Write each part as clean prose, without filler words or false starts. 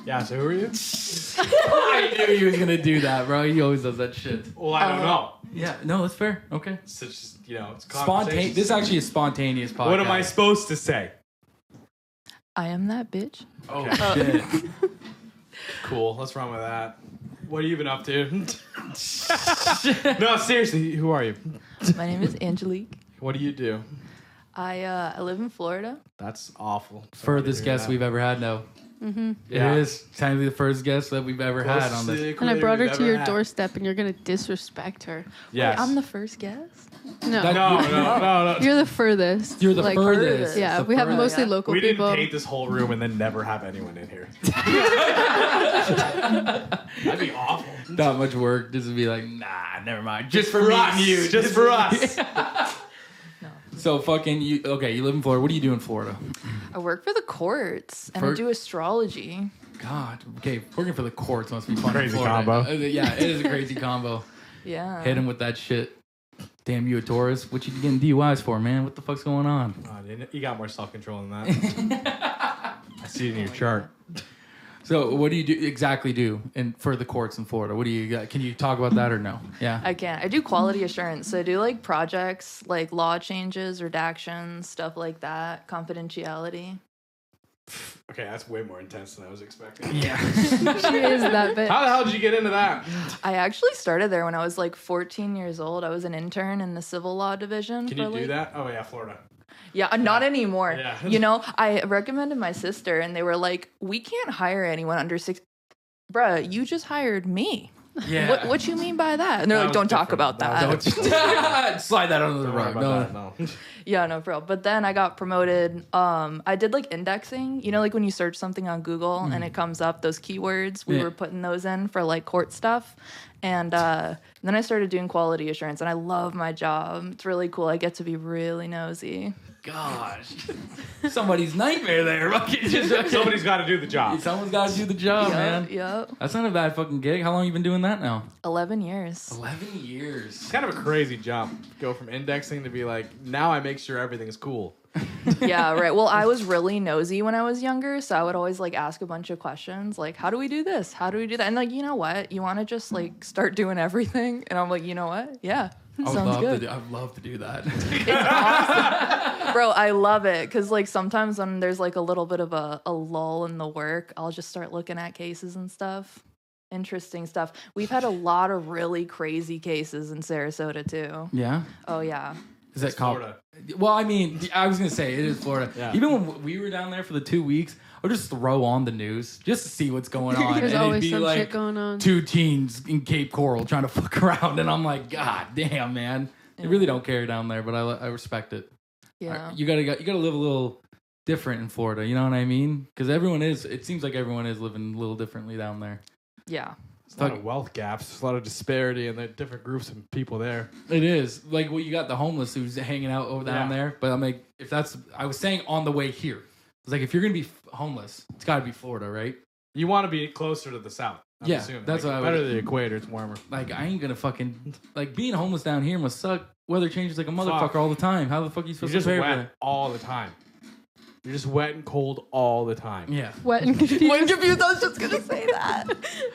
Yeah, so who are you? I knew he was going to do that, bro. He always does that shit. Well, I don't know. Yeah, no, that's fair. Okay. It's just, it's Spontaneous. This is actually a spontaneous podcast. What am I supposed to say? I am that bitch. Oh, shit. Cool. Let's run with that. What have you been up to? No, seriously, who are you? My name is Angelique. What do you do? I live in Florida. That's awful. Furthest guest we've ever had, no. Mm-hmm. Yeah. It is technically the first guest that we've ever had on this. And I brought her to your doorstep, and you're gonna disrespect her. Yes. Wait, I'm the first guest? No, No. you're the furthest. You're the Like, furthest. Yeah, The we have furthest. mostly local We people. didn't paint this whole room and then never have anyone in here. That'd be awful. Not much work. Just to be like, nah, never mind. Just for For me us. and you. Just for us. So fucking you. Okay, you live in Florida. What do you do in Florida? I work for the courts, and I do astrology. God. Okay, working for the courts must be fun. Crazy in Florida. combo. Yeah, it is a crazy combo. Yeah. Hit him with that shit. Damn you, a Taurus. What you getting DUIs for, man? What the fuck's going on? You got more self-control than that. I see it in your chart. So what do you exactly do for the courts in Florida? What do you got? Can you talk about that or no? Yeah. I can. I do quality assurance. So I do like projects, like law changes, redactions, stuff like that, confidentiality. Okay, that's way more intense than I was expecting. Yeah. She is that bitch. How the hell did you get into that? I actually started there when I was like 14 years old. I was an intern in the civil law division. Can you do that? Oh, yeah, Florida. Yeah, not anymore. Yeah. I recommended my sister, and they were like, "We can't hire anyone under 6." Bruh, you just hired me. Yeah. What you mean by that? And they're like, "Don't talk about that." Slide that under the rug. No. Yeah, no, for real. But then I got promoted. I did like indexing. You know, like when you search something on Google and it comes up those keywords. We were putting those in for like court stuff. And then I started doing quality assurance, and I love my job. It's really cool. I get to be really nosy. Gosh. Somebody's nightmare there. Somebody's got to do the job. Someone's got to do the job, man. Yep. That's not a bad fucking gig. How long you been doing that now? 11 years. 11 years. It's kind of a crazy jump. Go from indexing to be like, now I make sure everything's cool. Yeah, right. Well, I was really nosy when I was younger, so I would always like ask a bunch of questions, like, how do we do this? How do we do that? And like, you know what? You want to just like start doing everything? And I'm like, you know what? Yeah, sounds good. I'd love to do that. It's awesome. Bro, I love it because like sometimes when there's like a little bit of a lull in the work, I'll just start looking at cases and stuff. Interesting stuff. We've had a lot of really crazy cases in Sarasota too. Yeah? Oh yeah. Is that Florida? Well, I mean, I was going to say, it is Florida. Yeah. Even when we were down there for the 2 weeks, I would just throw on the news just to see what's going on. There's and always it'd be some like shit going on. 2 teens in Cape Coral trying to fuck around. And I'm like, God damn, man. They really don't care down there, but I respect it. Yeah. You gotta live a little different in Florida. You know what I mean? Because it seems like everyone is living a little differently down there. Yeah. There's a lot of wealth gaps. There's a lot of disparity, and there are different groups of people there. It is. Like, well, you got the homeless who's hanging out over down there. But I'm like, I was saying on the way here. It's like, if you're going to be homeless, it's got to be Florida, right? You want to be closer to the south. I'm assuming. That's what I better would. than the equator. It's warmer. Like, I ain't going to fucking, like, being homeless down here must suck. Weather changes like a motherfucker all the time. How the fuck are you supposed You're to just prepare for wet that? all the time. You're just wet and cold all the time. Yeah. Wet and confused. I was just gonna say that.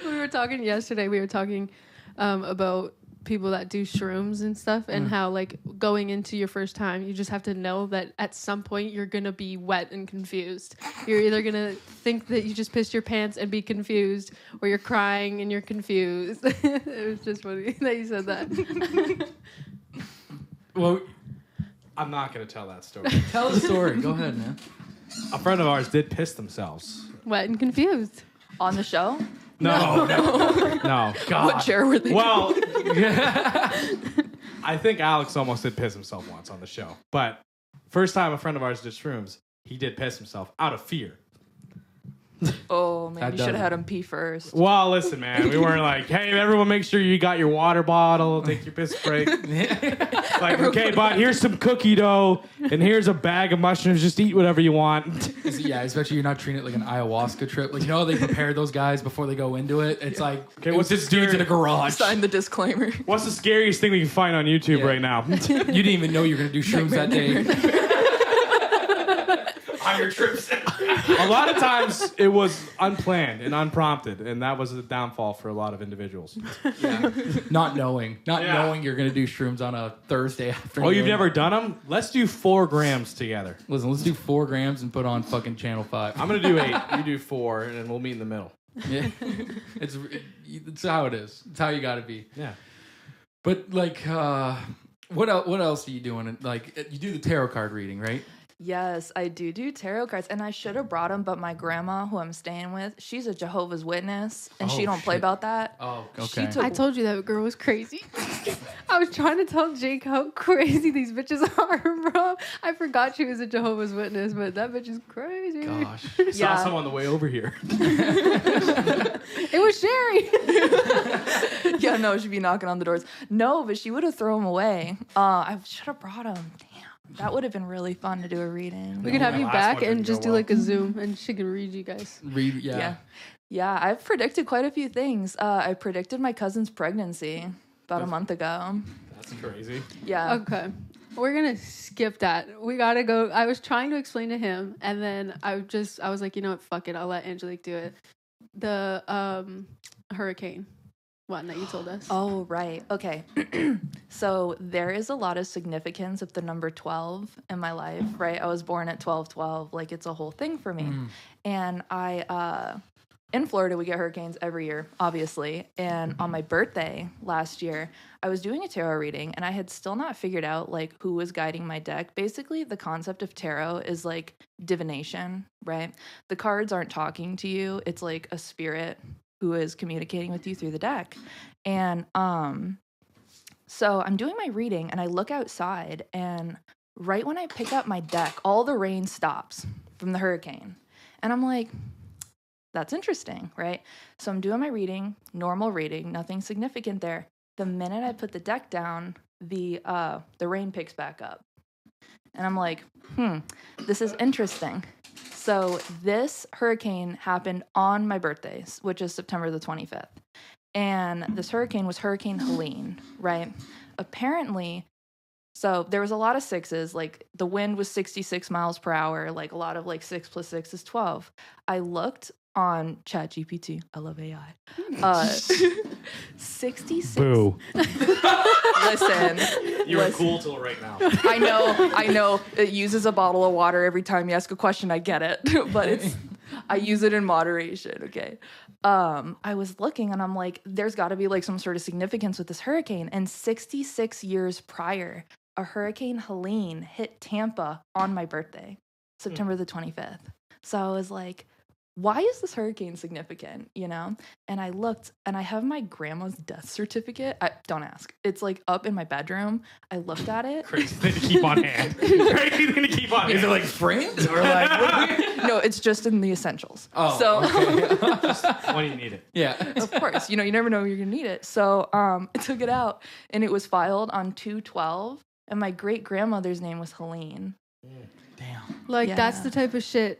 We were talking yesterday. We were talking about people that do shrooms and stuff, and how like going into your first time, you just have to know that at some point you're gonna be wet and confused. You're either gonna think that you just pissed your pants and be confused, or you're crying and you're confused. It was just funny that you said that. Well, I'm not going to tell that story. tell the story. Go ahead, man. A friend of ours did piss themselves. Wet and confused. On the show? No. God. What chair were they? Well, I think Alex almost did piss himself once on the show. But first time a friend of ours did shrooms, he did piss himself out of fear. Oh, man, That you should have does had him pee first. Well, listen, man. We weren't like, hey, everyone make sure you got your water bottle, take your piss break. Like, okay, but here's some cookie dough, and here's a bag of mushrooms. Just eat whatever you want. Yeah, especially you're not treating it like an ayahuasca trip. Like, you know how they prepare those guys before they go into it? It's like, Okay, what's this dude's in a garage? Sign the disclaimer. What's the scariest thing we can find on YouTube right now? You didn't even know you were going to do shrooms that day. time your trips. A lot of times it was unplanned and unprompted, and that was the downfall for a lot of individuals. Yeah. Not knowing Yeah. knowing you're gonna do shrooms on a Thursday afternoon. Oh, you've never done them? Let's do 4 grams together. Listen, let's do 4 grams and put on fucking Channel 5. I'm gonna do 8. You do 4, and then we'll meet in the middle. Yeah. It's how it is. It's how you gotta be. Yeah. But like, what else are you doing? Like, you do the tarot card reading, right? Yes, I do tarot cards, and I should have brought them, but my grandma, who I'm staying with, she's a Jehovah's Witness, and she Oh, don't play shit. about that. Oh, She okay. took I told you that girl was crazy. I was trying to tell Jake how crazy these bitches are, bro. I forgot she was a Jehovah's Witness, but that bitch is crazy. Gosh. Saw Yeah. some on the way over here. It was Sherry. Yeah, no, she'd be knocking on the doors. No, but she would have thrown them away. I should have brought them. Damn, that would have been really fun to do a reading. We could have my you last back one and didn't just go do well. like a Zoom, and she can read you guys. Yeah. Yeah, I've predicted quite a few things. I predicted my cousin's pregnancy about a month ago. That's crazy. Yeah. Okay. We're gonna skip that. We gotta go. I was trying to explain to him, and then I was like, you know what, fuck it, I'll let Angelique do it. The hurricane one that you told us. Oh, right. Okay. So there is a lot of significance of the number 12 in my life, right? I was born at 12/12. Like, it's a whole thing for me. And in Florida, we get hurricanes every year, obviously. And on my birthday last year, I was doing a tarot reading, and I had still not figured out like who was guiding my deck. Basically, the concept of tarot is like divination, right? The cards aren't talking to you. It's like a spirit who is communicating with you through the deck. And so I'm doing my reading, and I look outside, and right when I pick up my deck, all the rain stops from the hurricane. And I'm like, that's interesting, right? So I'm doing my reading, normal reading, nothing significant there. The minute I put the deck down, the rain picks back up. And I'm like, this is interesting. So this hurricane happened on my birthdays, which is September the 25th. And this hurricane was Hurricane Helene, right? Apparently, so there was a lot of 6s, like the wind was 66 miles per hour, like a lot of like 6 + 6 is 12. I looked on ChatGPT. I love AI. 66. Boo. Listen. You were listen. cool till right now. I know. It uses a bottle of water every time you ask a question. I get it. But I use it in moderation, okay? I was looking, and I'm like, there's got to be like some sort of significance with this hurricane. And 66 years prior, a Hurricane Helene hit Tampa on my birthday, September the 25th. So I was like, why is this hurricane significant, you know? And I looked, and I have my grandma's death certificate. Don't ask. It's like up in my bedroom. I looked at it. Crazy thing to keep on hand. Crazy thing to keep on hand. Is it like framed or like? No, it's just in the essentials. Oh, so okay. When you need it. Yeah. of course, you never know you're gonna need it. So I took it out, and it was filed on 2/12, and my great grandmother's name was Helene. Damn. Like, Yeah. that's the type of shit.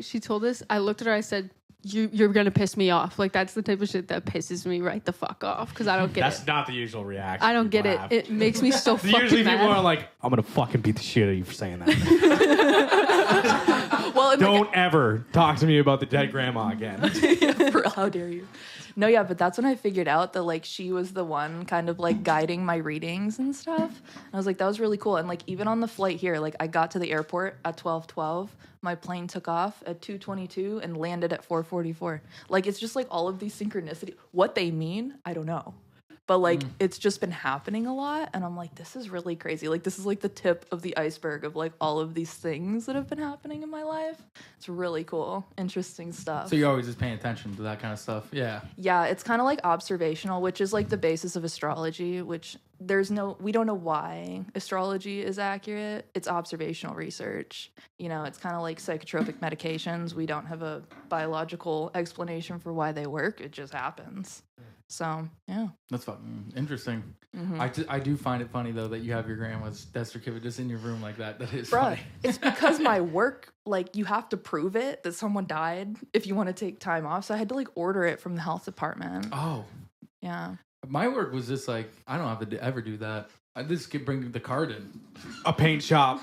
She told us, I looked at her, I said, you're gonna piss me off. Like, that's the type of shit that pisses me right the fuck off, because I don't get That's it. not the usual reaction. I don't get people it. have. It makes me so fucking Usually people mad. are like, I'm going to fucking beat the shit out of you for saying that. Well, and Don't ever talk to me about the dead grandma again. for real, how dare you? No, yeah, but that's when I figured out that like she was the one kind of like guiding my readings and stuff. And I was like, that was really cool. And like even on the flight here, like I got to the airport at 12:12. My plane took off at 2:22 and landed at 4:44. Like it's just like all of these synchronicity. What they mean, I don't know. But like it's just been happening a lot, and I'm like, this is really crazy. Like this is like the tip of the iceberg of like all of these things that have been happening in my life. It's really cool, interesting stuff. So you're always just paying attention to that kind of stuff. Yeah. Yeah, it's kind of like observational, which is like the basis of astrology, which we don't know why astrology is accurate. It's observational research. It's kind of like psychotropic medications. We don't have a biological explanation for why they work. It just happens. So, yeah. That's fucking interesting. Mm-hmm. I do find it funny, though, that you have your grandma's death certificate just in your room like that. That is Bruh, funny. it's because my work, like, you have to prove it that someone died if you want to take time off. So I had to, like, order it from the health department. Oh. Yeah. My work was just like, I don't have to ever do that. I just could bring the card in. A paint shop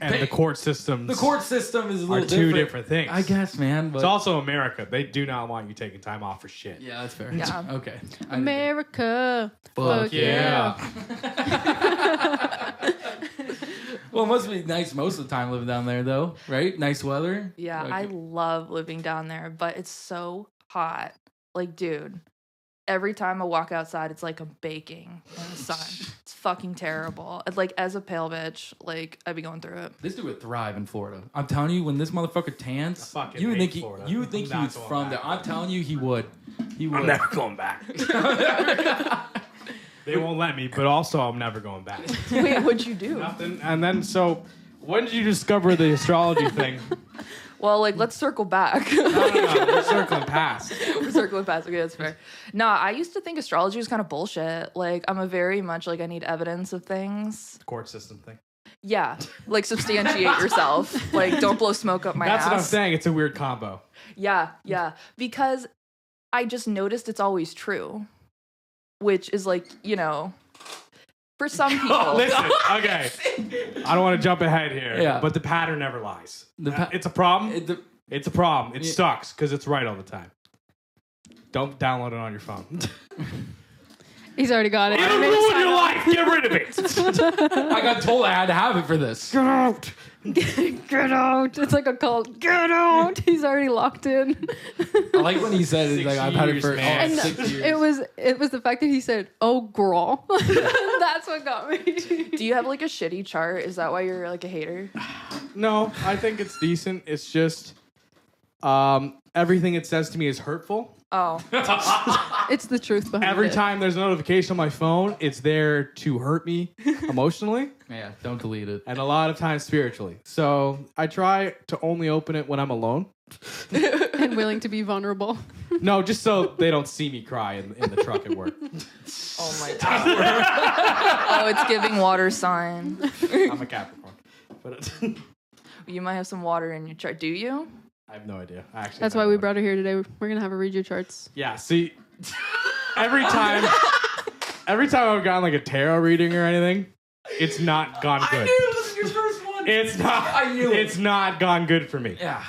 and the court systems. The court system is a little two different things. I guess, man. But It's also America. They do not want you taking time off for shit. yeah, that's fair. Yeah. Okay. America. Fuck Yeah. Well, it must be nice most of the time living down there, though, right? Nice weather. Yeah, Okay. I love living down there, but it's so hot. Like, dude, every time I walk outside, it's like I'm baking in the sun. It's fucking terrible. Like, as a pale bitch, like, I'd be going through it. This dude would thrive in Florida. I'm telling you, when this motherfucker tans, I fucking you would hate think Florida. you would think I'm he not was going from back. there. I'm telling you, he would. He would. I'm never going back. They won't let me, but also I'm never going back. Wait, what'd you do? Nothing. And then, so when did you discover the astrology thing? Well, like, let's circle back. No, we're circling past. We're circling past. Okay, that's fair. No, I used to think astrology was kind of bullshit. Like, I'm a very much, like, I need evidence of things. Court system thing. Yeah, like, substantiate yourself. Like, don't blow smoke up my That's ass. what I'm saying. It's a weird combo. Yeah. Because I just noticed it's always true, which is like, you know, for some people. Listen, okay. I don't want to jump ahead here, Yeah. but the pattern never lies. The It's a problem. It- It's a problem. It Yeah. sucks because it's right all the time. Don't download it on your phone. He's already got it. It'll ruin your life. Get rid of it. I got told I had to have it for this. Get out. Get out. It's like a cult. Get out. He's already locked in. I like when he said, it's 6 like, I've had it years, for man. And 6 years. it was the fact that he said, "Oh, girl." That's what got me. Do you have like a shitty chart? Is that why you're like a hater? No, I think it's decent. It's just everything it says to me is hurtful. Oh, It's the truth behind Every it. time there's a notification on my phone, it's there to hurt me emotionally Yeah, don't delete it. and a lot of times spiritually. So I try to only open it when I'm alone. And willing to be vulnerable. No, just so they don't see me cry in the truck at work. oh my god. Oh, it's giving water sign. I'm a Capricorn. But You might have some water in your chart. Do you? I have no idea. Actually, That's why we brought her here today. We're gonna have her read your charts. Yeah, see, every time I've gotten like a tarot reading or anything, it's not gone good. it was your first one. It's not. I knew it. It's not gone good for me. Yeah.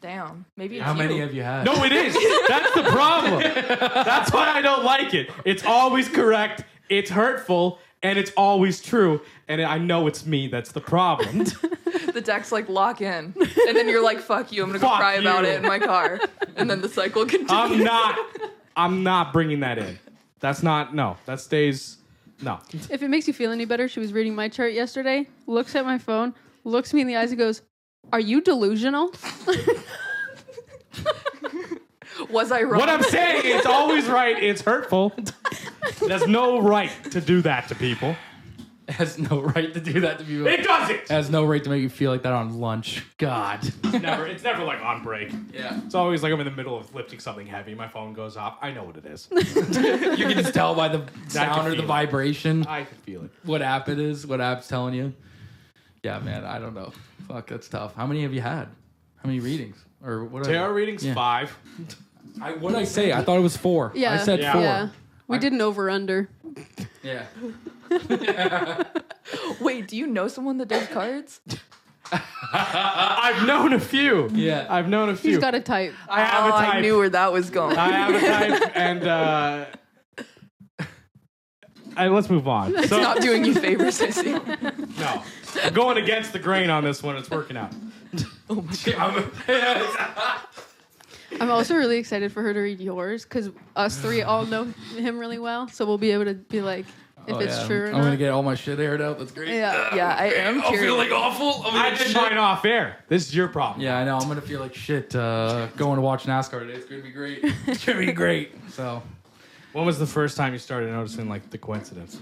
Damn. Maybe it's How you. many have you had? No, it is. That's the problem. That's why I don't like it. It's always correct. It's hurtful, and it's always true. And I know it's me that's the problem. The deck's like lock in, and then you're like, "Fuck you! I'm gonna go Fuck cry about you. it in my car," and then the cycle continues. I'm not bringing that in. That's not. No, that stays. No. If it makes you feel any better, she was reading my chart yesterday, looks at my phone, looks me in the eyes and goes, "Are you delusional?" Was I wrong? What I'm saying, it's always right. It's hurtful. There's no right to do that to people. It has no right to do that to people. It doesn't. It has no right to make you feel like that on lunch. God. It's never like on break. Yeah. It's always like I'm in the middle of lifting something heavy. My phone goes off. I know what it is. You can just tell by the sound or the feel it. vibration I can feel it. what app it is, what app's telling you. Yeah, man, I don't know. Fuck, that's tough. How many have you had? How many readings? Or whatever? Tarot readings, Yeah. 5. What did I say? I thought it was 4. Yeah. I said Yeah. 4. Yeah. We did an over under. Yeah. Wait, do you know someone that does cards? I've known a few. Yeah. I've known a few. He's got a type. I have a type. I knew where that was going. I have a type, and let's move on. It's So, not doing you favors, I see. no, I'm going against the grain on this one. It's working out. I'm also really excited for her to read yours because us three all know him really well, so we'll be able to be like, if it's true or I'm not. gonna get all my shit aired out. That's great. Yeah. Yeah, I am I'll curious. feel like awful. I did mine off air. This is your problem. Yeah, I know. I'm gonna feel like shit going to watch NASCAR today. It's gonna be great. It's gonna be great. So, When was the first time you started noticing like the coincidence?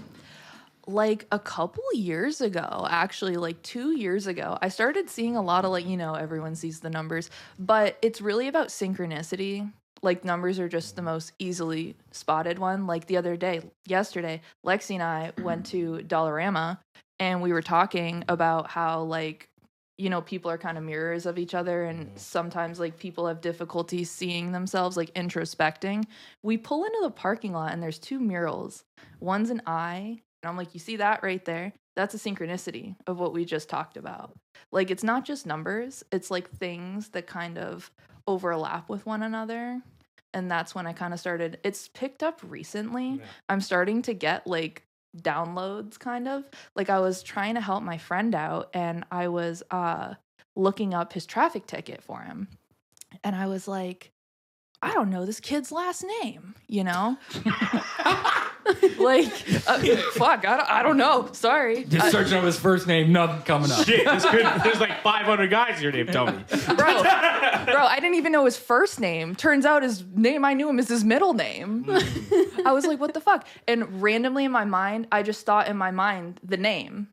Like a couple years ago, actually, like 2 years ago, I started seeing a lot of like, you know, everyone sees the numbers, but it's really about synchronicity. Like numbers are just the most easily spotted one. Like the other day, yesterday, Lexi and I went to Dollarama and we were talking about how like, you know, people are kind of mirrors of each other and sometimes like people have difficulty seeing themselves, like introspecting. We pull into the parking lot and there's 2 murals. One's an eye And I'm like, you see that right there? That's a synchronicity of what we just talked about. Like, it's not just numbers. It's like things that kind of overlap with one another. And that's when I kind of started. It's picked up recently. Yeah. I'm starting to get like downloads kind of. Like, I was trying to help my friend out, and I was looking up his traffic ticket for him. And I was like, I don't know this kid's last name, you know? Like, fuck, I don't know. Sorry. Just searching up his first name, nothing coming up. Shit, there's like 500 guys your name, Tony. Bro, I didn't even know his first name. Turns out his name, I knew him as his middle name. I was like, what the fuck? And randomly in my mind, I just thought in my mind the name.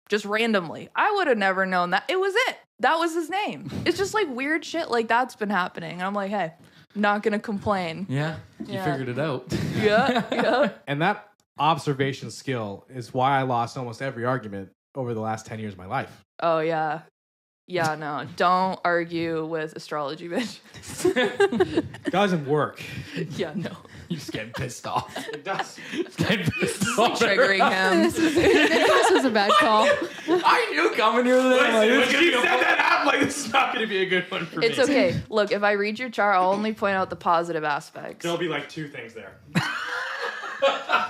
Just randomly. I would have never known that. It was it. That was his name. It's just like weird shit like that's been happening. And I'm like, hey, not gonna complain. Yeah, you figured it out. Yeah. And that observation skill is why I lost almost every argument over the last 10 years of my life. Oh, yeah. Yeah, no. Don't argue with astrology, bitch. It doesn't work. Yeah, no. You're just getting pissed off. It does. Triggering him. This was a bad call. I knew coming here today. When you said that, I'm like, this is not going to be a good one for me. It's okay. Look, if I read your chart, I'll only point out the positive aspects. There'll be like 2 things there.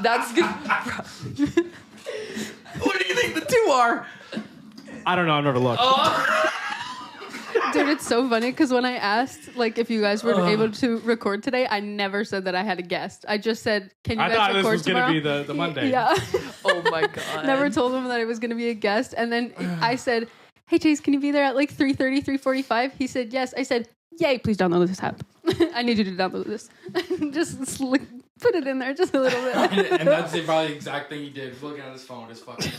That's good. What do you think the 2 are? I don't know. I've never looked. Dude, it's so funny because when I asked like if you guys were able to record today, I never said that I had a guest. I just said, "Can you I guys thought record this was tomorrow?" going to be the Monday. Yeah. Oh my god. Never told them that it was going to be a guest, and then I said, "Hey Chase, can you be there at like 3:30, 3:45?" He said yes. I said, "Yay! Please download this app. I need you to download this. Just put it in there just a little bit." And that's probably the exact thing he did. He's looking at his phone. Just fucking.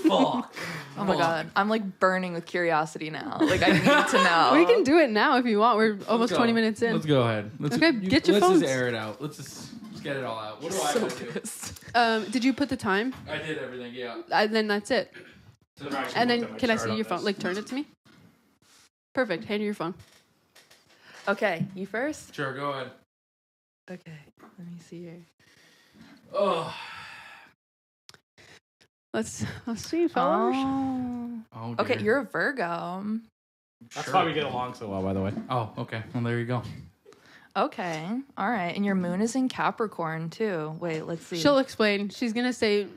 Fuck. Oh my god. I'm like burning with curiosity now. Like I need to know. We can do it now if you want. We're almost 20 minutes in. Let's go ahead. Get your Let's phones. just air it out. Let's just get it all out. What do I So have to do? pissed. Did you put the time? I did everything, yeah. And then that's it. So And then can I see your phone? Like turn it to me. Perfect. Hand me your phone. Okay, you first? Sure, go ahead. Okay, let me see here. Oh. Let's see, fellas. Oh, Okay, dear. you're a Virgo. That's Sure. why we get along so well, by the way. Oh, okay. Well, there you go. Okay, all right. And your moon is in Capricorn too. Wait, let's see. She'll explain. She's gonna say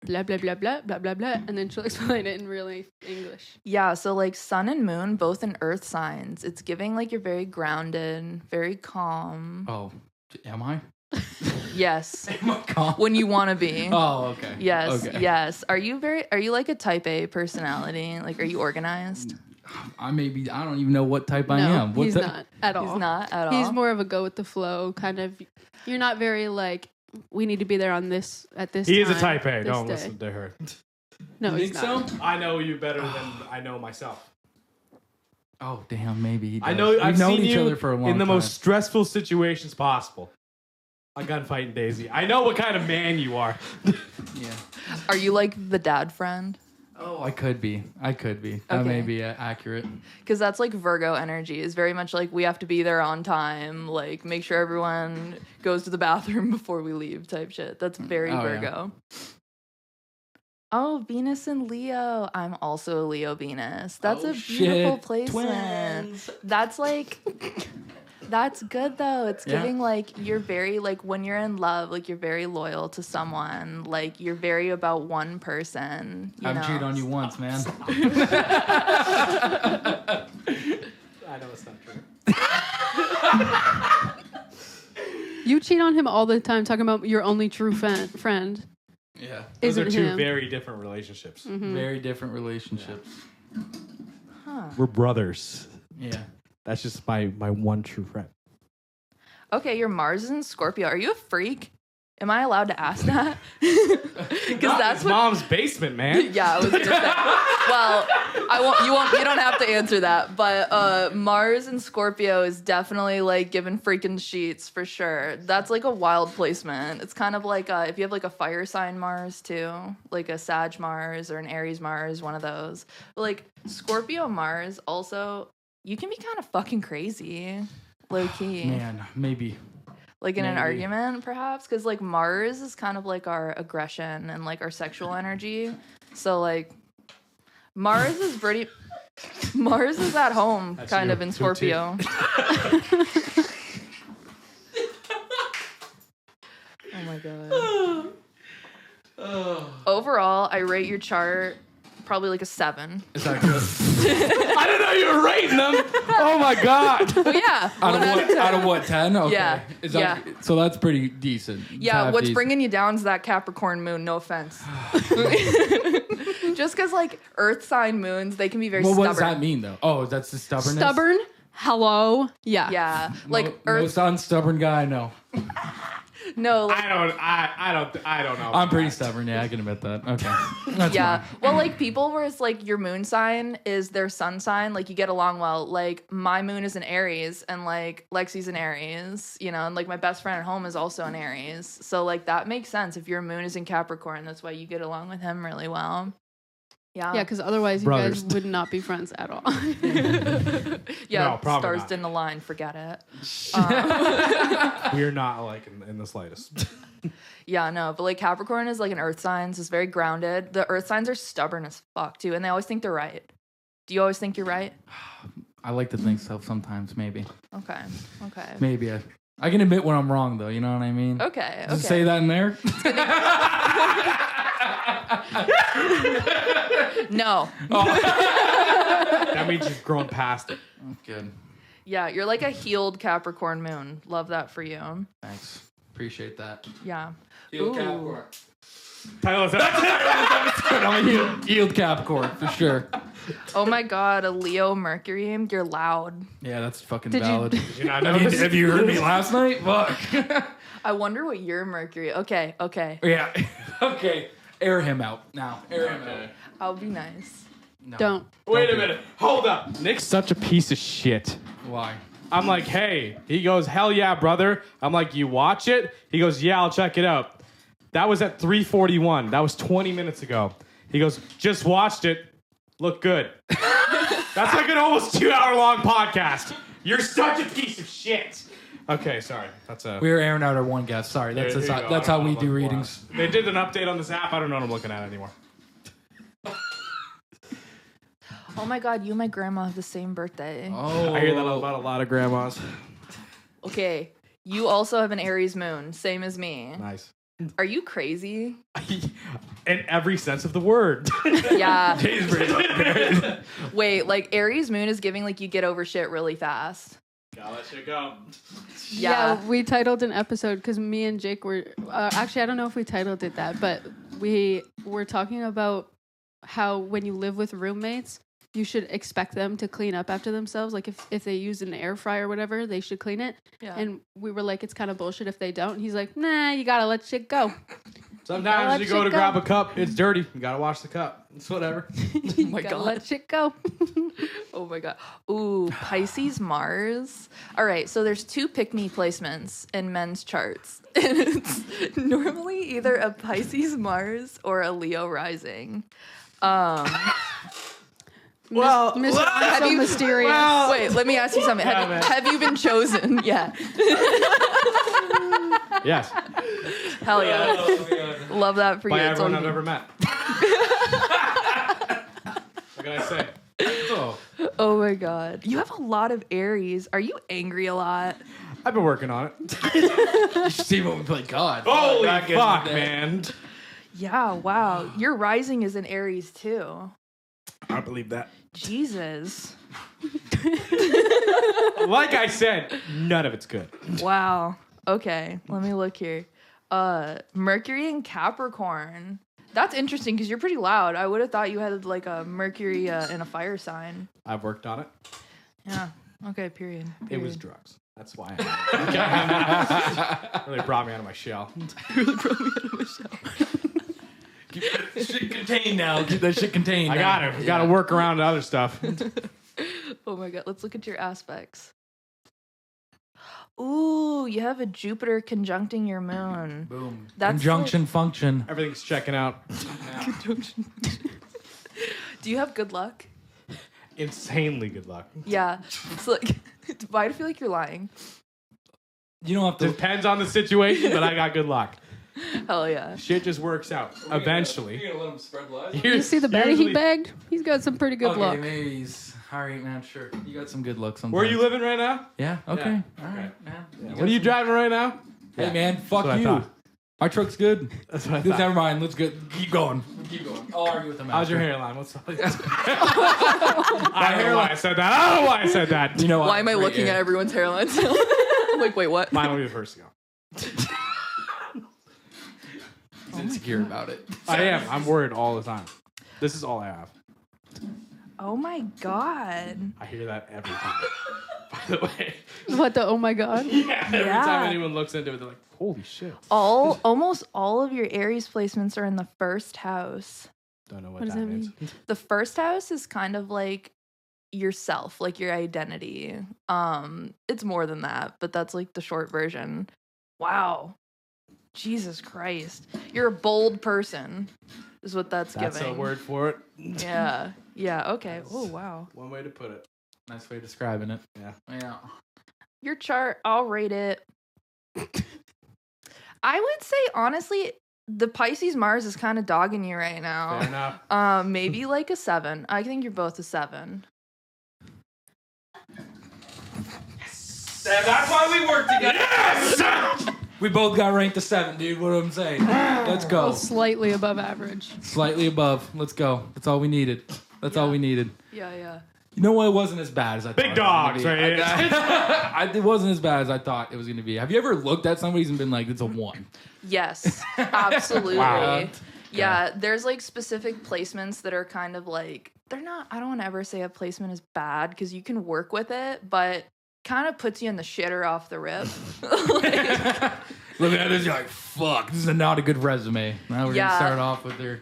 blah blah blah blah blah blah blah, and then she'll explain it in really English. Yeah, so like sun and moon, both in earth signs. It's giving like you're very grounded, very calm. Oh, am I? Yes. Am I calm? When you want to be. Oh, okay. Yes, Okay. yes. Are you like a type A personality? Like, are you organized? I don't even know what type I No, am. What he's type- not at all. He's not at all. He's more of a go with the flow kind of. You're not very like we need to be there on this at this. He is a time, type A. this Don't day." listen to her. No, You he's think not. so? I know you better than I know myself. Oh, damn, maybe he does. I know We've I've known seen each you other for a long in the time. most stressful situations possible. A gunfight in Daisy. I know what kind of man you are. Yeah. Are you like the dad friend? Oh, I could be. That may be accurate. Because that's like Virgo energy. Is very much like we have to be there on time. Like make sure everyone goes to the bathroom before we leave type shit. That's very Oh, yeah. Virgo. Oh, Venus and Leo. I'm also a Leo Venus. That's Oh, a beautiful shit. placement. Twins. That's like that's good though. It's Yeah. giving like you're very like when you're in love, like you're very loyal to someone. Like you're very about one person. You I've know? cheated on you once, man. I know it's not true. You cheat on him all the time, talking about your only true friend. Yeah. Those are Isn't two him. very different relationships. Very different relationships. We're brothers. Yeah. That's just my one true friend. Okay, your Mars is in Scorpio. Are you a freak? Am I allowed to ask that? Because that's what. Mom's basement, man. Yeah, I was gonna say. Well, I won't. You won't. You don't have to answer that. But Mars and Scorpio is definitely like giving freaking sheets for sure. That's like a wild placement. It's kind of like if you have like a fire sign Mars too, like a Sag Mars or an Aries Mars, one of those. But like Scorpio Mars also, you can be kind of fucking crazy, low key. Man, maybe. like in an Maybe. argument, perhaps, because like Mars is kind of like our aggression and like our sexual energy. So like Mars is at home, That's kind you. of in Toot Scorpio. Oh my god. Overall, I rate your chart probably like a 7. Is that good? I didn't know you were rating them. Oh my god. Well, yeah. Out of what? 10? Okay. Yeah. Is that, so that's pretty decent. Yeah, Half what's decent. bringing you down is that Capricorn moon. No offense. Just because like Earth sign moons, they can be very Well, stubborn. what does that mean though? Oh, that's the stubbornness. Stubborn? Hello? Yeah. Yeah, like Most Earth. unstubborn guy I know. No, like, I don't know. I'm pretty stubborn. Yeah, I can admit that. Okay. That's yeah. fine. Well, like people where it's like your moon sign is their sun sign, like you get along well. Like my moon is in Aries and like Lexi's in Aries, you know, and like my best friend at home is also in Aries. So like that makes sense. If your moon is in Capricorn, that's why you get along with him really well. Yeah. Yeah, because otherwise you Brothers. guys would not be friends at all. Yeah, No, probably stars not. didn't align. Forget it. We're not like in the slightest. Yeah, no, but like Capricorn is like an earth sign, so it's very grounded. The earth signs are stubborn as fuck too, and they always think they're right. Do you always think you're right? I like to think so sometimes, maybe. Okay. Maybe. I can admit when I'm wrong, though. You know what I mean? Okay. Does it say that in there? No. That means you've grown past it. Good. Yeah, you're like a healed Capricorn moon. Love that for you. Thanks. Appreciate that. Yeah. Yield Ooh. Capricorn. Title is I'm a yield Capricorn, for sure. Oh my god, a Leo Mercury. You're loud. Yeah, that's fucking Did you- valid. You not notice? Have you heard me last night? Fuck. I wonder what your Mercury. Okay. Yeah. Okay. Air him out now. Air him out. I'll be nice. No. Don't. Wait a minute. Hold up. Nick's such a piece of shit. Why? I'm like, hey. He goes, hell yeah, brother. I'm like, you watch it? He goes, yeah, I'll check it out. That was at 3:41. That was 20 minutes ago. He goes, just watched it. Look good. That's like an almost 2-hour-long podcast. You're such a piece of shit. Okay, sorry. That's a. We're airing out our one guest. Sorry. That's There you go. that's I how don't we know do what- readings. They did an update on this app. I don't know what I'm looking at anymore. Oh my god, you and my grandma have the same birthday. Oh. I hear that about a lot of grandmas. Okay. You also have an Aries moon, same as me. Nice. Are you crazy? In every sense of the word. Yeah. Wait, like Aries moon is giving like you get over shit really fast. Gotta let shit go. Yeah. We titled an episode because me and Jake were actually, I don't know if we titled it that, but we were talking about how when you live with roommates, you should expect them to clean up after themselves. Like if they use an air fryer or whatever, they should clean it. Yeah. And we were like, it's kind of bullshit if they don't. And he's like, nah, you gotta let shit go. Sometimes let you go to shit go. grab a cup, it's dirty. You gotta wash the cup. It's whatever. You my gotta God. let shit go. Oh my god. Ooh, Pisces Mars. All right, so there's 2 pick-me placements in men's charts. And it's normally either a Pisces Mars or a Leo rising. Well, Mr. well, I'm so mysterious. well- Wait, let me ask you something. Yeah, man. Have you been chosen? Yeah. Yes. Hell yeah. Love that for By you. It's everyone all I've you. ever met. What can I say? Oh, Oh my god. You have a lot of Aries. Are you angry a lot? I've been working on it. You should see when we play God. Holy Back in fuck, the day. man. Yeah, wow. Your rising is in Aries too. I believe that. Jesus. Like I said, none of it's good. Wow. Okay, let me look here. Mercury and Capricorn. That's interesting because you're pretty loud. I would have thought you had like a Mercury in a fire sign. I've worked on it. Yeah. Okay, period. It was Period. drugs. That's why. Really brought me out of my shell. Keep that shit contained now. Keep that shit contained. I now. got it. Got to work around other stuff. Oh my god, let's look at your aspects. Ooh, you have a Jupiter conjuncting your moon. Boom. That's Conjunction function. Everything's checking out. Do you have good luck? Insanely good luck. Yeah. It's like, why do I feel like you're lying? You don't have to. Depends on the situation, but I got good luck. Hell yeah. Shit just works out eventually. You're gonna let him spread lies? You see the bed he bagged? He's got some pretty good Okay, luck. maybe he's all right, man. Sure, you got some good luck sometimes. Where are you living right now? Yeah. Okay. Yeah. All right, man. You got What are you some- driving right now? Hey, man. Fuck That's what I you. thought. My truck's good. That's what I thought. Never mind. Let's go. Keep going. I'll argue with him. How's your after. hairline? What's up? I don't know why I said that. I don't know why I said that. You know what? Why am I Great looking hair. at everyone's hairlines? Like, wait, what? Mine will be the first to go. He's insecure about it. I am. I'm worried all the time. This is all I have. Oh my god. I hear that every time. By the way. What the? Oh my god! Every Yeah. time anyone looks into it, they're like, holy shit. Almost all of your Aries placements are in the first house. Don't know what, What does that that means. The first house is kind of like yourself, like your identity. It's more than that, but that's like the short version. Wow. Jesus Christ. You're a bold person, is what that's That's giving. a word for it. Yeah. Yeah. Okay. Oh, wow. One way to put it. Nice way of describing it. Yeah. Yeah. Your chart, I'll rate it. I would say, honestly, the Pisces Mars is kind of dogging you right Fair now. enough. Maybe like a 7. I think you're both a 7. That's why we work together. Yes! We both got ranked a 7, dude. What I'm saying. Let's go. Slightly above average. Slightly above. Let's go. That's all we needed. That's all we needed. Yeah, yeah. You know what? It wasn't as bad as I thought. Big dogs, it was gonna be. right? It wasn't as bad as I thought it was going to be. Have you ever looked at somebody's and been like, it's a 1? Yes, absolutely. Wow. Yeah, there's like specific placements that are kind of like, they're not, I don't want to ever say a placement is bad because you can work with it, but kind of puts you in the shitter off the rip. Like, Looking at this, you're like, fuck, this is not a good resume. Now we're going Yeah. to start off with their...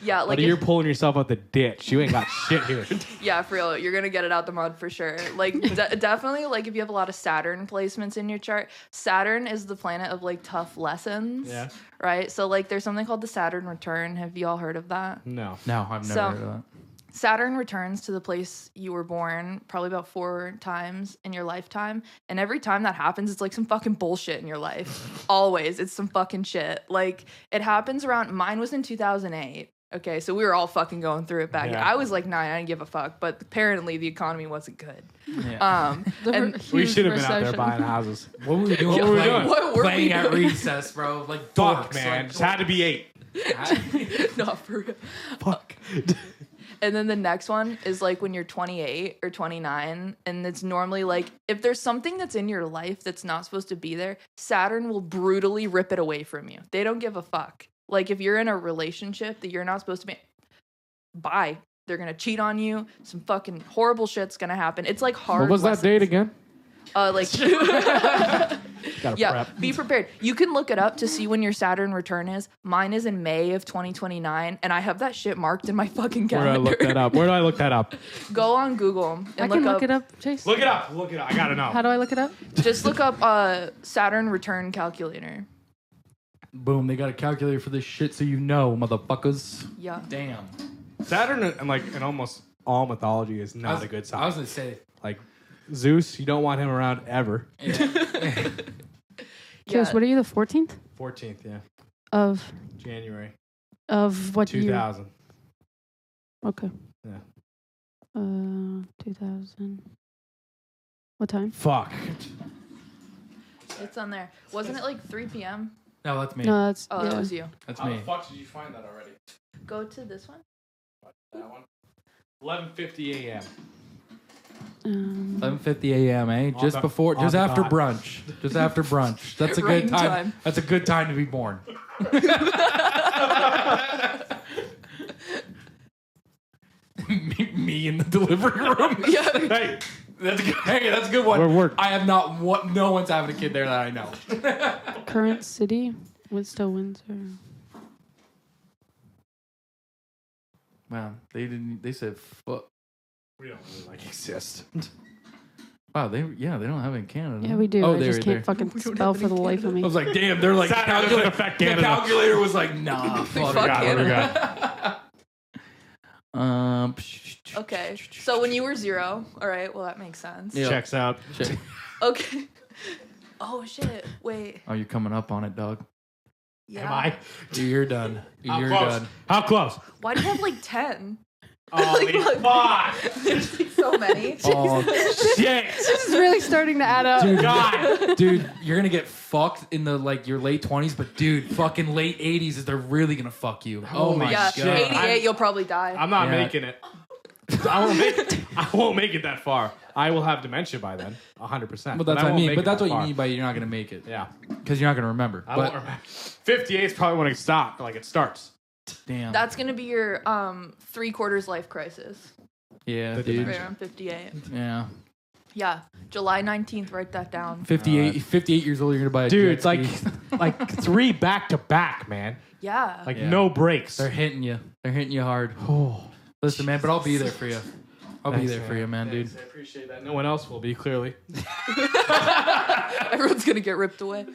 yeah, like But you're pulling yourself out the ditch. You ain't got shit here. yeah, for real, you're gonna get it out the mud for sure. Like definitely, like if you have a lot of Saturn placements in your chart, Saturn is the planet of like tough lessons. Yeah. Right. So like, there's something called the Saturn return. Have you all heard of that? No. No, I've never So- heard of that. Saturn returns to the place you were born probably about 4 times in your lifetime. And every time that happens, it's like some fucking bullshit in your life. Always. It's some fucking shit. Like, it happens around, mine was in 2008. Okay, so we were all fucking going through it back. Yeah. I was like 9, I didn't give a fuck. But apparently the economy wasn't good. Yeah. And We Huge should have been out there recession. buying houses. What were we doing? What were we doing? What were we Playing at doing? recess, bro. Like, Fuck, dorks, man. like, Just had to be 8. No, for real. Fuck. And then the next one is like when you're 28 or 29, and it's normally like if there's something that's in your life that's not supposed to be there, Saturn will brutally rip it away from you. They don't give a fuck. Like if you're in a relationship that you're not supposed to be, bye. They're gonna cheat on you. Some fucking horrible shit's gonna happen. It's like hard. What was that lessons. date again? Like Gotta yeah, prep. be prepared. You can look it up to see when your Saturn return is. Mine is in May of 2029, and I have that shit marked in my fucking Where do I calendar. look that up? Where do I look that up? Go on Google and I look can up. look it up, Chase. Look it up. Look it up. I gotta know. How do I look it up? Just look up Saturn return calculator. Boom, they got a calculator for this shit so you know, motherfuckers. Yeah. Damn. Saturn and like in almost all mythology is not a good sign. I was going to say... Like Zeus, you don't want him around ever. Yeah. Chase, Yeah. what are you, the 14th 14th, yeah. of January what year? 2000. Okay. Yeah. 2000. What time? Fuck. It's on there. Wasn't it like 3 p.m.? No, that's me. No, that's Oh, yeah. that was you. That's How me. the fuck did you find that already? Go to this one. That one. 11:50 a.m. 11:50 a.m. Eh? Just the- before, on just the after dot. brunch. Just after brunch. That's a Right good time. time. That's a good time to be born. me in the delivery room. Yeah. Hey, That's a good, hey, that's a good one. Where work? I have not. No one's having a kid there that I know. Current city, Windsor, Windsor. Wow, they didn't. They said, "Fuck." we don't really like exist. Wow, they don't have it in Canada. Yeah, we do. Oh, I there, just can't there. fucking We don't spell have for the any life of I me. was like, damn, they're like Saturn doesn't calculator. affect The Canada. calculator was like, nah, fuck. Fuck God, what do we Canada. Okay. So when you were 0, all right. Well, that makes sense. Yeah. Checks out. Shit. Okay. Oh shit! Wait. Oh, you're coming up on it, dog. Yeah. Am I? You're done. How You're close? done. How close? Why do you have like 10? Holy fuck! There's like so many. Oh, Shit! This is really starting to add up. dude, God! dude, you're gonna get fucked in the like your late 20s, but dude, fucking late 80s is they're really gonna fuck you. Oh my Yeah, god. 88, you'll probably die. I'm not Yeah. making it. I won't make it that far. I will have dementia by then, 100%. But that's what I won't mean. make But it that's that what far. you mean by you're not gonna make it. Yeah, Because you're not gonna remember. I But won't remember. 58 is probably when it stopped. Like it starts. damn. That's gonna be your 3/4 life crisis. yeah, the dude. Right dementia. around 58. Yeah. Yeah, July 19th. Write that down. 58 years old, you're gonna buy a Dude, jet it's like ski. like 3 back to back, man. Yeah. Like Yeah. no breaks. They're hitting you. They're hitting you hard. Oh, Listen, man, but I'll be there for you. I'll be thanks, there for you, man, dude. Thanks, I appreciate that. No one else will be, clearly. Everyone's gonna get ripped away.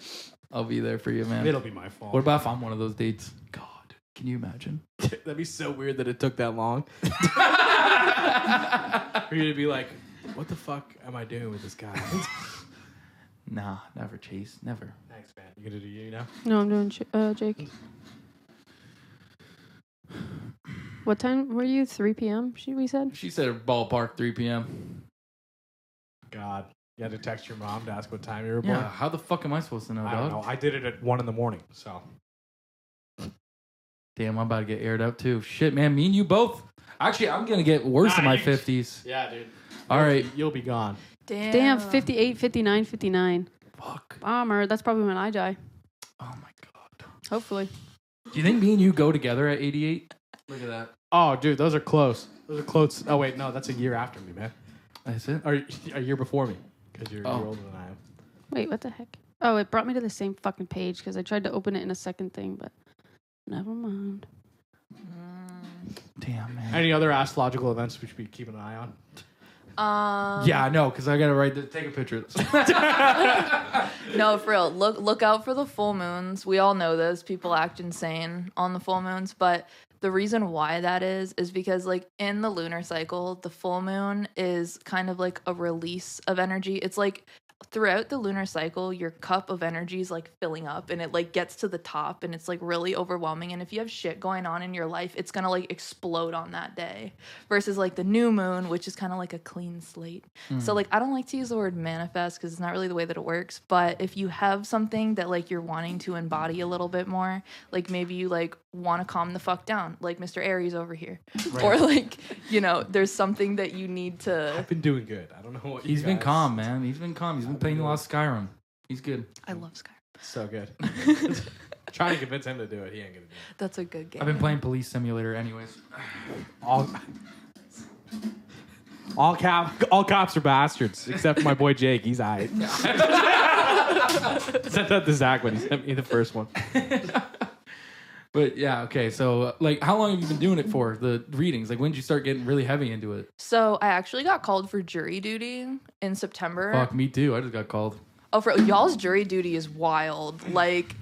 I'll be there for you, man. It'll be my fault. What about if I'm one of those dates? God, can you imagine? That'd be so weird that it took that long. For you to be like, what the fuck am I doing with this guy? Nah, never, Chase. Never. Thanks, man. You gonna do you now? No, I'm doing Jake. What time were you? 3 p.m. We said. She said ballpark 3 p.m. God. You had to text your mom to ask what time you were born? Yeah, how the fuck am I supposed to know, I dog? don't know. I did it at 1 a.m, so. Damn, I'm about to get aired up too. Shit, man, me and you both. Actually, I'm gonna get worse in Nah, my you- 50s. Yeah, dude. All right. You'll be gone. Damn, 58, 59, 59. Fuck. Bummer. That's probably when I die. Oh my god. Hopefully. Do you think me and you go together at 88? Look at that. Oh, dude, those are close. Those are close. Oh, wait, no, that's a year after me, man. That's it. Or a year before me, because you're Oh. older than I am. Wait, what the heck? Oh, it brought me to the same fucking page because I tried to open it in a second thing, but never mind. Damn, man. Any other astrological events we should be keeping an eye on? Yeah, I know, because I gotta take a picture. No, for real. Look out for the full moons. We all know this. People act insane on the full moons, but the reason why that is because like in the lunar cycle, the full moon is kind of like a release of energy. It's like throughout the lunar cycle, your cup of energy is like filling up and it like gets to the top and it's like really overwhelming. And if you have shit going on in your life, it's gonna like explode on that day. Versus like the new moon, which is kind of like a clean slate. So like I don't like to use the word manifest because it's not really the way that it works. But if you have something that like you're wanting to embody a little bit more, like maybe you like want to calm the fuck down, like Mr. Aries over here, or like there's something that you need to. I've been doing good. I don't know what He's you been guys- calm, man. He's been calm. He's been playing a lot of Skyrim. He's good. I love Skyrim. So good. Trying to convince him to do it. He ain't gonna do it. That's a good game. I've been playing Police Simulator anyways. All cops are bastards, except for my boy Jake. He's aight. Sent that to Zach when he sent me the first one. But yeah, okay. So like, how long have you been doing it for? The readings. Like, when did you start getting really heavy into it? So I actually got called for jury duty in September. Fuck, me too. I just got called. Oh, for y'all's jury duty is wild. Like,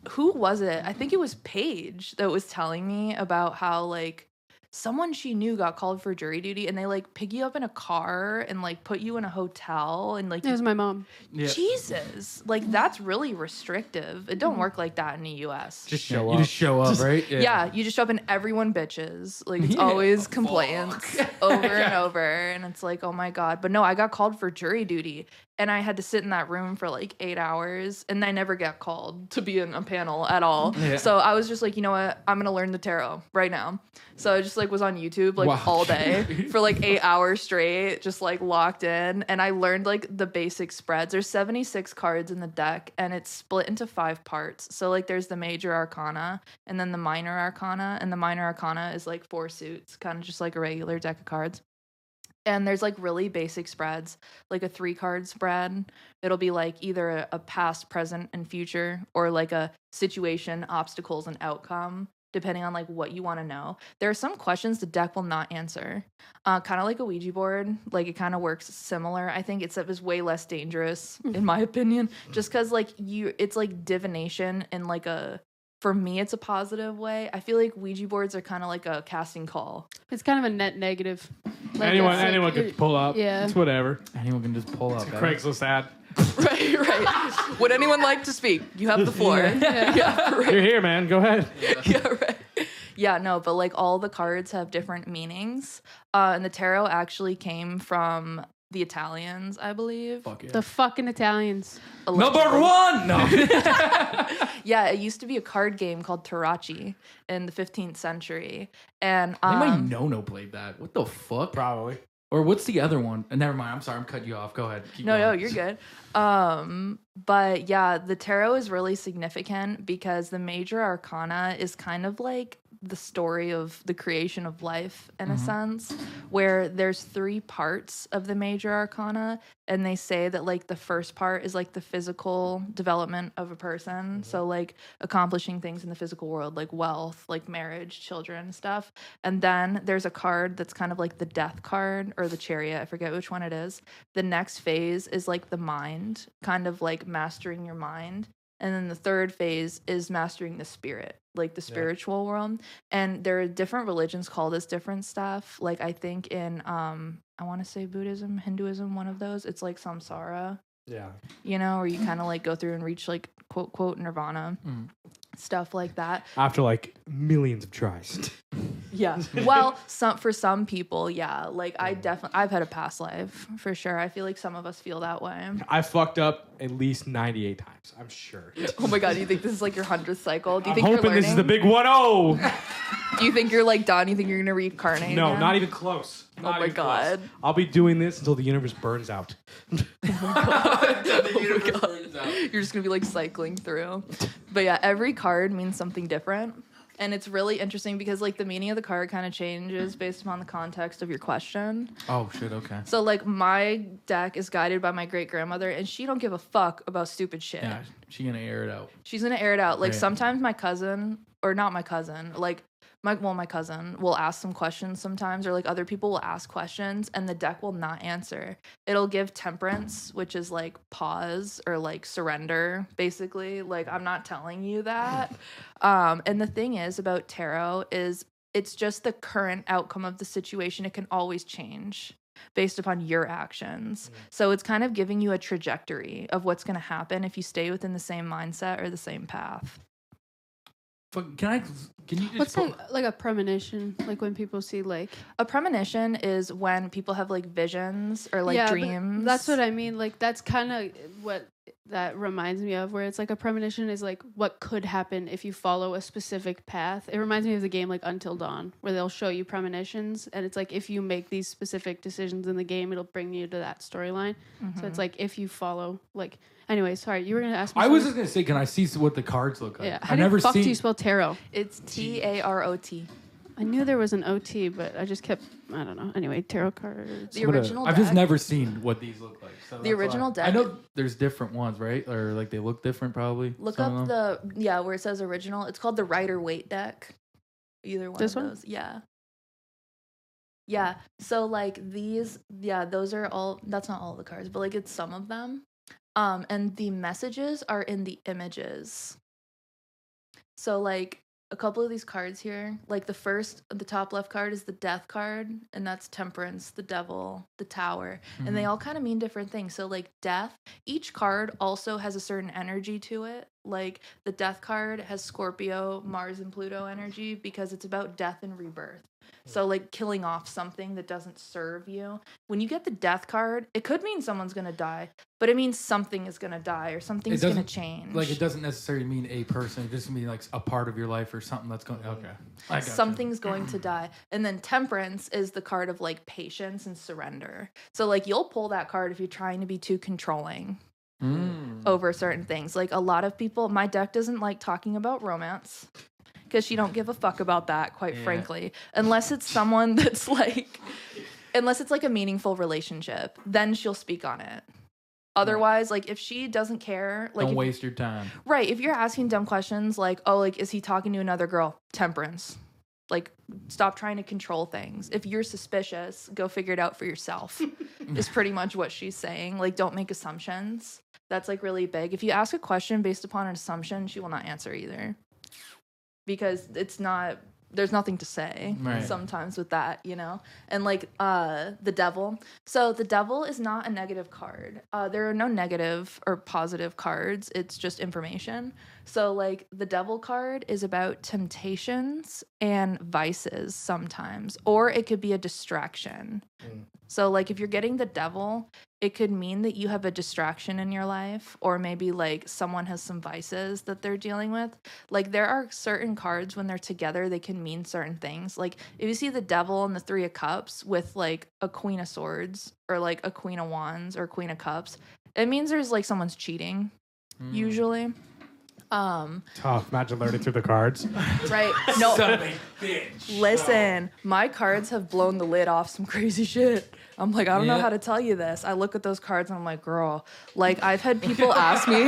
who was it? I think it was Paige that was telling me about how like someone she knew got called for jury duty and they like pick you up in a car and like put you in a hotel and like It was my mom. Yeah. Jesus, like that's really restrictive. It don't work like that in the U.S. Just Yeah, show you up. just show up, right? Yeah, you just show up and everyone bitches. Like it's Yeah, always fuck. complaints over and over, and it's like, oh my god. But no, I got called for jury duty, and I had to sit in that room for like 8 hours, and I never got called to be in a panel at all. Yeah. So I was just like, you know what, I'm gonna learn the tarot right now. So I just like was on YouTube like Wow. all day for like 8 hours straight, just like locked in, and I learned like the basic spreads. There's 76 cards in the deck, and it's split into 5 parts. So like there's the major arcana, and then the minor arcana, and the minor arcana is like 4 suits, kind of just like a regular deck of cards. And there's like really basic spreads, like a 3-card spread. It'll be like either a past, present, and future, or like a situation, obstacles, and outcome, depending on like what you want to know. There are some questions the deck will not answer. Kind of like a Ouija board. Like it kind of works similar. I think it was way less dangerous, in my opinion, just because like it's like divination in like for me, it's a positive way. I feel like Ouija boards are kind of like a casting call. It's kind of a net negative. Like, Anyone it's like- could pull up. Yeah. It's whatever. Anyone can just pull up. Craigslist ad. Right. Would anyone like to speak? You have the floor. Yeah, right. You're here, man. Go ahead. Yeah, right. Yeah, no, but like all the cards have different meanings. And the tarot actually came from the Italians, I believe. Fuck yeah. The fucking Italians. Number one. No. Yeah, it used to be a card game called Tarachi in the 15th century. And I think my no played that. What the fuck? Probably. Or what's the other one? Never mind. I'm sorry. I'm cutting you off. Go ahead. Keep no, going. you're good. But yeah, the tarot is really significant because the major arcana is kind of like the story of the creation of life in a sense, where there's 3 parts of the major arcana, and they say that like the first part is like the physical development of a person, so like accomplishing things in the physical world, like wealth, like marriage, children, stuff. And then there's a card that's kind of like the death card or the chariot, I forget which one it is. The next phase is like the mind, kind of like mastering your mind. And then the third phase is mastering the spirit, like the spiritual world. And there are different religions call this different stuff. Like I think in I want to say Buddhism, Hinduism, one of those, it's like samsara. Yeah. You know, or you kind of like go through and reach like quote quote nirvana. Stuff like that. After like millions of tries. Yeah. Well, for some people, yeah. Like I've had a past life for sure. I feel like some of us feel that way. I fucked up at least 98 times. I'm sure. Oh my God. Do you think this is like your 100th cycle? Do you I'm think you're hoping learning? this is the big 1-0. Do you think you're like done? You think you're gonna reincarnate? No, again? not even close. Not my even close. God. I'll be doing this until the universe burns out. You're just gonna be like cycling through. But yeah, every card means something different. And it's really interesting because like the meaning of the card kind of changes based upon the context of your question. Oh shit. Okay. So like my deck is guided by my great grandmother, and she don't give a fuck about stupid shit. Yeah. She gonna air it out. She's gonna air it out. Like Right. sometimes my cousin, or not my cousin, like my cousin will ask some questions sometimes, or like other people will ask questions and the deck will not answer. It'll give temperance, which is like pause or like surrender, basically. Like I'm not telling you that. And the thing is about tarot is it's just the current outcome of the situation. It can always change based upon your actions. So it's kind of giving you a trajectory of what's going to happen if you stay within the same mindset or the same path. Can you just What's like a premonition? Like when people see like A premonition is when people have like visions or like but dreams. that's what I mean. Like that's kind of what that reminds me of, where it's like a premonition is like what could happen if you follow a specific path. It reminds me of the game like Until Dawn, where they'll show you premonitions, and it's like if you make these specific decisions in the game, it'll bring you to that storyline. So it's like if you follow like. Anyway, sorry, you were gonna ask me. I was something? just gonna say, can I see what the cards look like? Yeah. I've How never the fuck seen. do you spell tarot? It's TAROT. I knew there was an OT, but I just kept. I don't know. Anyway, tarot cards. The original I've deck. just never seen what these look like. So The that's why. original deck. I know there's different ones, right? Or like they look different, probably. Look some up of them. where it says original. It's called the Rider-Waite deck. Either one This of one? those. Yeah. Yeah. So like these, those are all, that's not all the cards, but like it's some of them. And the messages are in the images. So like a couple of these cards here, like the top left card is the death card, and that's temperance, the devil, the tower, and they all kind of mean different things. So like death, each card also has a certain energy to it. Like the death card has Scorpio, Mars, and Pluto energy because it's about death and rebirth. So like killing off something that doesn't serve you. When you get the death card, it could mean someone's going to die, but it means something is going to die or something's going to change. Like it doesn't necessarily mean a person. It just means like a part of your life or something that's going. Okay, I got Something's going to die. And then temperance is the card of like patience and surrender. So like you'll pull that card if you're trying to be too controlling over certain things. Like a lot of people, my deck doesn't like talking about romance because she don't give a fuck about that, quite frankly, unless it's someone that's like, unless it's like a meaningful relationship, then she'll speak on it. Otherwise, like if she doesn't care, like Don't waste your time. right, if you're asking dumb questions like, oh, like is he talking to another girl? Temperance. Like stop trying to control things. If you're suspicious, go figure it out for yourself. Is pretty much what she's saying. Like don't make assumptions. That's like really big. If you ask a question based upon an assumption, she will not answer either. Because it's not there's nothing to say Right. sometimes with that, you know? And like the devil. So the devil is not a negative card. There are no negative or positive cards. It's just information. So like the devil card is about temptations and vices sometimes, or it could be a distraction. So like if you're getting the devil, it could mean that you have a distraction in your life, or maybe like someone has some vices that they're dealing with. Like there are certain cards when they're together, they can mean certain things. Like if you see the devil and the 3 of cups with like a queen of swords or like a queen of wands or queen of cups, it means there's like someone's cheating usually. Tough. Imagine learning through the cards. Right. No. Son of a bitch. Listen, my cards have blown the lid off some crazy shit. I'm like, I don't know Yeah. how to tell you this. I look at those cards and I'm like, girl, like I've had people ask me.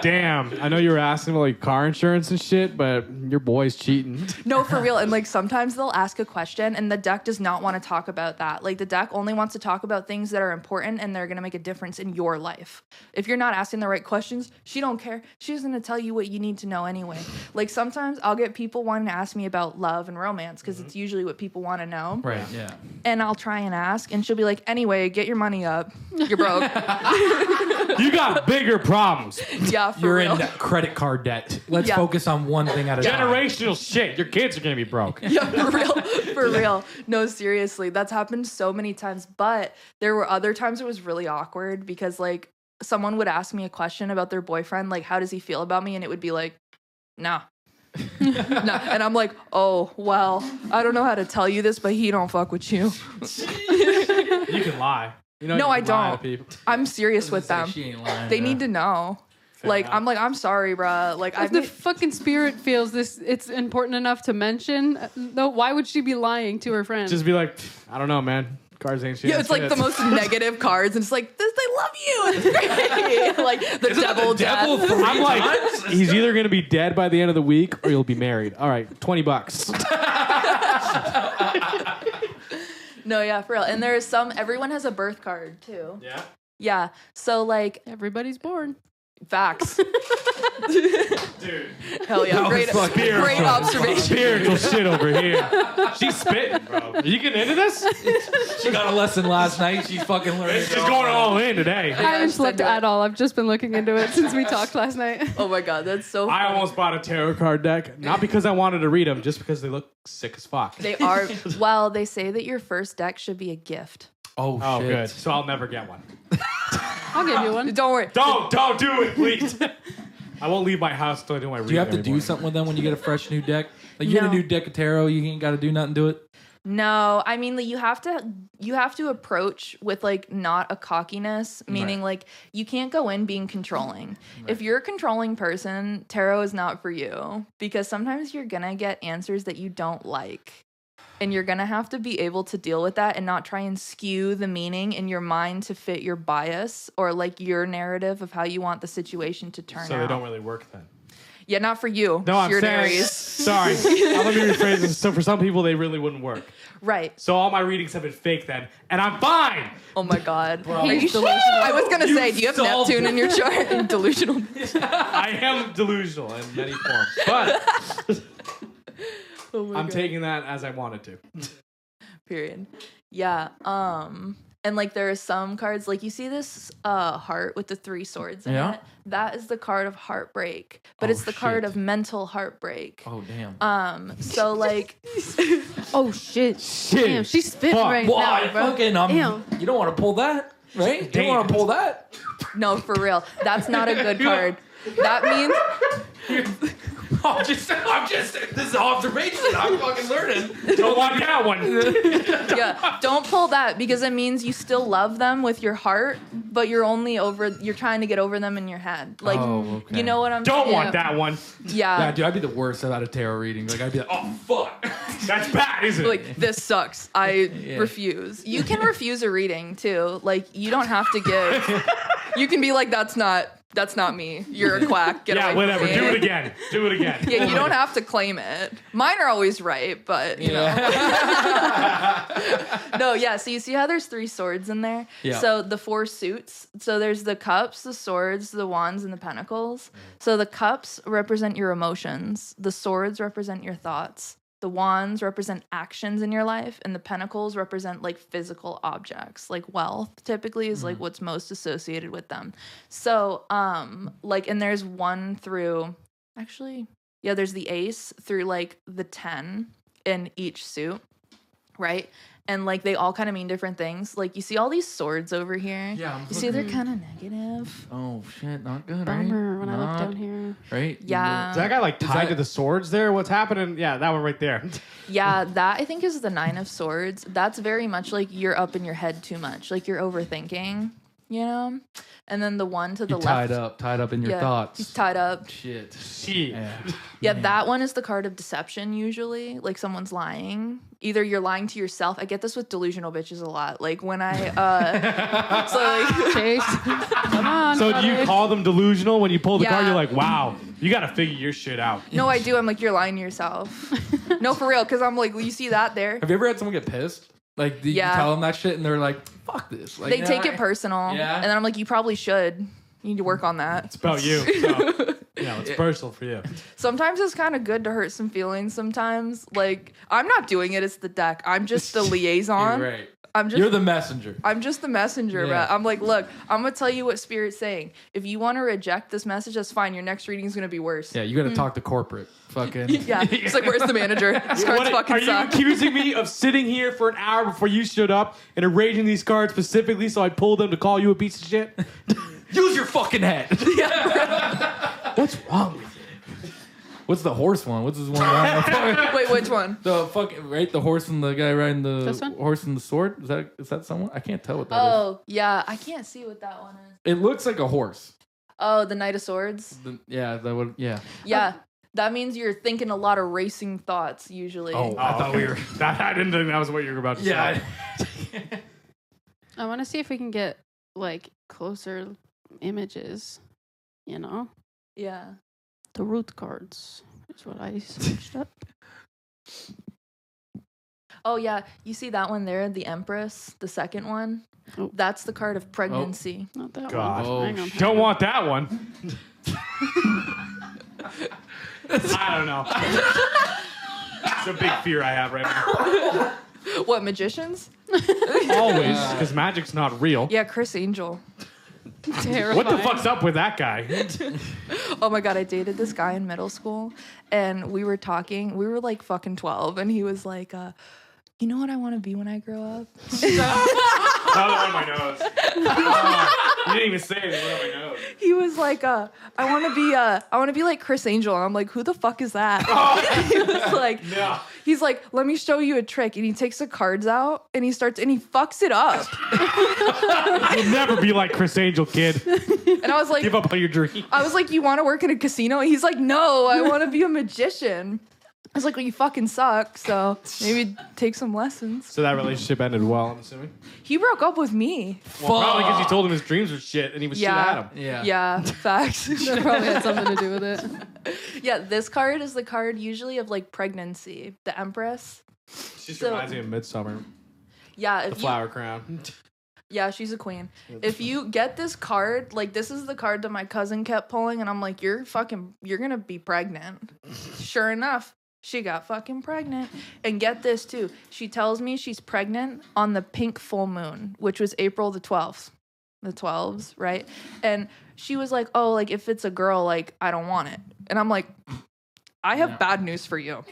Damn. I know you were asking about like car insurance and shit, but your boy's cheating. No, for real. And like sometimes they'll ask a question and the deck does not want to talk about that. Like the deck only wants to talk about things that are important and they're going to make a difference in your life. If you're not asking the right questions, she don't care. She's going to tell you what you need to know anyway. Like sometimes I'll get people wanting to ask me about love and romance because it's usually what people want to know. Right. Yeah. And I'll try and ask and she'll be like, anyway, get your money up. You're broke. You got bigger problems. Yeah, for You're real. in credit card debt. Let's Yeah. focus on one thing at a time. Generational shit. Your kids are going to be broke. Yeah, for real. For real. No, seriously. That's happened so many times. But there were other times it was really awkward because like someone would ask me a question about their boyfriend, like, how does he feel about me? And it would be like, nah. Nah. And I'm like, oh, well, I don't know how to tell you this, but he don't fuck with you. You can lie. You know, No, you I can lie to don't. people. I'm serious with them. She ain't lying. They need to know. Like, enough. I'm like, I'm sorry, bruh. Like, If I've the made- fucking spirit feels this, it's important enough to mention. Though, why would she be lying to her friend? Just be like, I don't know, man. Cards ain't shit. yeah, it's like the most negative cards, and it's like, this, they love you. It's great. Like the devil, devil death. three I'm like, times? he's either going to be dead by the end of the week or you'll be married. All right, $20. No, yeah, for real. And there's everyone has a birth card too. Yeah. Yeah. So like Everybody's born. facts. Dude. Hell yeah. That was Great, fucking great observation. Spiritual shit over here. She's spitting, bro. Are you getting into this? She got a lesson last night. She's fucking learning. She's going all in today. I haven't just slept into it. at all. I've just been looking into it since we talked last night. Oh my god, that's so I funny. almost bought a tarot card deck, not because I wanted to read them, just because they look sick as fuck. They are well, they say that your first deck should be a gift. Oh, Oh, shit. good. So I'll never get one. I'll give you one. Don't worry. Don't do it, please. I won't leave my house until I do my reading. Do you have to every do morning. something with them when you get a fresh new deck? Like you get a No. new deck of tarot, you ain't got to do nothing to it. No, I mean like, you have to approach with like not a cockiness, meaning like you can't go in being controlling. If you're a controlling person, tarot is not for you because sometimes you're going to get answers that you don't like. And you're going to have to be able to deal with that and not try and skew the meaning in your mind to fit your bias or like your narrative of how you want the situation to turn So out. they don't really work then. Yeah, not for you. No, I'm You're an saying. Aries. Sorry. Let me rephrase this. So for some people, they really wouldn't work. Right. So all my readings have been fake then, and I'm fine. Oh my God. Bro. Are you He's sure? delusional. I was going to say, do you have solved Neptune in your chart? Delusional. I am delusional in many forms, but Oh my I'm God. taking that as I wanted to. Period. Yeah. And like there are some cards, like you see this heart with the 3 swords in Yeah. it. That is the card of heartbreak, but Oh, it's the card shit. of mental heartbreak. Oh, damn. So like Oh shit! Shit. Damn, she's spitting Fuck. right Why? now, bro. Fucking, Damn. you don't want to pull that, right? You don't want to pull that. no, for real. That's not a good card. That means I'm just, this is observation. I'm fucking learning. Don't want that one. yeah, don't pull that because it means you still love them with your heart, but you're trying to get over them in your head. Like Oh, okay. you know what I'm Don't saying? want that one. Yeah. Yeah, dude, I'd be the worst about a tarot reading. Like, I'd be like, oh, fuck. That's bad, isn't it? Like this sucks. I Yeah. refuse. You can refuse a reading too. Like you don't have to give. You can be like, that's not That's not me. You're a quack. Get away whatever. From me. Do it again. Do it again. Yeah, you don't have to claim it. Mine are always right, but you know. No, yeah. So you see how there's 3 swords in there? Yeah. So the 4 suits. So there's the cups, the swords, the wands, and the pentacles. So the cups represent your emotions. The swords represent your thoughts. The wands represent actions in your life, and the pentacles represent like physical objects, like wealth typically is like what's most associated with them. So, like, and there's 1 through, actually, yeah, there's the ace through like the 10 in each suit, right? And like they all kind of mean different things. Like you see all these swords over here. Yeah. You see they're kind of negative. Oh shit, not good, Bummer right? when I look down here. Right? Yeah. Is that guy like tied to the swords there? What's happening? Yeah, that one right there. Yeah, that I think is the 9 of swords. That's very much like you're up in your head too much. Like you're overthinking, you know? And then the 1 to the left. Tied up in your Yeah, thoughts. he's tied up. Shit. Shit. Yeah, that one is the card of deception usually. Like someone's lying. Either you're lying to yourself. I get this with delusional bitches a lot. Like when I so like Chase, come on. So do you buddy. call them delusional when you pull the card? Yeah. You're like, wow, you got to figure your shit out. no, I do. I'm like, you're lying to yourself. No, for real. Because I'm like, well, you see that there? Have you ever had someone get pissed? Like, you Yeah. tell them that shit and they're like, fuck this. Like, They take it personal. Yeah. And then I'm like, you probably should. You need to work on that. It's about you. So, it's personal for you. Sometimes it's kind of good to hurt some feelings. Sometimes, like, I'm not doing it. It's the deck. I'm just the liaison. You're right. I'm just. You're the messenger. I'm just the messenger, Yeah. but I'm like, look, I'm gonna tell you what Spirit's saying. If you want to reject this message, that's fine. Your next reading is gonna be worse. Yeah, you got to talk to corporate. Fucking. Yeah. It's like, where's the manager? This card's What, fucking are you suck. accusing me of sitting here for an hour before you showed up and arranging these cards specifically so I pulled them to call you a piece of shit? Use your fucking head. What's wrong with you? What's the horse one? What's this one? Wait, which one? The fucking right, the horse and the guy riding the This one? horse and the sword. Is that someone? I can't tell what that is. Oh, yeah. I can't see what that one is. It looks like a horse. Oh, the Knight of Swords. Yeah, that would. Yeah. Yeah. That means you're thinking a lot of racing thoughts usually. Oh, I thought we were. I didn't think that was what you were about to Yeah. say. I want to see if we can get like closer images. You know, Yeah. the root cards is what I searched up. Oh, yeah. You see that one there, the Empress, the second one? Oh. That's the card of pregnancy. Not that God. one. Oh, Hang on, hang Don't on. want that one. I don't know. It's a big fear I have right now. What, magicians? Always, because magic's not real. Yeah, Chris Angel. Terrifying. What the fuck's up with that guy? Oh my God, I dated this guy in middle school and we were talking. We were like fucking 12 and he was like, you know what I want to be when I grow up? Oh, on my nose. You didn't even say anything on my nose. He was like, I want to be like Chris Angel. And I'm like, who the fuck is that? He was like, No. he's like, let me show you a trick. And he takes the cards out and he fucks it up. You'll never be like Chris Angel, kid. And I was like, Give up on your dream. I was like, you want to work in a casino? He's like, no, I want to be a magician. I was like, well, you fucking suck. So maybe take some lessons. So that relationship ended well, I'm assuming? He broke up with me. Well, probably because you told him his dreams were shit and he was shit at him. Yeah. Yeah, facts. That probably had something to do with it. Yeah, this card is the card usually of like pregnancy. The Empress. She just So- reminds me of Midsummer, Yeah, the if you, flower crown. yeah, she's a queen. If you get this card, like this is the card that my cousin kept pulling, and I'm like, you're gonna be pregnant. Sure enough, she got fucking pregnant. And get this too. She tells me she's pregnant on the pink full moon, which was April the 12th. The 12s, right? And she was like, oh, like if it's a girl, like I don't want it. And I'm like, I have bad news for you.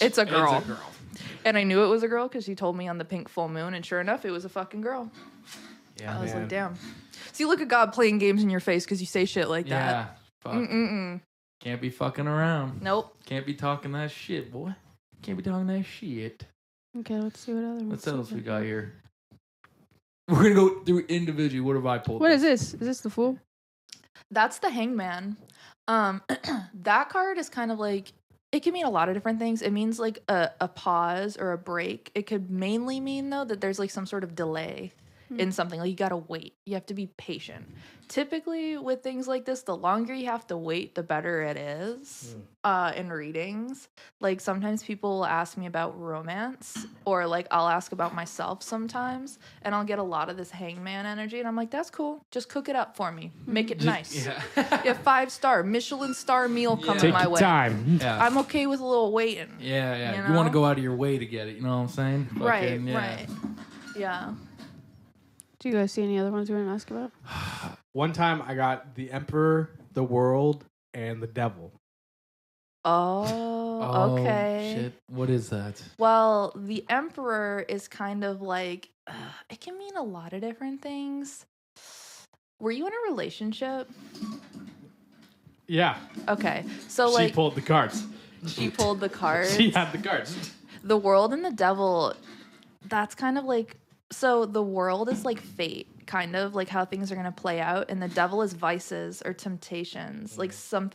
It's a girl. And I knew it was a girl because she told me on the pink full moon, and sure enough, it was a fucking girl. Yeah, I was man. like, damn. See, look at God playing games in your face because you say shit like that. Yeah. Fuck. Mm-mm-mm. Can't be fucking around. Nope. Can't be talking that shit, boy. Can't be talking that shit. Okay, let's see what other ones. What else we got here? We're gonna go through individually. What have I pulled? What is this? Is this the Fool? That's the Hangman. That card is kind of like, it can mean a lot of different things. It means like a pause or a break. It could mainly mean though that there's like some sort of delay in something. Like, you gotta wait. You have to be patient. Typically with things like this, the longer you have to wait, the better it is in readings. Like, sometimes people will ask me about romance, or like I'll ask about myself sometimes, and I'll get a lot of this hangman energy, and I'm like, that's cool. Just cook it up for me. Make it nice. Yeah. Yeah, 5-star Michelin star meal coming Take my your way. time. Yeah. I'm okay with a little waiting. Yeah. You You want to know? go out of your way to get it. You know what I'm saying? Right, Fucking, yeah. right. Yeah. Do you guys see any other ones you want to ask about? One time I got the Emperor, the World, and the Devil. Oh, okay. Shit. What is that? Well, the Emperor is kind of like, it can mean a lot of different things. Were you in a relationship? Yeah. Okay. So, She like, pulled the cards. she pulled the cards. She had the cards. The World and the Devil, that's kind of like, so the world is like fate, kind of like how things are going to play out, and the devil is vices or temptations, like some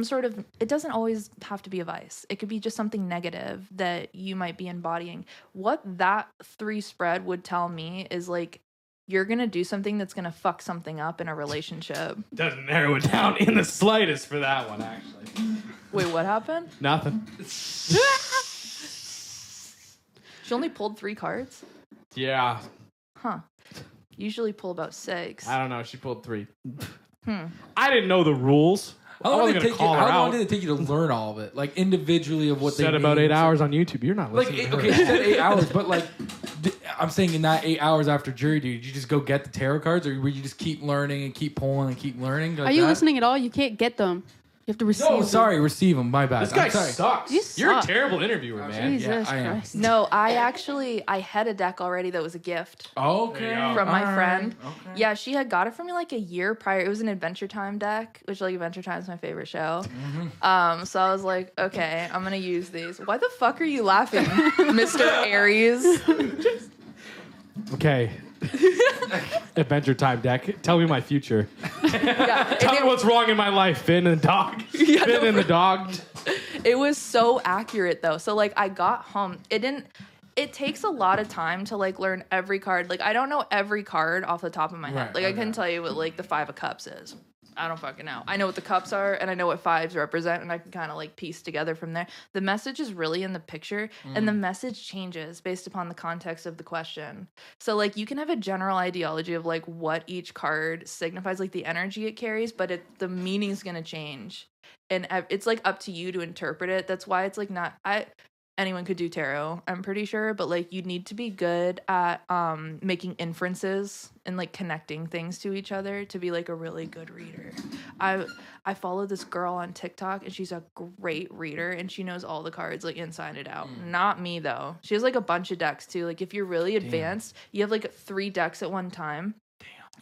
sort of, it doesn't always have to be a vice. It could be just something negative that you might be embodying. What that 3 spread would tell me is like, you're going to do something that's going to fuck something up in a relationship. Doesn't narrow it down in the slightest for that one, actually. Wait, what happened? Nothing. She only pulled 3 cards? Yeah. Huh. Usually pull about 6. I don't know. She pulled 3. I didn't know the rules. How I long, wasn't did it, gonna take you, call her how long out. did it take you to learn all of it? Like, individually of what they Said about mean? 8 hours on YouTube. You're not Like, listening to her. okay, you said 8 hours, but like, I'm saying in that 8 hours after jury duty, did you just go get the tarot cards, or would you just keep learning and keep pulling and keep learning? Like Are you that? listening at all? You can't get them. You have to receive No, them. sorry, receive them. My bad. This guy I'm sorry. sucks. You You're a suck. terrible interviewer, man. Jesus I am. Christ. No, I had a deck already that was a gift. Okay. There you go. From my All right. friend. Okay. Yeah, she had got it for me like a year prior. It was an Adventure Time deck, which like Adventure Time is my favorite show. So I was like, okay, I'm gonna use these. Why the fuck are you laughing, Mr. Aries? Okay. Adventure Time deck. Tell me my future. Yeah, Tell me what's wrong in my life. Finn and the dog. Finn and the dog. it was so accurate though. So like I got home. It takes a lot of time to like learn every card. Like I don't know every card off the top of my head. Right, Like I okay. couldn't tell you what like the 5 of Cups is. I don't fucking know. I know what the cups are and I know what 5s represent, and I can kind of like piece together from there. The message is really in the picture, and the message changes based upon the context of the question. So like you can have a general ideology of like what each card signifies, like the energy it carries, but the meaning's going to change. And it's like up to you to interpret it. That's why it's like not anyone could do tarot, I'm pretty sure, but like you need to be good at making inferences and like connecting things to each other to be like a really good reader. I follow this girl on TikTok, and she's a great reader, and she knows all the cards like inside and out. Not me though. She has like a bunch of decks too. Like if you're really advanced, you have like 3 decks at one time.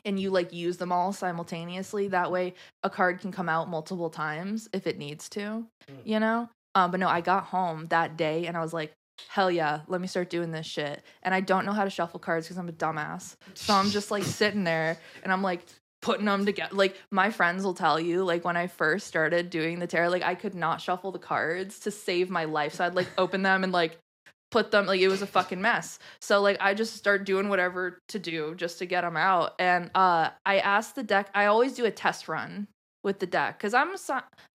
And you like use them all simultaneously. That way a card can come out multiple times if it needs to, you know? But no, I got home that day and I was like, hell yeah, let me start doing this shit. And I don't know how to shuffle cards because I'm a dumbass. So I'm just like sitting there and I'm like putting them together. Like my friends will tell you, like when I first started doing the tarot, like I could not shuffle the cards to save my life. So I'd like open them and like put them, like it was a fucking mess. So like I just start doing whatever to do just to get them out. And I asked the deck, I always do a test run with the deck because I'm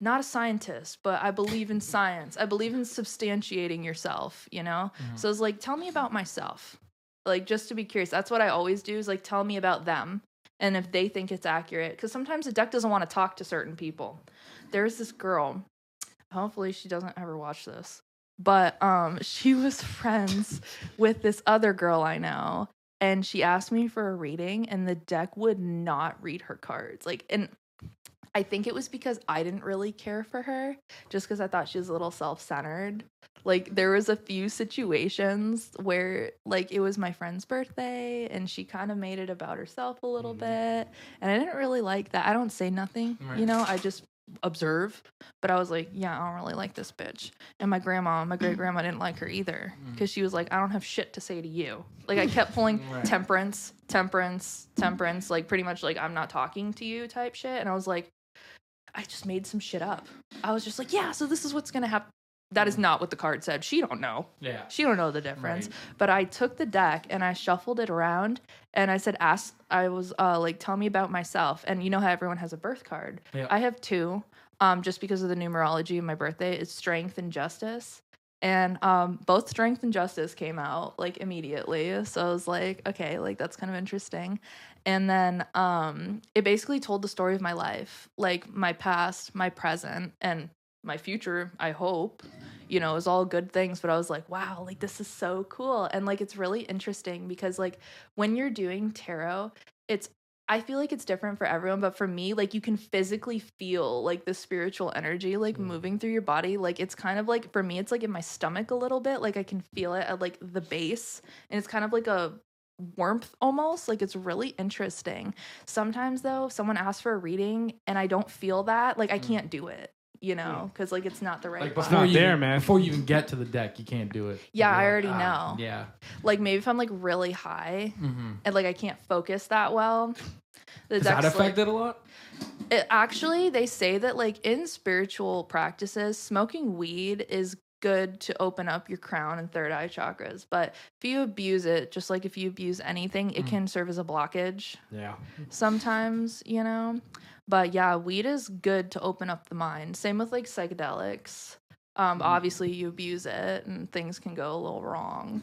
not a scientist, but I believe in science. I believe in substantiating yourself, you know? So it's like, tell me about myself, like just to be curious. That's what I always do, is like tell me about them and if they think it's accurate, because sometimes the deck doesn't want to talk to certain people. There's this girl, hopefully she doesn't ever watch this, but she was friends with this other girl I know, and she asked me for a reading and the deck would not read her cards. Like, and I think it was because I didn't really care for her, just because I thought she was a little self-centered. Like there was a few situations where like it was my friend's birthday and she kind of made it about herself a little bit, and I didn't really like that. I don't say nothing, you know, I just observe, but I was like, yeah, I don't really like this bitch. And my great grandma didn't like her either, because she was like, I don't have shit to say to you. Like I kept pulling temperance, like pretty much like I'm not talking to you type shit. And I was like, I just made some shit up. I was just like, yeah, so this is what's gonna happen. That is not what the card said. She don't know. Yeah. She don't know the difference. Right. But I took the deck and I shuffled it around and I said, tell me about myself. And you know how everyone has a birth card? Yeah. I have 2, just because of the numerology of my birthday. It's strength and justice. And both strength and justice came out like immediately. So I was like, okay, like that's kind of interesting. And then it basically told the story of my life, like my past, my present, and my future, I hope. You know, it was all good things, but I was like, wow, like this is so cool. And like it's really interesting because like when you're doing tarot, I feel like it's different for everyone, but for me, like you can physically feel like the spiritual energy like moving through your body. Like it's kind of like, for me, it's like in my stomach a little bit. Like I can feel it at like the base, and it's kind of like a warmth almost. Like it's really interesting. Sometimes though, if someone asks for a reading and I don't feel that, like I can't do it, you know, because like it's not the right Like vibe. before there, man. Before you even get to the deck, you can't do it. Yeah, You're I like, already know. Yeah. Like maybe if I'm like really high and like I can't focus that well. The Does that deck's, affect like, it a lot? It actually, they say that like in spiritual practices, smoking weed is good to open up your crown and third eye chakras. But if you abuse it, just like if you abuse anything, it can serve as a blockage Yeah. sometimes, you know? But yeah, weed is good to open up the mind. Same with like psychedelics. Obviously, you abuse it and things can go a little wrong.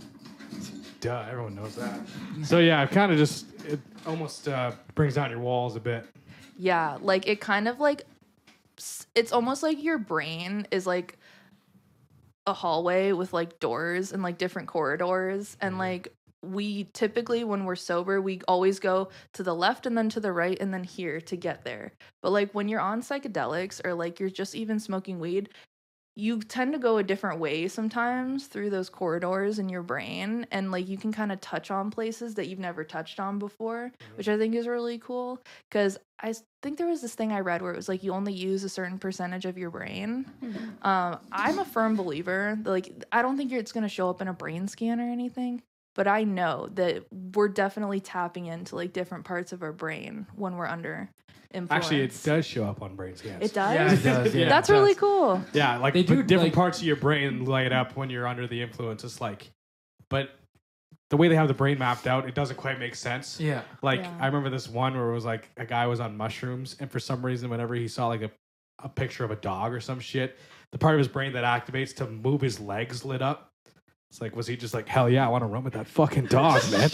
Duh, everyone knows that. So yeah, it almost brings down your walls a bit. Yeah, like it kind of like, it's almost like your brain is like a hallway with like doors and like different corridors. And like we typically, when we're sober, we always go to the left and then to the right and then here to get there. But like when you're on psychedelics or like you're just even smoking weed, you tend to go a different way sometimes through those corridors in your brain, and like you can kind of touch on places that you've never touched on before, which I think is really cool. Because I think there was this thing I read where it was like you only use a certain percentage of your brain. I'm a firm believer that, like, I don't think it's going to show up in a brain scan or anything, but I know that we're definitely tapping into like different parts of our brain when we're under influence. Actually, it does show up on brain scans. It does? Yeah, it does. Yeah. That's really cool. Yeah, like They do, different like- parts of your brain light up when you're under the influence. It's like, but the way they have the brain mapped out, it doesn't quite make sense. Yeah. Like Yeah. I remember this one where it was like a guy was on mushrooms, and for some reason, whenever he saw like a picture of a dog or some shit, the part of his brain that activates to move his legs lit up. It's like, was he just like, hell yeah, I want to run with that fucking dog, man?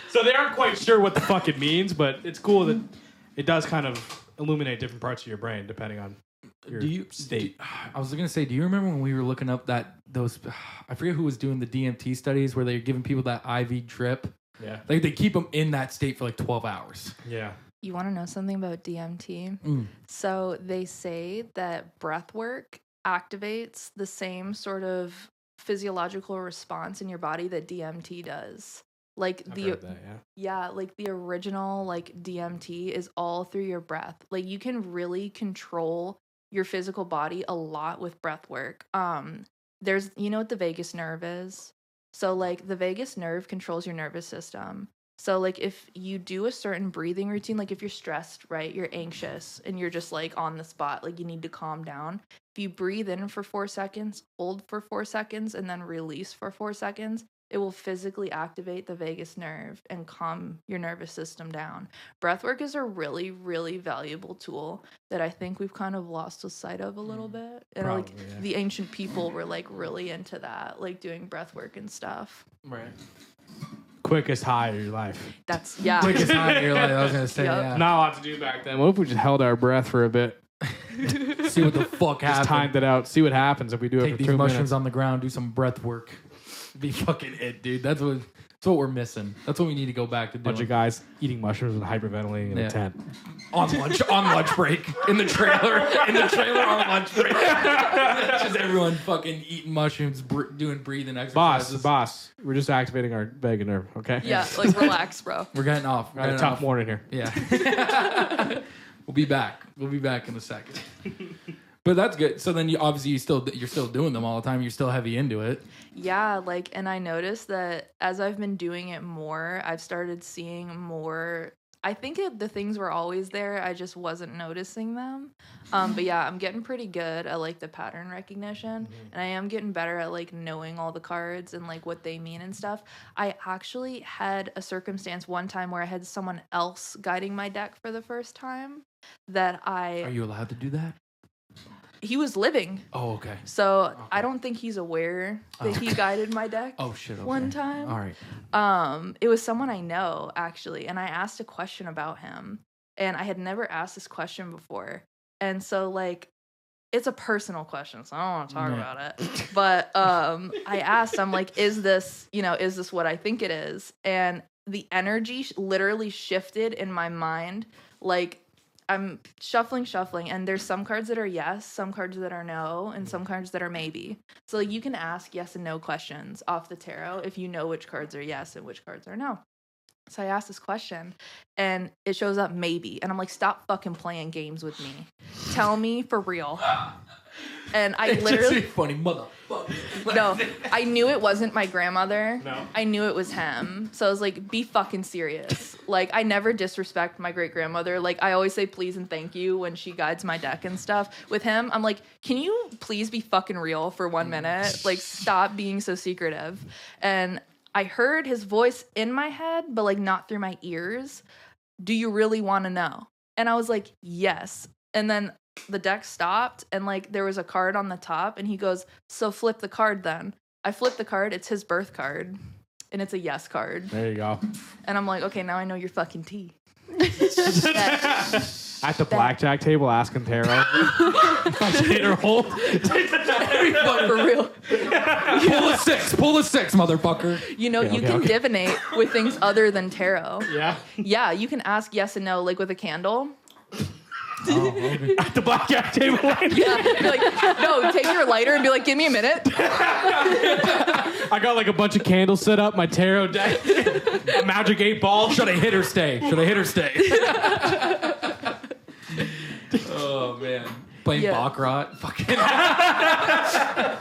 So they aren't quite sure what the fuck it means, but it's cool that it does kind of illuminate different parts of your brain depending on your state. I was gonna say, do you remember when we were looking up those? I forget who was doing the DMT studies where they're giving people that IV drip. Yeah. Like they keep them in that state for like 12 hours. Yeah. You want to know something about DMT? So they say that breath work activates the same sort of physiological response in your body that DMT does. Like I've heard that, yeah, like the original like DMT is all through your breath. Like you can really control your physical body a lot with breath work. There's, you know what the vagus nerve is? So like the vagus nerve controls your nervous system. So like if you do a certain breathing routine, like if you're stressed, right, you're anxious and you're just like on the spot, like you need to calm down. If you breathe in for 4 seconds, hold for 4 seconds, and then release for 4 seconds, it will physically activate the vagus nerve and calm your nervous system down. Breathwork is a really, really valuable tool that I think we've kind of lost the sight of a little bit. And Probably, like yeah. the ancient people were like really into that, like doing breathwork and stuff. Right. Quickest high of your life. That's yeah. Quickest high in your life. I was gonna say, Yep. yeah. Not a lot to do back then. What if we just held our breath for a bit? See what the fuck Just happens. timed it out. See what happens if we do it Take for these 2 mushrooms minutes. on the ground, do some breath work. Be fucking it, dude. That's what we're missing. That's what we need to go back to Bunch doing. of guys eating mushrooms and hyperventilating in Yeah. a tent. on lunch break in the trailer on lunch break. Just everyone fucking eating mushrooms, doing breathing exercises. Boss, we're just activating our vagus nerve, okay? Yeah, like relax, bro. We're getting off. We're at a tough morning here. Yeah. We'll be back. We'll be back in a second. But that's good. So then you're still doing them all the time. You're still heavy into it. Yeah, like, and I noticed that as I've been doing it more, I've started seeing more I think the things were always there. I just wasn't noticing them. But yeah, I'm getting pretty good at like the pattern recognition, and I am getting better at like knowing all the cards and like what they mean and stuff. I actually had a circumstance one time where I had someone else guiding my deck for the first time that Are you allowed to do that? he was living. Oh, okay. So I don't think he's aware that he guided my deck. Oh shit. Okay. One time. All right. It was someone I know actually, and I asked a question about him, and I had never asked this question before, and so like, it's a personal question, so I don't want to talk about it. But I asked, I'm like, is this what I think it is? And the energy literally shifted in my mind, like. I'm shuffling, and there's some cards that are yes, some cards that are no, and some cards that are maybe. So like, you can ask yes and no questions off the tarot if you know which cards are yes and which cards are no. So I asked this question, and it shows up maybe. And I'm like, stop fucking playing games with me. Tell me for real. And I literally... funny motherfucker. No, I knew it wasn't my grandmother. No. I knew it was him. So I was like, be fucking serious. Like, I never disrespect my great grandmother. Like, I always say please and thank you when she guides my deck and stuff. With him, I'm like, can you please be fucking real for 1 minute? Like, stop being so secretive. And I heard his voice in my head, but like not through my ears. Do you really want to know? And I was like, yes. And then the deck stopped, and like there was a card on the top, and he goes, so flip the card then. I flipped the card, it's his birth card, and it's a yes card. There you go. And I'm like, okay, now I know your fucking tea. At the blackjack table asking tarot. Her hold. For real. Pull a six, motherfucker. You know, you can divinate with things other than tarot. Yeah. Yeah, you can ask yes and no, like with a candle. Okay. At the blackjack table. Yeah, be like, no, take your lighter and be like, give me a minute. I got like a bunch of candles set up, my tarot deck, a magic 8 ball. Should I hit or stay? Oh man. Playing Baccarat. Fucking.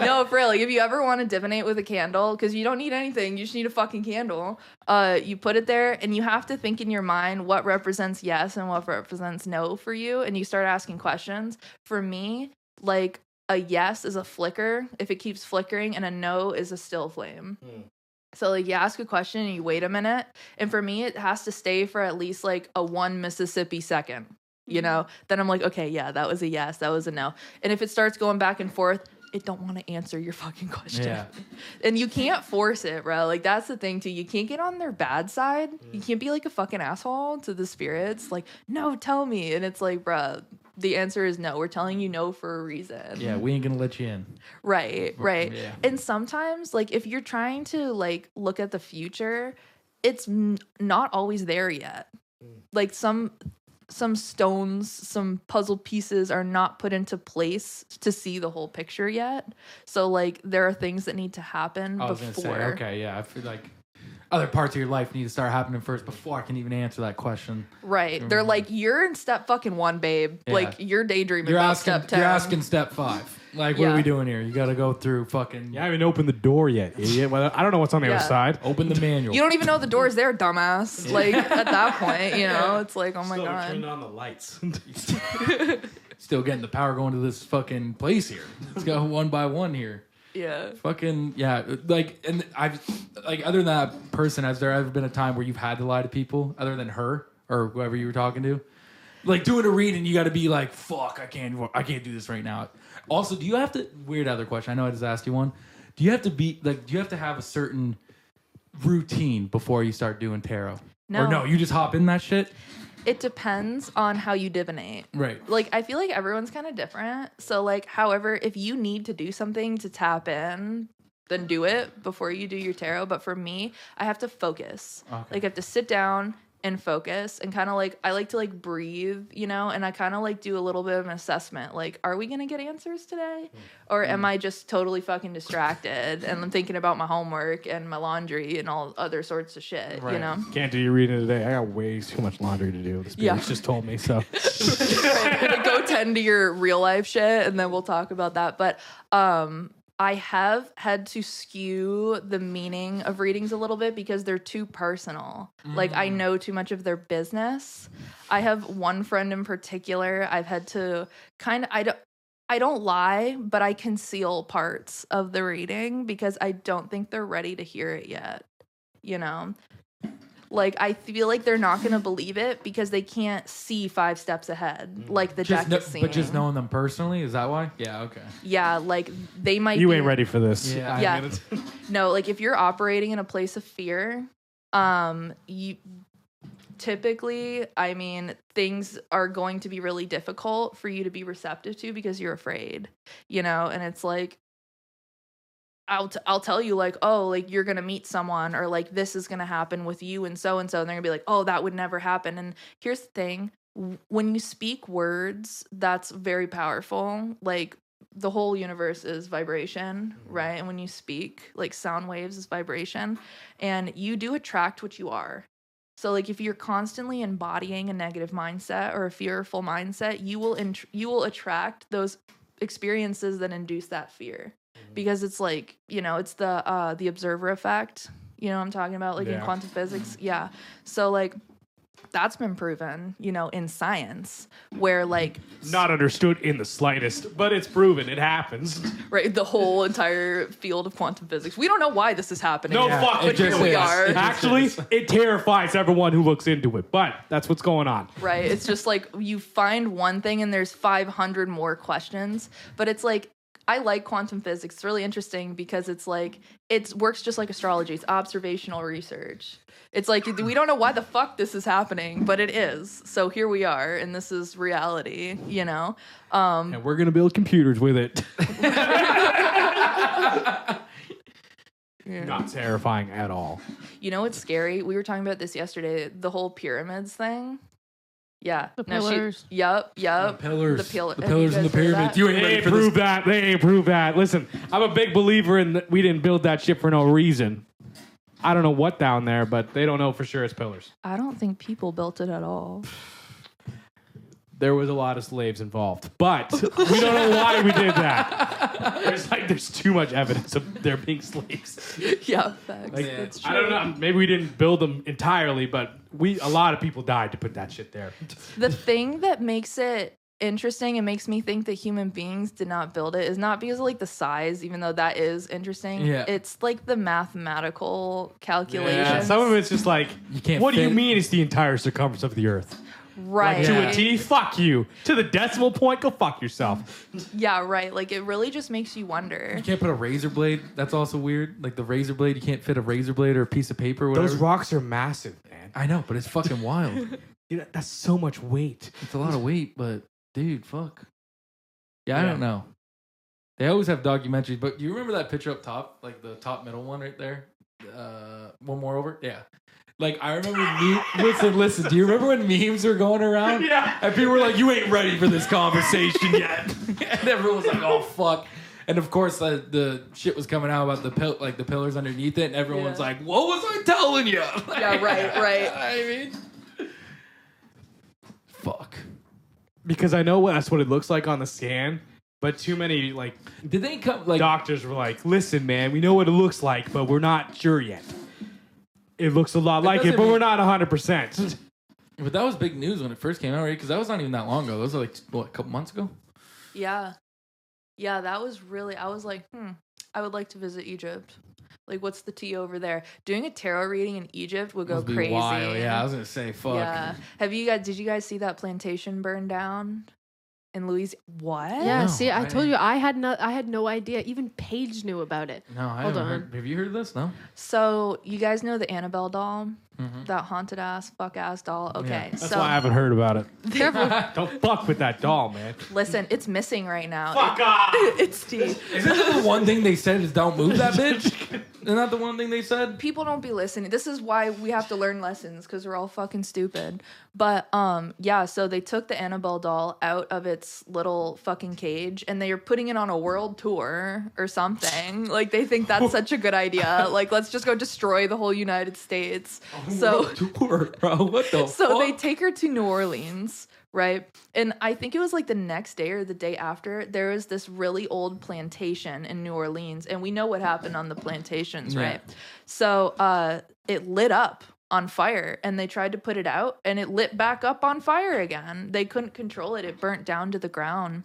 No, for real. Like, if you ever want to divinate with a candle, because you don't need anything, you just need a fucking candle. You put it there, and you have to think in your mind what represents yes and what represents no for you, and you start asking questions. For me, like, a yes is a flicker if it keeps flickering, and a no is a still flame. So like, you ask a question and you wait a minute, and for me, it has to stay for at least like a 1 Mississippi second. You know, then I'm like, okay, yeah, that was a yes, that was a no. And if it starts going back and forth, it don't want to answer your fucking question. Yeah. And you can't force it, bro. Like, that's the thing too. You can't get on their bad side. You can't be like a fucking asshole to the spirits. Like, no, tell me. And it's like, bro, the answer is no. We're telling you no for a reason. Yeah, we ain't gonna let you in. Right. Yeah. And sometimes, like, if you're trying to like look at the future, it's not always there yet. Like some stones, some puzzle pieces are not put into place to see the whole picture yet. So like, there are things that need to happen before. I was gonna say, okay, yeah, I feel like other parts of your life need to start happening first before I can even answer that question. Right. They're like, you're in step fucking 1, babe. Yeah. Like, you're daydreaming about step 10. You're asking step 5. Like, what are we doing here? You got to go through fucking... You haven't opened the door yet, idiot. Well, I don't know what's on the other side. Open the manual. You don't even know the door's there, dumbass. Like, at that point, you know, it's like, oh my God. Turn on the lights. Still getting the power going to this fucking place here. Let's go one by one here. Yeah. Fucking, yeah. Like, and I've... Like, other than that person, has there ever been a time where you've had to lie to people other than her or whoever you were talking to? Like, doing a reading, you got to be like, fuck, I can't do this right now. Also, do you have to... Weird other question. I know I just asked you one. Do you have to be... Like, do you have to have a certain routine before you start doing tarot? No. Or no, you just hop in that shit? It depends on how you divinate. Right. Like, I feel like everyone's kind of different. So, like, however, if you need to do something to tap in, then do it before you do your tarot. But for me, I have to focus. Okay. Like, I have to sit down and focus and kind of like, I like to like breathe, you know, and I kind of like do a little bit of an assessment. Like, are we going to get answers today? Or am I just totally fucking distracted and I'm thinking about my homework and my laundry and all other sorts of shit, you know? Can't do your reading today. I got way too much laundry to do. The spirits just told me so. Right. Go tend to your real life shit and then we'll talk about that. But I have had to skew the meaning of readings a little bit because they're too personal. Like, I know too much of their business. I have one friend in particular, I've had to I don't lie, but I conceal parts of the reading because I don't think they're ready to hear it yet. You know? Like, I feel like they're not going to believe it because they can't see 5 steps ahead, like the deck is seeing. But just knowing them personally, is that why? Yeah, okay. Yeah, like, they might You be... ain't ready for this. Yeah. No, like, if you're operating in a place of fear, you... Typically, I mean, things are going to be really difficult for you to be receptive to because you're afraid, you know? And it's like, I'll tell you, like, oh, like, you're going to meet someone, or like, this is going to happen with you and so, and they're going to be like, oh, that would never happen. And here's the thing, when you speak words, that's very powerful. Like, the whole universe is vibration, right? And when you speak, like, sound waves is vibration, and you do attract what you are. So, like, if you're constantly embodying a negative mindset or a fearful mindset, you will attract those experiences that induce that fear. Because it's like, you know, it's the observer effect. You know what I'm talking about? Like, in quantum physics. Yeah. So, like, that's been proven, you know, in science, where, like... Not understood in the slightest, but it's proven. It happens. Right, the whole entire field of quantum physics. We don't know why this is happening. No fuck, but here we are. Actually, it terrifies everyone who looks into it, but that's what's going on. Right, it's just like, you find one thing and there's 500 more questions, but it's like, I like quantum physics. It's really interesting because it's like, it works just like astrology. It's observational research. It's like, we don't know why the fuck this is happening, but it is. So here we are, and this is reality, you know? And we're going to build computers with it. Not terrifying at all. You know what's scary? We were talking about this yesterday, the whole pyramids thing. Yeah. The pillars. Yep. The pillars. The pillars and the pyramids. You ain't They ready ain't for this. proved that. They ain't proved that. Listen, I'm a big believer in we didn't build that shit for no reason. I don't know what down there, but they don't know for sure it's pillars. I don't think people built it at all. There was a lot of slaves involved, but we don't know why we did that. There's too much evidence of there being slaves. Yeah, facts. Like, It's true. I don't know. Maybe we didn't build them entirely, but a lot of people died to put that shit there. The thing that makes it interesting and makes me think that human beings did not build it is not because of like the size, even though that is interesting. Yeah. It's like the mathematical calculations. Yeah, some of it's just like, You can't what do you fit- mean it's the entire circumference of the Earth? Right. Like, to a T, fuck you. To the decimal point, go fuck yourself. Yeah, right. Like, it really just makes you wonder. You can't put a razor blade. That's also weird. Like the razor blade, you can't fit a razor blade or a piece of paper or whatever. Those rocks are massive, man. I know, but it's fucking wild. You know, that's so much weight. It's a lot of weight, but dude, fuck. Yeah, I Yeah. don't know. They always have documentaries, but do you remember that picture up top? Like the top middle one right there? One more over? Yeah. Like, I remember listen, do you remember when memes were going around? Yeah. And people were like, you ain't ready for this conversation yet. And everyone was like, oh, fuck. And of course, the shit was coming out about the pillars underneath it, and everyone's like, what was I telling you? Yeah, right. I mean, fuck. Because I know that's what it looks like on the scan, but too many, like, Did they come, like, doctors were like, listen, man, we know what it looks like, but we're not sure yet. It looks a lot like it, doesn't but mean- we're not 100%. but that was big news when it first came out, right? Because that was not even that long ago. That was like, what, a couple months ago? Yeah. Yeah, that was really, I was like, I would like to visit Egypt. Like, what's the tea over there? Doing a tarot reading in Egypt would go Must be crazy. wild. Yeah, I was going to say, fuck. Yeah. Did you guys see that plantation burn down in Louisiana? What? Yeah, No, see, I I- told you I had no idea. Even Paige knew about it. No, I Hold haven't on. heard. Have you heard of this? No? So, you guys know the Annabelle doll? Mhm. That haunted ass, fuck ass doll? Okay. Yeah. That's so, why I haven't heard about it. Careful. Don't fuck with that doll, man. listen, it's missing right now. Fuck off! It's tea. Isn't that the one thing they said is don't move that bitch? Isn't that the one thing they said? People don't be listening. This is why we have to learn lessons, because we're all fucking stupid. But yeah, so they took the Annabelle doll out of its little fucking cage and they are putting it on a world tour or something. Like, they think that's such a good idea. Like, let's just go destroy the whole United States. Oh So tour, bro. What the so fuck? they take her to New Orleans, right? And I think it was like the next day or the day after, there was this really old plantation in New Orleans, and we know what happened on the plantations, right? So it lit up on fire, and they tried to put it out, and it lit back up on fire again. They couldn't control it. It burnt down to the ground.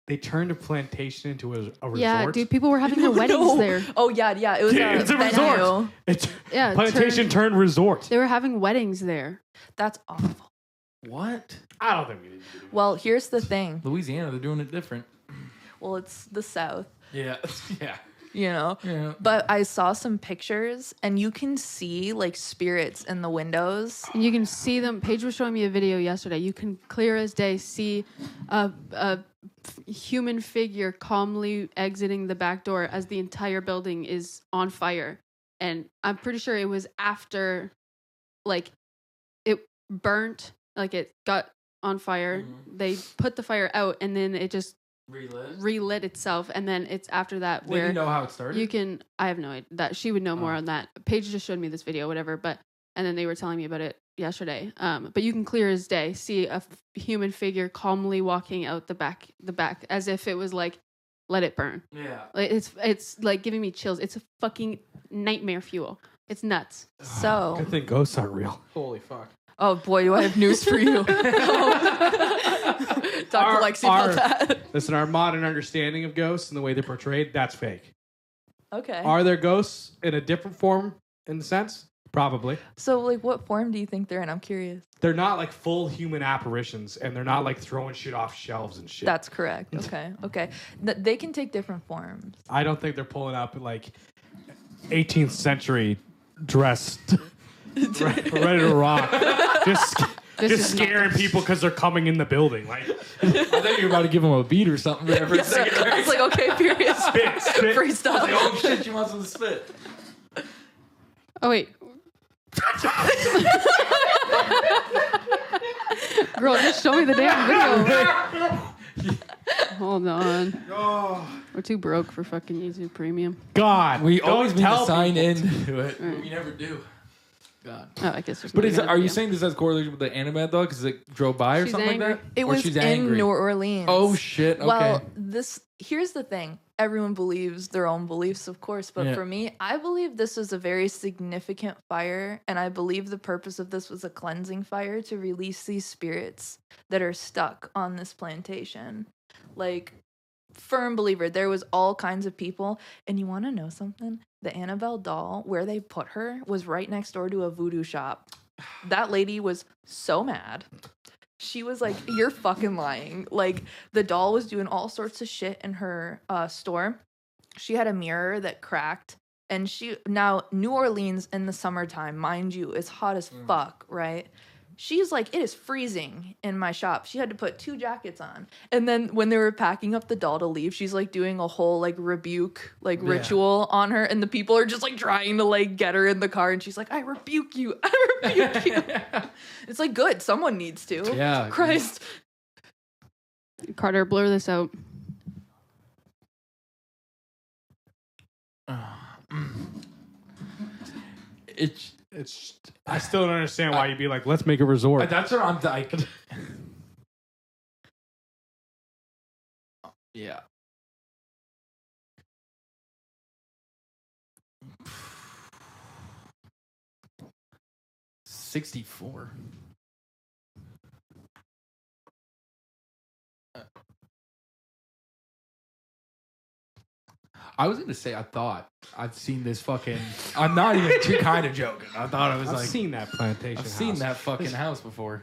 They turned a plantation into a resort. Yeah, dude, people were having their weddings No. there. Oh yeah. It was It's a venue. resort. It's Yeah, plantation turned resort. They were having weddings there. That's awful. What? I don't think we need to do Well, here's the thing. Louisiana, they're doing it different. Well, it's the South, Yeah. Yeah. Yeah. But I saw some pictures, and you can see like spirits in the windows. And you can see them. Paige was showing me a video yesterday. You can clear as day see a human figure calmly exiting the back door as the entire building is on fire. And I'm pretty sure it was after, like, it burnt, like it got on fire. Mhm. They put the fire out, and then it just Relit. relit itself. And then it's after that They where didn't know how it started. you can. I have no idea. That she would know more Oh. on that. Paige just showed me this video, whatever. And then they were telling me about it yesterday. But you can clear as day see a human figure calmly walking out the back, as if it was like, let it burn. Yeah. Like, it's like giving me chills. It's a fucking nightmare fuel. It's nuts. So, Good thing ghosts aren't real. Holy fuck. oh boy, do I have news for you. Talk to Lexi about that. Listen, our modern understanding of ghosts and the way they're portrayed, that's fake. Okay. Are there ghosts in a different form, in a sense? Probably. So, like, what form do you think they're in? I'm curious. They're not like full human apparitions, and they're not like throwing shit off shelves and shit. That's correct. Okay. They can take different forms. I don't think they're pulling up like 18th century dressed, ready to rock. Just is scaring people because they're coming in the building. Like, I thought you were about to give him a beat or something there for a second. It's like, okay, period. spit. Freestyle. Oh shit, you want some to spit. Oh wait. Girl, just show me the damn video. Hold on. We're too broke for fucking YouTube Premium. God, We don't always need to tell sign people. into it. But we never do. God. Oh, I guess there's. But not even a are you video. saying this has correlation with the Annabelle though? Because it drove by or She's something angry. like that? It Or was she's in angry? New Orleans. Oh shit. Okay. Well, here's the thing. Everyone believes their own beliefs, of course, but Yeah. for me, I believe this was a very significant fire, and I believe the purpose of this was a cleansing fire to release these spirits that are stuck on this plantation. Like, firm believer, there was all kinds of people, and you want to know something? The Annabelle doll, where they put her, was right next door to a voodoo shop. That lady was so mad. She was like, you're fucking lying. Like, the doll was doing all sorts of shit in her store. She had a mirror that cracked. And now, New Orleans in the summertime, mind you, is hot as fuck, right? She's like, it is freezing in my shop. She had to put 2 jackets on. And then when they were packing up the doll to leave, she's like doing a whole like rebuke, like ritual on her. And the people are just like trying to like get her in the car. And she's like, I rebuke you. I rebuke you. It's like, good. Someone needs to. Yeah. Christ. Carter, blur this out. It's I still don't understand why you'd be like, let's make a resort. that's what I'm like. Yeah. $64. I was gonna say I thought I've seen this fucking. I'm not even too kind of joking. I thought I was I've like seen that plantation. I've seen that fucking house before.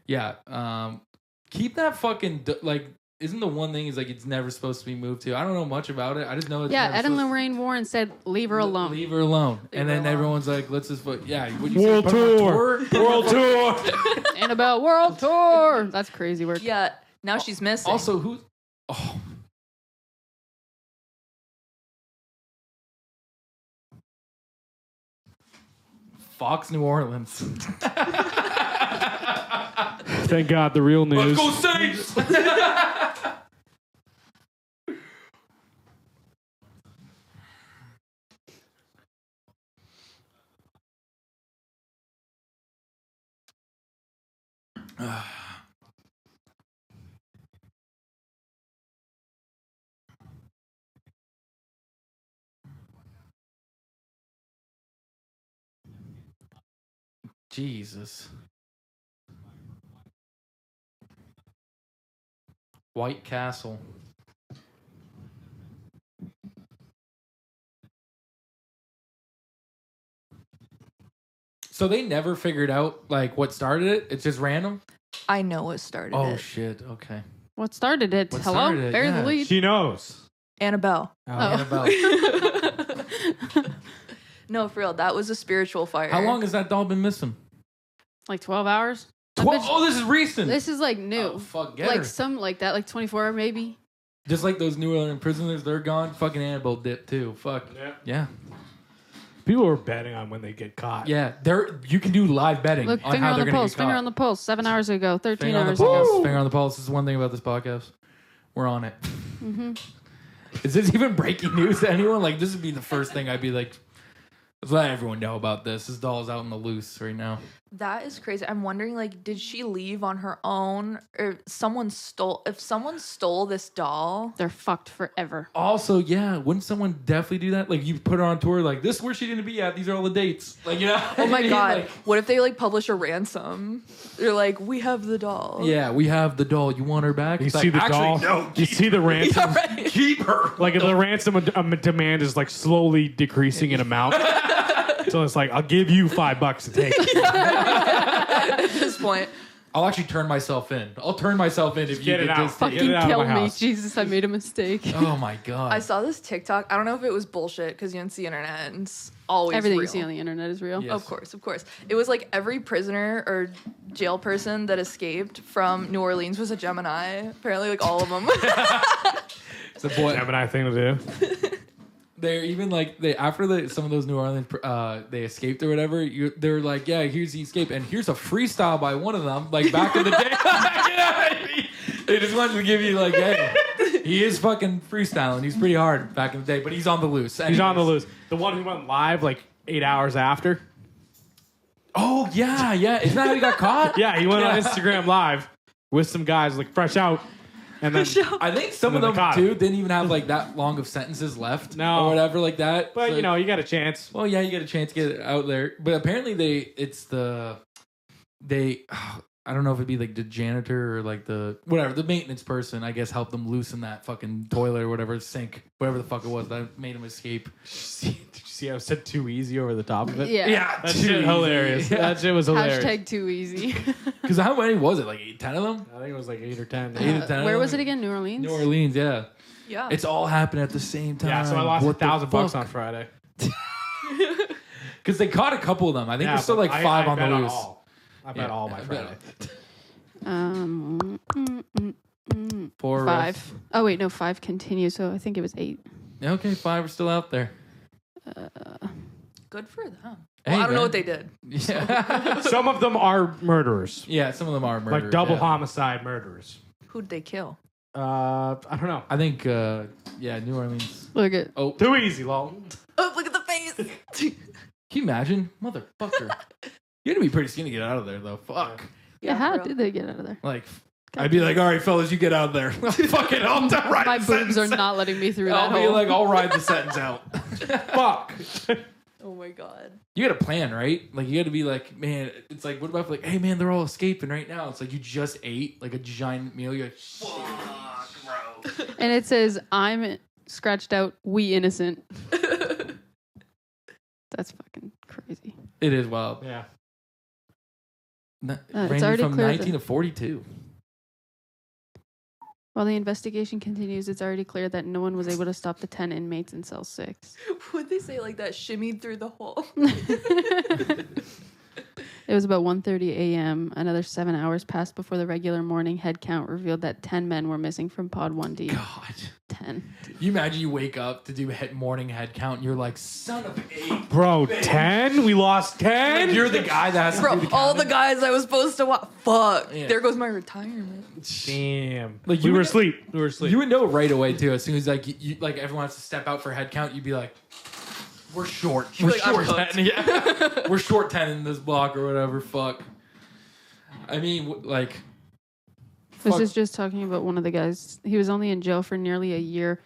Yeah. Keep that fucking like. Isn't the one thing is like it's never supposed to be moved to? I don't know much about it. I just know it's Yeah, never Ed and supposed- Lorraine Warren said, "Leave her alone." Leave her alone. And her then alone. everyone's like, let's just put, yeah, what you World say, put her on tour. World tour. Annabelle World Tour. That's crazy work. Yeah. Now she's missing. Also, who? Oh. Fox New Orleans. Thank God, the real news. Let's go Saints! Jesus. White Castle. So they never figured out like what started it. It's just random. I know what started Oh it. shit. Okay. What started it? What Hello? started it? Bury Yeah. the lead. She knows. Annabelle. Annabelle. No, for real. That was a spiritual fire. How long has that doll been missing? Like 12 hours? Oh, this is recent. This is like new. Oh, fuck, get like her. some like that, like 24 maybe. Just like those New Orleans prisoners, they're gone. Fucking Annabelle dipped too. Fuck. Yeah. People are betting on when they get caught. Yeah. You can do live betting Look, on finger how on they're the going to pulse. get Finger caught. on the pulse. 7 hours ago. 13 Finger on the hours pulse. ago. Finger on the pulse. This is one thing about this podcast. We're on it. Mm-hmm. Is this even breaking news to anyone? Like, this would be the first thing I'd be like, let's let everyone know about this. This doll's out in the loose right now. That is crazy. I'm wondering, like, did she leave on her own, or if someone stole this doll? They're fucked forever. Also, yeah, wouldn't someone definitely do that? Like, you put her on tour, like, this is where she's going to be at. These are all the dates. Like, you know? Oh my god! Like, What if they like publish a ransom? They're like, we have the doll. yeah, we have the doll. You want her back? You It's see like, the doll? actually, no. You see the ransom? Yeah, right. Keep her. Like the ransom demand is like slowly decreasing in amount. So it's like, I'll give you $5 to take it. At this point, I'll actually turn myself in. I'll turn myself in if you get it could out. just Fuck take Get Fucking it out of kill my me. house. Jesus, I made a mistake. Oh my god. I saw this TikTok. I don't know if it was bullshit because you don't see internet and it's always Everything real. you see on the internet is real. Yeah. Of course, of course. It was like every prisoner or jail person that escaped from New Orleans was a Gemini. Apparently, like all of them. It's a boy. Gemini thing to do. They're even like after some of those New Orleans they escaped or whatever. They're like, yeah, here's the escape, and here's a freestyle by one of them. Like back in the day, you know what I mean? They just wanted to give you like, hey, he is fucking freestyling. He's pretty hard back in the day, but he's on the loose. He's on the Anyways. loose. The one who went live like 8 hours after. Oh yeah. Isn't that how he got caught? Yeah, he went on Yeah. Instagram live with some guys like fresh out. And then, I think some of And then them they too caught didn't even have like that long of sentences left, No. or whatever like that. but So- you know, you got a chance. well, yeah, you get a chance to get it out there. But apparently, I don't know if it'd be like the janitor or like the maintenance person. I guess helped them loosen that fucking toilet or whatever sink, whatever the fuck it was that made him escape. Did you see I said too easy over the top of it? Yeah. That too shit easy. hilarious. Yeah. That shit was hilarious. Hashtag too easy. Because how many was it? Like 10 of them? I think it was like 8 or 10. 8 or 10 of Where them? was it again? New Orleans? New Orleans, yeah. Yeah. It's all happening at the same time. Yeah, so I lost What the $1,000 fuck? on Friday. Because they caught a couple of them. I think Yeah, there's still but like 5 on the bet loose. all. I bet Yeah, all by I bet Friday. 4 5. Oh, wait, no, 5 continues, so I think it was 8. Okay, 5 are still out there. Good for them. Hey, Well, I don't know man. what they did. Yeah. Some of them are murderers. Yeah, some of them are murderers. Like double yeah. homicide murderers. Who'd they kill? I don't know. I think, yeah, New Orleans. Look at. Oh, Too easy, lol. Oh, look at the face. can you imagine? Motherfucker. You had to be pretty skinny to get out of there, though. Fuck. Yeah, how for real. did they get out of there? Like, I'd be like, all right, fellas, you get out of there. Fuck it, I'll ride My the boobs are sentence. not letting me through I'll that be hole. like, I'll ride the sentence out. Fuck. Oh my god. You got a plan, right? Like, you got to be like, man, it's like, what about like, hey, man, they're all escaping right now. It's like you just ate like a giant meal. You're like, fuck, bro. And it says, I'm scratched out, we innocent. That's fucking crazy. It is wild. Yeah. It's it's already from clear 19 to 42. While the investigation continues, it's already clear that no one was able to stop the 10 inmates in cell 6. Would they say like that? Shimmied through the hole. It was about 1:30 a.m. Another 7 hours passed before the regular morning head count revealed that 10 men were missing from Pod 1D. God. 10. You imagine you wake up to do morning head count and you're like, son of a... Bro, 10? We lost 10? Like, you're the guy that has to Bro, do the all the counting. guys I was supposed to watch. Fuck. Yeah. There goes my retirement. Damn. Like, we you were would- asleep. We were asleep. You would know right away, too. As soon as like you like everyone has to step out for head count, you'd be like, we're short. We're like, I'm short hooked. 10. Yeah. We're short 10 in this block or whatever. Fuck. I mean, like. This Fuck. is just talking about one of the guys. He was only in jail for nearly a year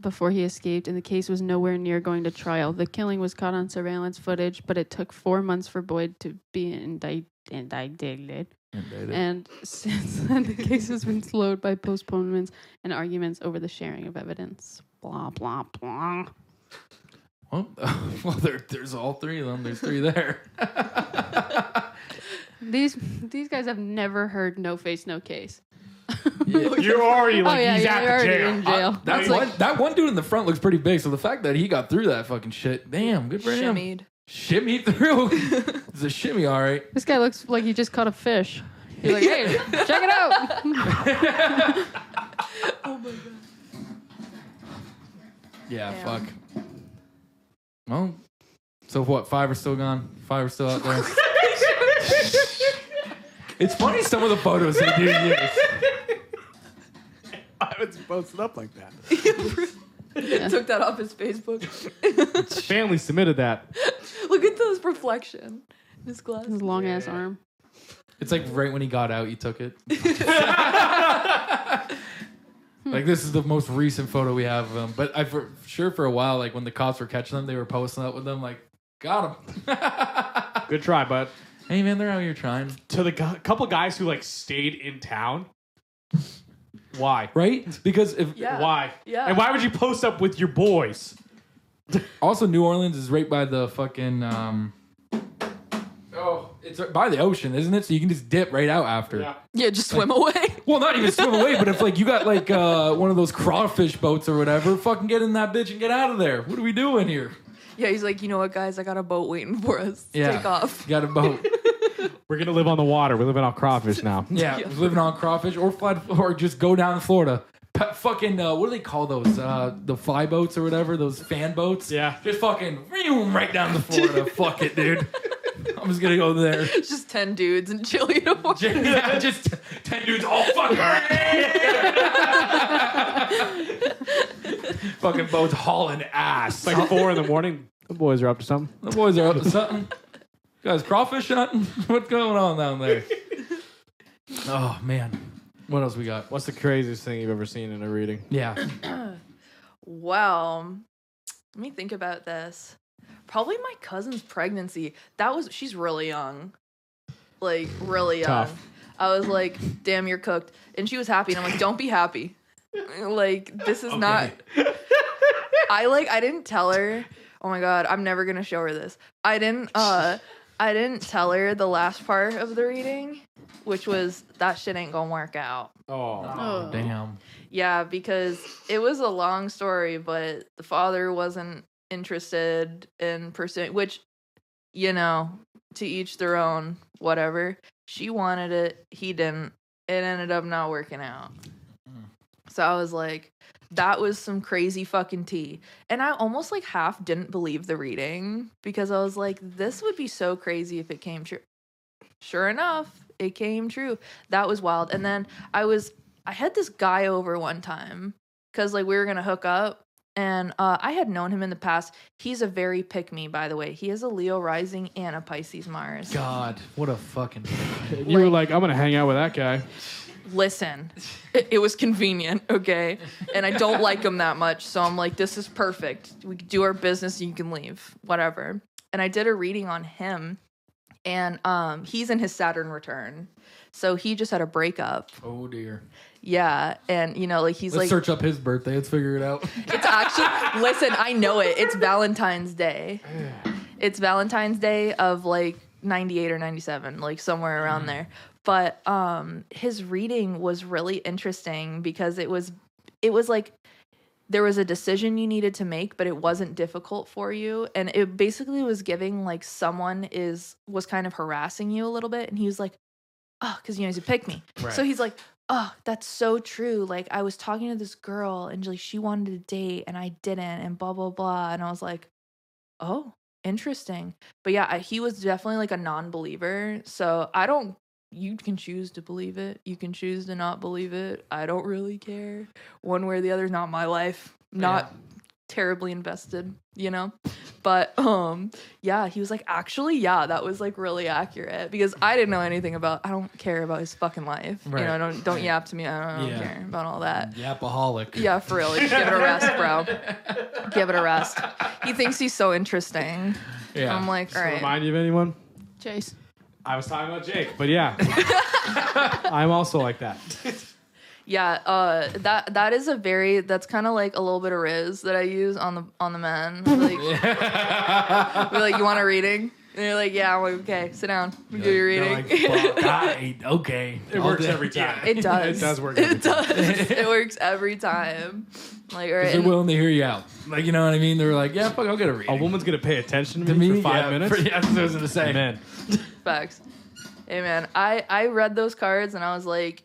before he escaped, and the case was nowhere near going to trial. The killing was caught on surveillance footage, but it took 4 months for Boyd to be indicted. And since then, the case has been slowed by postponements and arguments over the sharing of evidence. Blah, blah, blah. Well, there's all three of them. There's three there. These guys have never heard no face, no case. You're already like, he's you're at the already jail. in jail. That one dude in the front looks pretty big, so the fact that he got through that fucking shit, damn, good for him. Shimmied through. It's a shimmy, all right. This guy looks like he just caught a fish. You're like, hey, check it out. Oh my god. Yeah, Damn. fuck. Well, so what? 5 are still gone. 5 are still out there. It's funny some of the photos they do use. I was posted up like that. Took that off his Facebook. Family submitted that. Look at this reflection. His glass. His long ass arm. It's like right when he got out, you took it. Like, this is the most recent photo we have of him. But I for sure for a while, like when the cops were catching them, they were posting up with them like, got him. Good try, bud. Hey man, they're out here trying. To the couple guys who like stayed in town. Why? Right? Because if Why? Yeah. And why would you post up with your boys? also New Orleans is right by the fucking it's right by the ocean, isn't it? So you can just dip right out after. Yeah, just swim away. Well, not even swim away, but if like you got like one of those crawfish boats or whatever, fucking get in that bitch and get out of there. What are we doing here? Yeah, he's like, you know what, guys? I got a boat waiting for us. Take off. Got a boat. We're gonna live on the water. We're living off crawfish now. Yeah, living on crawfish or just go down to Florida. Fucking what do they call those? The fly boats or whatever, those fan boats. Yeah. Just fucking right down to Florida. Fuck it, dude. I'm just gonna go there. It's just 10 dudes and chill, you know. Yeah, just 10 dudes all fucking. Fucking boats hauling ass. It's like 4 in the morning. The boys are up to something. The boys are up to something. Guys, crawfish hunting? What's going on down there? Oh, man. What else we got? What's the craziest thing you've ever seen in a reading? Yeah. Well, let me think about this. Probably my cousin's pregnancy. She's really young. Like, really young. Tough. I was like, damn, you're cooked. And she was happy. And I'm like, don't be happy. Like, this is not. I didn't tell her. Oh my God, I'm never going to show her this. I didn't tell her the last part of the reading, which was that shit ain't gonna work out. Oh, damn. Yeah, because it was a long story, but the father wasn't interested in pursuing, which, you know, to each their own, whatever. She wanted it, he didn't. It ended up not working out. So I was like, that was some crazy fucking tea. And I almost like half didn't believe the reading because I was like, this would be so crazy if it came true. Sure enough, it came true. That was wild. And then I had this guy over one time because like we were going to hook up. And I had known him in the past. He's a very pick-me, by the way. He is a Leo rising and a Pisces Mars. God, what a fucking... You were like, I'm going to hang out with that guy. Listen, it was convenient, okay? And I don't like him that much. So I'm like, this is perfect. We can do our business. You can leave, whatever. And I did a reading on him. And he's in his Saturn return. So he just had a breakup. Oh, dear. Yeah. And, you know, like he's Let's like... search up his birthday. Let's figure it out. It's actually... Listen, I know it. It's Valentine's Day. It's Valentine's Day of like 98 or 97, like somewhere around there. But his reading was really interesting because it was like there was a decision you needed to make, but it wasn't difficult for you. And it basically was giving like someone was kind of harassing you a little bit. And he was like, oh, because, you know, he's a pick me. Right. So he's like, oh, that's so true. Like I was talking to this girl and like she wanted to date and I didn't and blah, blah, blah. And I was like, oh, interesting. But yeah, he was definitely like a non-believer. So you can choose to believe it. You can choose to not believe it. I don't really care. One way or the other is not my life. Not terribly invested, you know? But yeah, he was like, actually, yeah, that was like really accurate because I didn't know anything about. I don't care about his fucking life. Right. You know, don't yap to me. I don't care about all that. Yapaholic. Yeah, for real. Like, give it a rest, bro. Give it a rest. He thinks he's so interesting. Yeah. I'm like, all right. Remind you of anyone? Chase. I was talking about Jake, but yeah, I'm also like that. Yeah, that is that's kind of like a little bit of riz that I use on the men. Like, we're like, you want a reading? And you're like, yeah. I'm like, okay, sit down. We do your reading. Like, fuck, okay. It works every time. It does. It does work. Every It time. does. It works every time. Like, all right. They're willing to hear you out. Like, you know what I mean? They're like, yeah, fuck, I'll get a A reading. woman's gonna pay attention to me for 5 minutes. Yeah, that's what I was gonna say. Man, Facts. Hey man, I read those cards and I was like,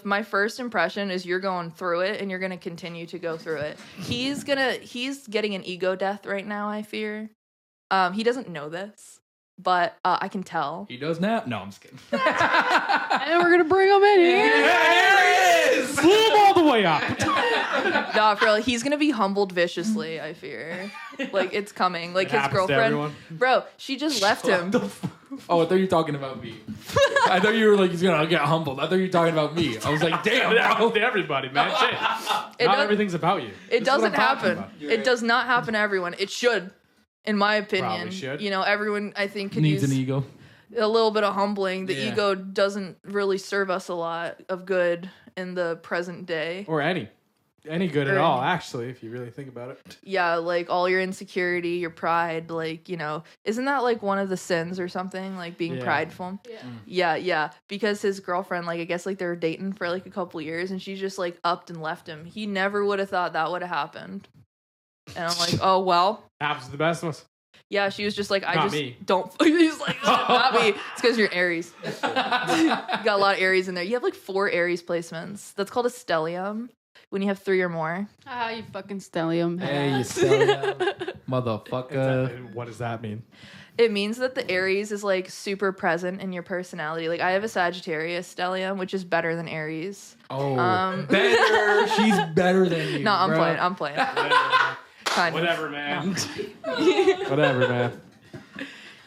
my first impression is you're going through it and you're gonna continue to go through it. He's getting an ego death right now, I fear. He doesn't know this, but I can tell. He does now? No, I'm just kidding. And we're gonna bring him in here. There he is! blew him all the way up. Nah, for real, he's gonna be humbled viciously, I fear. Like, it's coming. Like, It his happens to girlfriend. everyone. Bro, she just left him. Oh, I thought you were talking about me. I thought you were like, he's gonna get humbled. I thought you were talking about me. I was like, damn, It happens bro. to everybody, man. Shit. It Not does- everything's about you. It This is what doesn't I'm talking happen. about. It does not happen to everyone. It should, in my opinion. Probably should. You know, everyone, I think, could Needs use an ego. a little bit of humbling. The Yeah. ego doesn't really serve us a lot of good in the present day. Or any good at Or all, any. actually, if you really think about it. Yeah, like all your insecurity, your pride, like, you know, isn't that like one of the sins or something? Like being Yeah. prideful? Yeah. Because his girlfriend, like, I guess like they were dating for like a couple years and she just like upped and left him. He never would have thought that would have happened. And I'm like, oh, well. Happens to the best of us. Yeah, she was just like, I Not just me. don't. He's like, not me. It's because you're Aries. You got a lot of Aries in there. You have like 4 Aries placements. That's called a stellium when you have 3 or more. Ah, you fucking stellium. Hey, you still motherfucker. What does that mean? It means that the Aries is like super present in your personality. Like, I have a Sagittarius stellium, which is better than Aries. Oh, Um, better. She's better than you. No, I'm bro. playing. I'm playing. Kind of. Whatever, man. Whatever, man.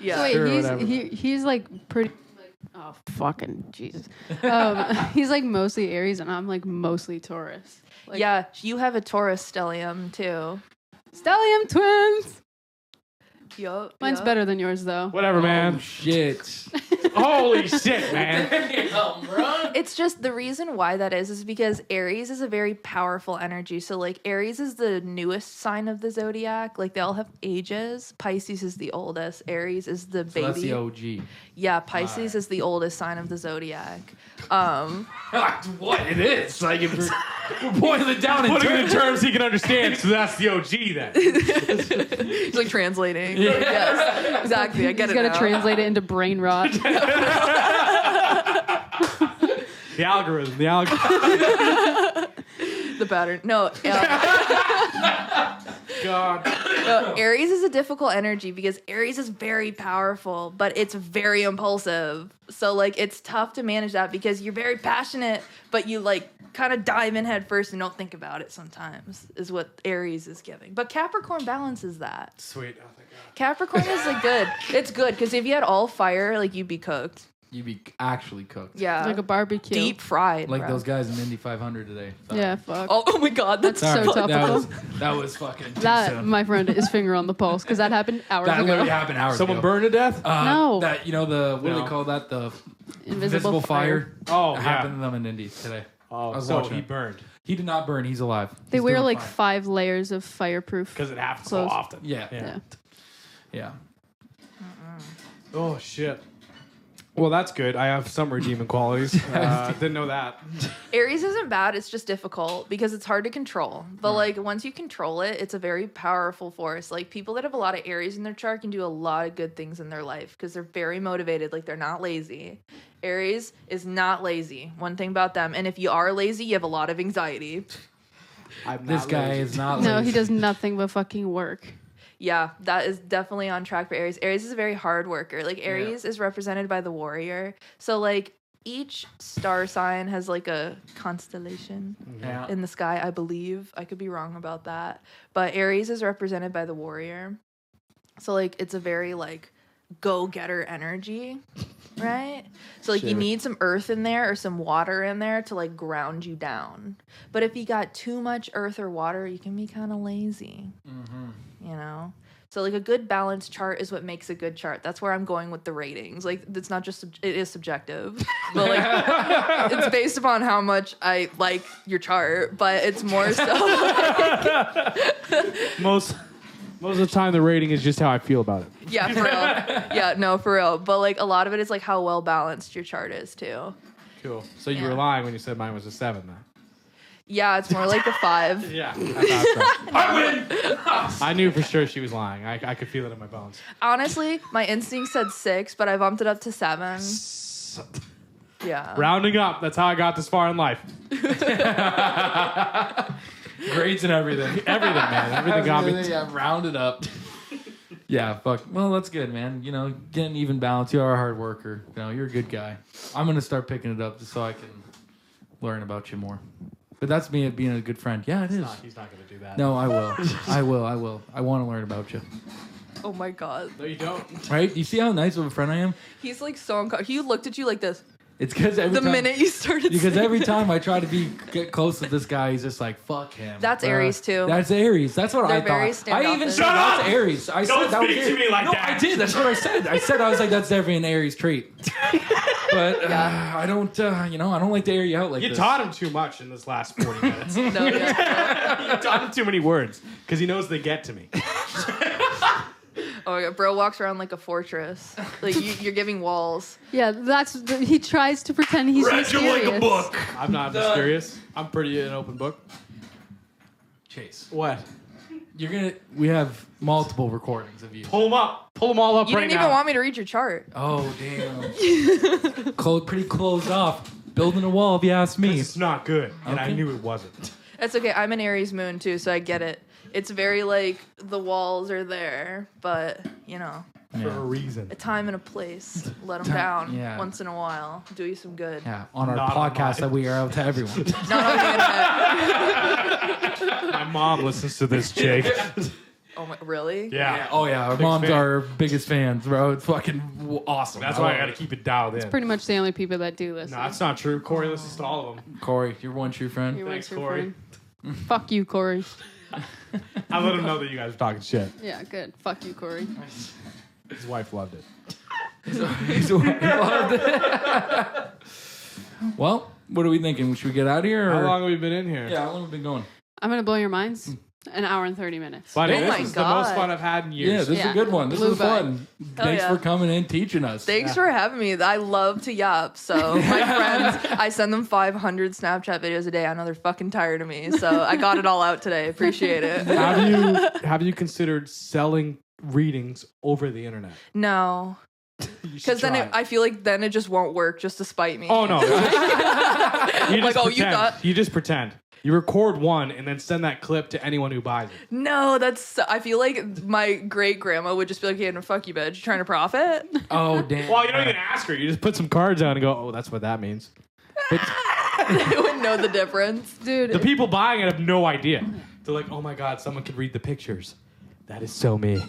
Yeah. Wait, Sure, whatever. he's like pretty. Oh fucking Jesus! He's like mostly Aries, and I'm like mostly Taurus. Like, Yeah, you have a Taurus stellium too. stellium twins. Yup. Mine's better than yours though. Whatever, Oh, man. shit. Holy shit, man. It's just the reason why that is because Aries is a very powerful energy. So like Aries is the newest sign of the zodiac. Like they all have ages. Pisces is the oldest. Aries is the So baby. that's the OG. Yeah, Pisces is the oldest sign of the zodiac. What it is? Like if we're boiling it down in Putting it in terms. terms he can understand, so that's the OG then. He's like translating. Like, yes, exactly. I get He's it got to now. translate it into brain rot. The algorithm. The pattern. No, God. no, Aries is a difficult energy because Aries is very powerful, but it's very impulsive. So like it's tough to manage that because you're very passionate, but you like kind of dive in head first and don't think about it sometimes is what Aries is giving. But Capricorn balances that. Sweet. Oh, thank God. Capricorn is like good. It's good because if you had all fire, like you'd be cooked. You'd be actually cooked. Yeah. Like a barbecue. Deep fried. Like bro. those guys in Indy 500 today. Sorry. Yeah, fuck. Oh my God, that's That's so Sorry, topical. that was fucking too That, soon. my friend, is finger on the pulse because that happened hours That ago. literally happened hours Someone ago. burned to death? No. That, you know, the, what do No. they call that? The Invisible fire. Oh, It yeah. happened to them in Indy today. I Oh, was so watching he it. burned. He did not burn. He's alive. They He's wear doing like fine. 5 layers of fireproof. Because it happens Close. so often. Yeah. Yeah. Yeah. Oh, shit. Well, that's good. I have some redeeming qualities. Didn't know that. Aries isn't bad, it's just difficult because it's hard to control. But like once you control it, it's a very powerful force. Like people that have a lot of Aries in their chart can do a lot of good things in their life because they're very motivated, like they're not lazy. Aries is not lazy. One thing about them. And if you are lazy, you have a lot of anxiety. I'm This not guy lazy. is not No, lazy. he does nothing but fucking work. Yeah, that is definitely on track for Aries. Aries is a very hard worker. Like Aries is represented by the warrior. So like each star sign has like a constellation Yeah. in the sky, I believe. I could be wrong about that. But Aries is represented by the warrior. So like it's a very like go-getter energy, right? So like you Sure. need some earth in there or some water in there to like ground you down. But if you got too much earth or water, you can be kind of lazy. You know? So like a good balanced chart is what makes a good chart. That's where I'm going with the ratings. Like it's not just it is subjective, but like it's based upon how much I like your chart. But it's more so Most of the time, the rating is just how I feel about it. yeah, for real. Yeah, no, for real. But like a lot of it is like how well balanced your chart is too. Cool. So you Yeah. were lying when you said mine was a 7, then. Yeah, it's more like a 5. Yeah, I thought so. I win. I knew for sure she was lying. I could feel it in my bones. Honestly, my instinct said 6, but I bumped it up to 7. Yeah. Rounding up. That's how I got this far in life. Grades and everything. Everything, man. Everything got me. Yeah, rounded up. Yeah, fuck. Well, that's good, man. You know, getting even balance. You are a hard worker. You know, you're a good guy. I'm gonna start picking it up just so I can learn about you more. But that's me being a good friend. Yeah, it is. He's not going to do that. No, I will. I will. I want to learn about you. Oh my god. No, you don't. Right? You see how nice of a friend I am? He's like so uncomfortable. He looked at you like this It's because the minute you started Because saying every it. time I try to get close to this guy, he's just like, fuck him. That's Aries, too. That's Aries. That's what They're I very thought. I even standoffish. said Shut that's up! Aries. I Don't said that was speak to Aries. me like no, that. I did. That's what I said. I was like, that's definitely an Aries trait. But I don't, I don't like to air you out like You this. taught him too much in this last 40 minutes. You No, yeah. taught him too many words because he knows they get to me. Oh my god, bro walks around like a fortress. Like you're giving walls. Yeah, he tries to pretend he's mysterious. I'm not mysterious. I'm pretty an open book. Chase. What? We have multiple recordings of you. Pull them up. Pull them all up You right didn't now. even want me to read your chart. Oh, damn. Pretty closed off. Building a wall, if you ask me. It's not good, and I Okay. knew it wasn't. It's okay. I'm an Aries moon too, so I get it. It's very like the walls are there, but you know, For a reason. a time and a place. Let them down yeah. once in a while. Do you some good. Yeah, on our Not on podcast mine. that we are out to everyone. Not on the internet. My mom listens to this, Jake. Oh my, really? Yeah. Oh, yeah. Our Big moms fan. are our biggest fans, bro. It's fucking awesome. That's why I got to keep it dialed in. Pretty much the only people that do listen. No, that's not true. Corey listens to all of them. Corey, you're one true friend. You're Thanks, one true Corey. friend. Fuck you, Corey. I let him know that you guys are talking shit. Yeah, good. Fuck you, Corey. His wife loved it. Well, what are we thinking? Should we get out of here? Or? How long have we been in here? Yeah, how long have we been going? I'm gonna blow your minds. An hour and 30 minutes. Buddy, Oh this my is the most God. fun I've had in Yeah, years. this is a good one. This Blue is fun. Thanks yeah. for coming in, teaching us. Thanks for having me. I love to yap. So my friends, I send them 500 Snapchat videos a day. I know they're fucking tired of me. So I got it all out today. Appreciate it. Have you considered selling readings over the internet? No. Because then I feel like then it just won't work just to spite me. Oh no! You just Like, oh, you pretend. thought- You just pretend. You record one and then send that clip to anyone who buys it. No, I feel like my great grandma would just be like, hey, no, fuck you, bitch. You trying to profit? Oh, damn. Well, you don't even ask her. You just put some cards out and go, "Oh, that's what that means." They wouldn't know the difference. Dude, The people buying it have no idea. They're like, "Oh my god, someone could read the pictures." That is so me.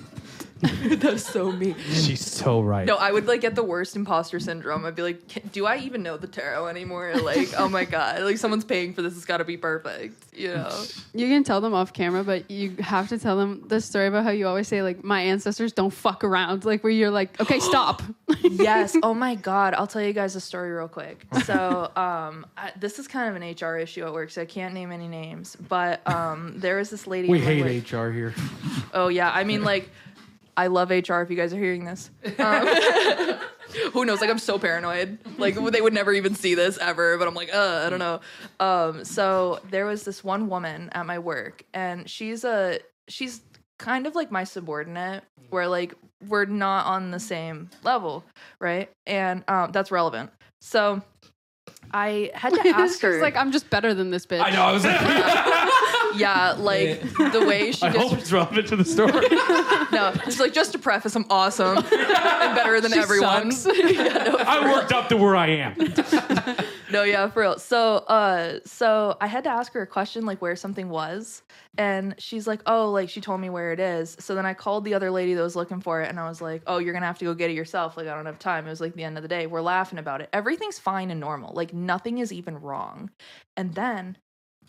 That's so me. She's so right. No, I would like get the worst imposter syndrome. I'd be like, do I even know the tarot anymore? Like, oh my god, like someone's paying for this. It's got to be perfect. You know? you can tell them off camera, but you have to tell them the story about how you always say, like, my ancestors don't fuck around. Like, where you're like, okay, stop. Yes. Oh my god. I'll tell you guys a story real quick. So, this is kind of an HR issue at work, so I can't name any names. But there was this lady. We in my hate work- HR here. Oh yeah. I mean, like, I love HR. If you guys are hearing this, who knows? Like, I'm so paranoid. Like, they would never even see this ever. But I'm like, I don't know. So there was this one woman at my work, and she's kind of like my subordinate, where like we're not on the same level, right? And that's relevant. So I had to ask her. She's like, I'm just better than this bitch. I know. I was like, Yeah, like the way she I hope just it's relevant to the story. no, she's like, just to preface, I'm awesome and better than everyone. I worked up to where I am. No, yeah, for real. So I had to ask her a question, like where something was, and she's like, oh, like she told me where it is. So then I called the other lady that was looking for it, and I was like, oh, you're gonna have to go get it yourself. Like I don't have time. It was like the end of the day. We're laughing about it. Everything's fine and normal. Like nothing is even wrong. And then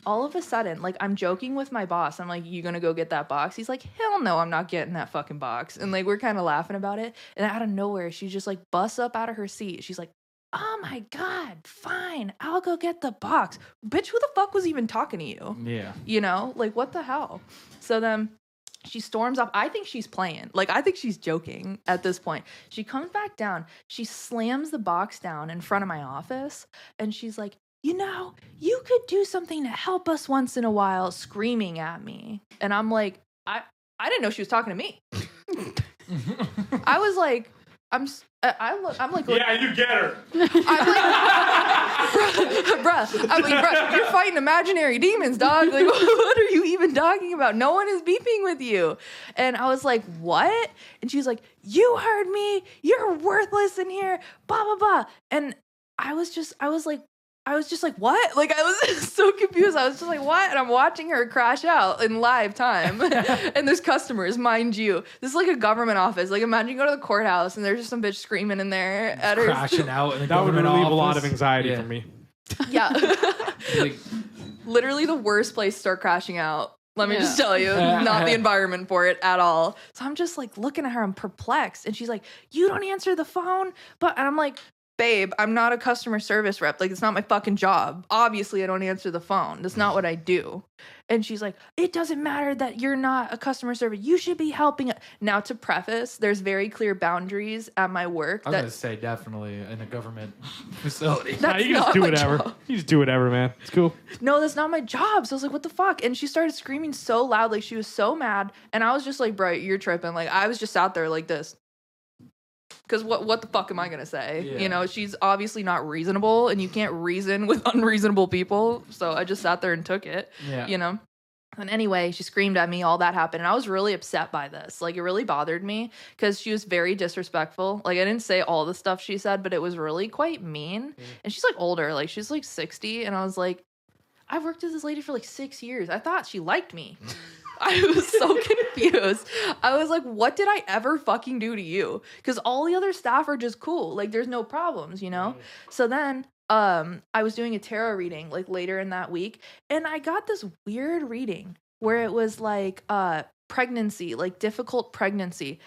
all of a sudden, like I'm joking with my boss. I'm like, you gonna go get that box? He's like, hell no, I'm not getting that fucking box. And like we're kind of laughing about it. And out of nowhere, she just like busts up out of her seat. She's like, oh my God, fine, I'll go get the box. Bitch, who the fuck was even talking to you? Yeah. You know, like what the hell? So then she storms off. I think she's playing. Like, I think she's joking at this point. She comes back down. She slams the box down in front of my office. And she's like, you know, you could do something to help us once in a while, screaming at me. And I'm like, I didn't know she was talking to me. I was like, I'm like, Yeah, you get her. I'm like, bruh, you're fighting imaginary demons, dog. Like, what are you even talking about? No one is beefing with you. And I was like, what? And she was like, you heard me. You're worthless in here. Blah, blah, blah. And I was just like, what? Like, I was so confused. I was just like, what? And I'm watching her crash out in live time. And there's customers, mind you. This is like a government office. Like, imagine you go to the courthouse and there's just some bitch screaming in there at her. Crashing out in the That would government relieve a lot office. of anxiety Yeah. from me. Yeah. Like, Literally the worst place to start crashing out. Let me just tell you, not the environment for it at all. So I'm just like looking at her, I'm perplexed. And she's like, you don't answer the phone? And I'm like, babe, I'm not a customer service rep. Like, it's not my fucking job. Obviously, I don't answer the phone. That's not what I do. And she's like, it doesn't matter that you're not a customer service. You should be helping. Now, to preface, there's very clear boundaries at my work. I was gonna say definitely in a government facility. Nah, you can just do whatever. You just do whatever, man. It's cool. No, that's not my job. So I was like, what the fuck? And she started screaming so loud. Like, she was so mad. And I was just like, bro, you're tripping. Like, I was just out there like this. Because what the fuck am I going to say? Yeah. You know, she's obviously not reasonable, and you can't reason with unreasonable people. So I just sat there and took it, you know? And anyway, she screamed at me. All that happened. And I was really upset by this. Like, it really bothered me because she was very disrespectful. Like, I didn't say all the stuff she said, but it was really quite mean. And she's, like, older. Like, she's, like, 60. And I was like, I've worked with this lady for, like, 6 years. I thought she liked me. I was so confused. I was like, what did I ever fucking do to you? Because all the other staff are just cool. Like, there's no problems, you know? So then I was doing a tarot reading, like, later in that week. And I got this weird reading where it was, like, pregnancy, like, difficult pregnancy.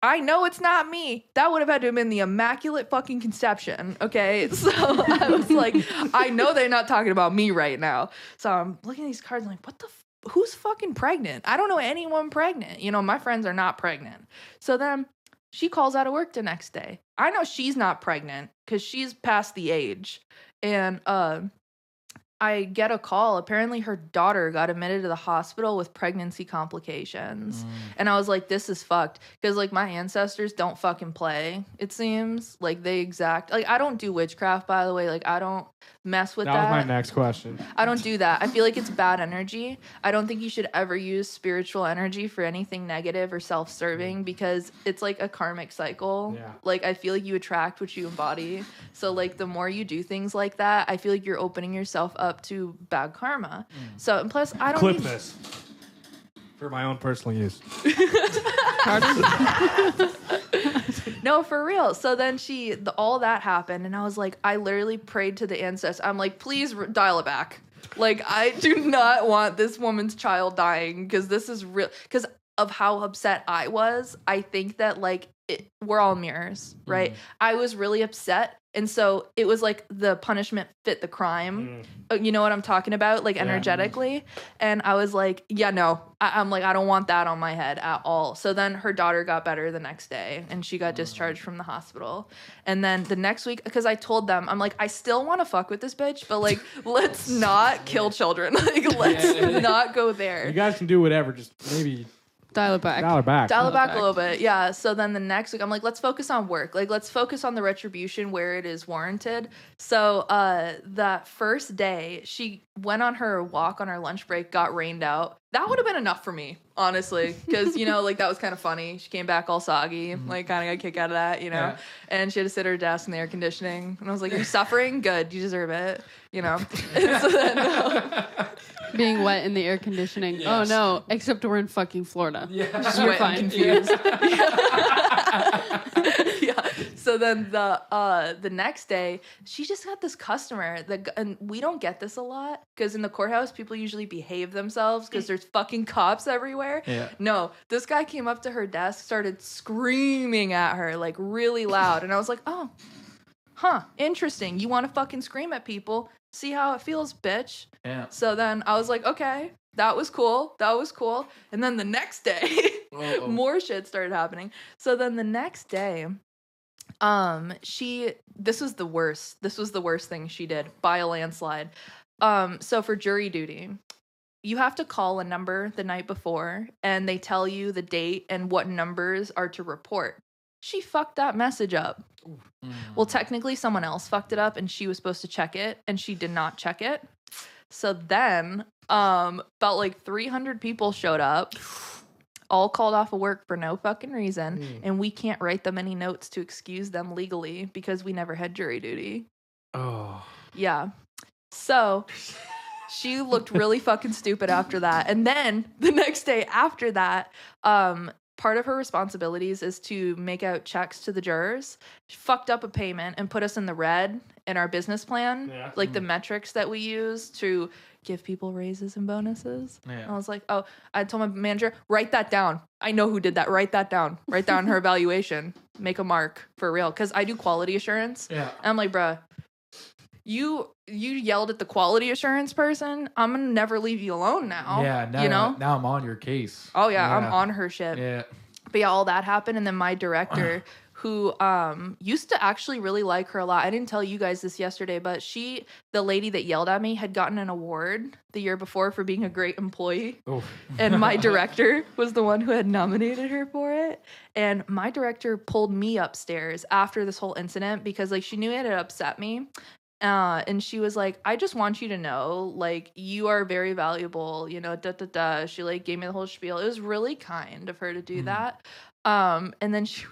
I know it's not me. That would have had to have been the Immaculate fucking Conception, okay? So I was like, I know they're not talking about me right now. So I'm looking at these cards and like, what the who's fucking pregnant? I don't know anyone pregnant. You know, my friends are not pregnant. So then she calls out of work the next day. I know she's not pregnant because she's past the age. And I get a call. Apparently her daughter got admitted to the hospital with pregnancy complications. And I was like, this is fucked. Because, like, my ancestors don't fucking play, it seems. Like, like, I don't do witchcraft, by the way. Like, I don't mess with that. That was my next question. I don't do that. I feel like it's bad energy. I don't think you should ever use spiritual energy for anything negative or self-serving because it's like a karmic cycle. Yeah. Like, I feel like you attract what you embody. So, like, the more you do things like that, I feel like you're opening yourself up to bad karma. So, and plus, I don't Clip this for my own personal use. No, for real. So then all that happened, and I was like, I literally prayed to the ancestors. I'm like, please dial it back. Like, I do not want this woman's child dying because this is real. Because of how upset I was, I think that, like, we're all mirrors, right? I was really upset. And so it was like the punishment fit the crime. You know what I'm talking about? Like, energetically. And I was like, yeah, no. I'm like, I don't want that on my head at all. So then her daughter got better the next day and she got discharged from the hospital. And then the next week, because I told them, I'm like, I still want to fuck with this bitch, but, like, let's not kill children. Like, let's not go there. You guys can do whatever. Just maybe Dial it back. Dial it back. Dial it back a little bit. Yeah. So then the next week, I'm like, let's focus on work. Like, let's focus on the retribution where it is warranted. So that first day, she went on her walk on her lunch break, got rained out. That would have been enough for me, honestly. Because, you know, like, that was kind of funny. She came back all soggy. Like, kind of got a kick out of that, you know. Yeah. And she had to sit at her desk in the air conditioning. And I was like, you're suffering? Good. You deserve it. You know. And so then, Being wet in the air conditioning. Yes. Oh no! Except we're in fucking Florida. Yeah. You're Wet and confused. Yeah. So then the next day, she just got this customer and we don't get this a lot because in the courthouse people usually behave themselves because there's fucking cops everywhere. Yeah. No, this guy came up to her desk, started screaming at her like really loud, and I was like, oh, interesting. You want to fucking scream at people? See how it feels, bitch. Yeah. So then I was like, okay, that was cool. And then the next day, more shit started happening. So then the next day, this was the worst thing she did by a landslide. So for jury duty, you have to call a number the night before and they tell you the date and what numbers are to report. She fucked that message up. Well, technically someone else fucked it up and she was supposed to check it and she did not check it. So then about like 300 people showed up, all called off of work for no fucking reason, and we can't write them any notes to excuse them legally because we never had jury duty. Oh. Yeah. So she looked really fucking stupid after that. And then the next day after that, part of her responsibilities is to make out checks to the jurors. She fucked up a payment and put us in the red in our business plan, like the metrics that we use to give people raises and bonuses. Yeah. And I was like, oh, I told my manager, write that down. I know who did that. Write that down. Write down her evaluation. Make a mark for real. Because I do quality assurance. Yeah. And I'm like, bruh, you yelled at the quality assurance person. I'm gonna never leave you alone now. Yeah. Now, you know? Now I'm on your case. Oh yeah, I'm on her shit. Yeah. But yeah, all that happened, and then my director, who used to actually really like her a lot. I didn't tell you guys this yesterday, but the lady that yelled at me, had gotten an award the year before for being a great employee. Oh. And my director was the one who had nominated her for it. And my director pulled me upstairs after this whole incident because like she knew it had upset me. And she was like, I just want you to know, like, you are very valuable, you know, She like gave me the whole spiel. It was really kind of her to do that. And then she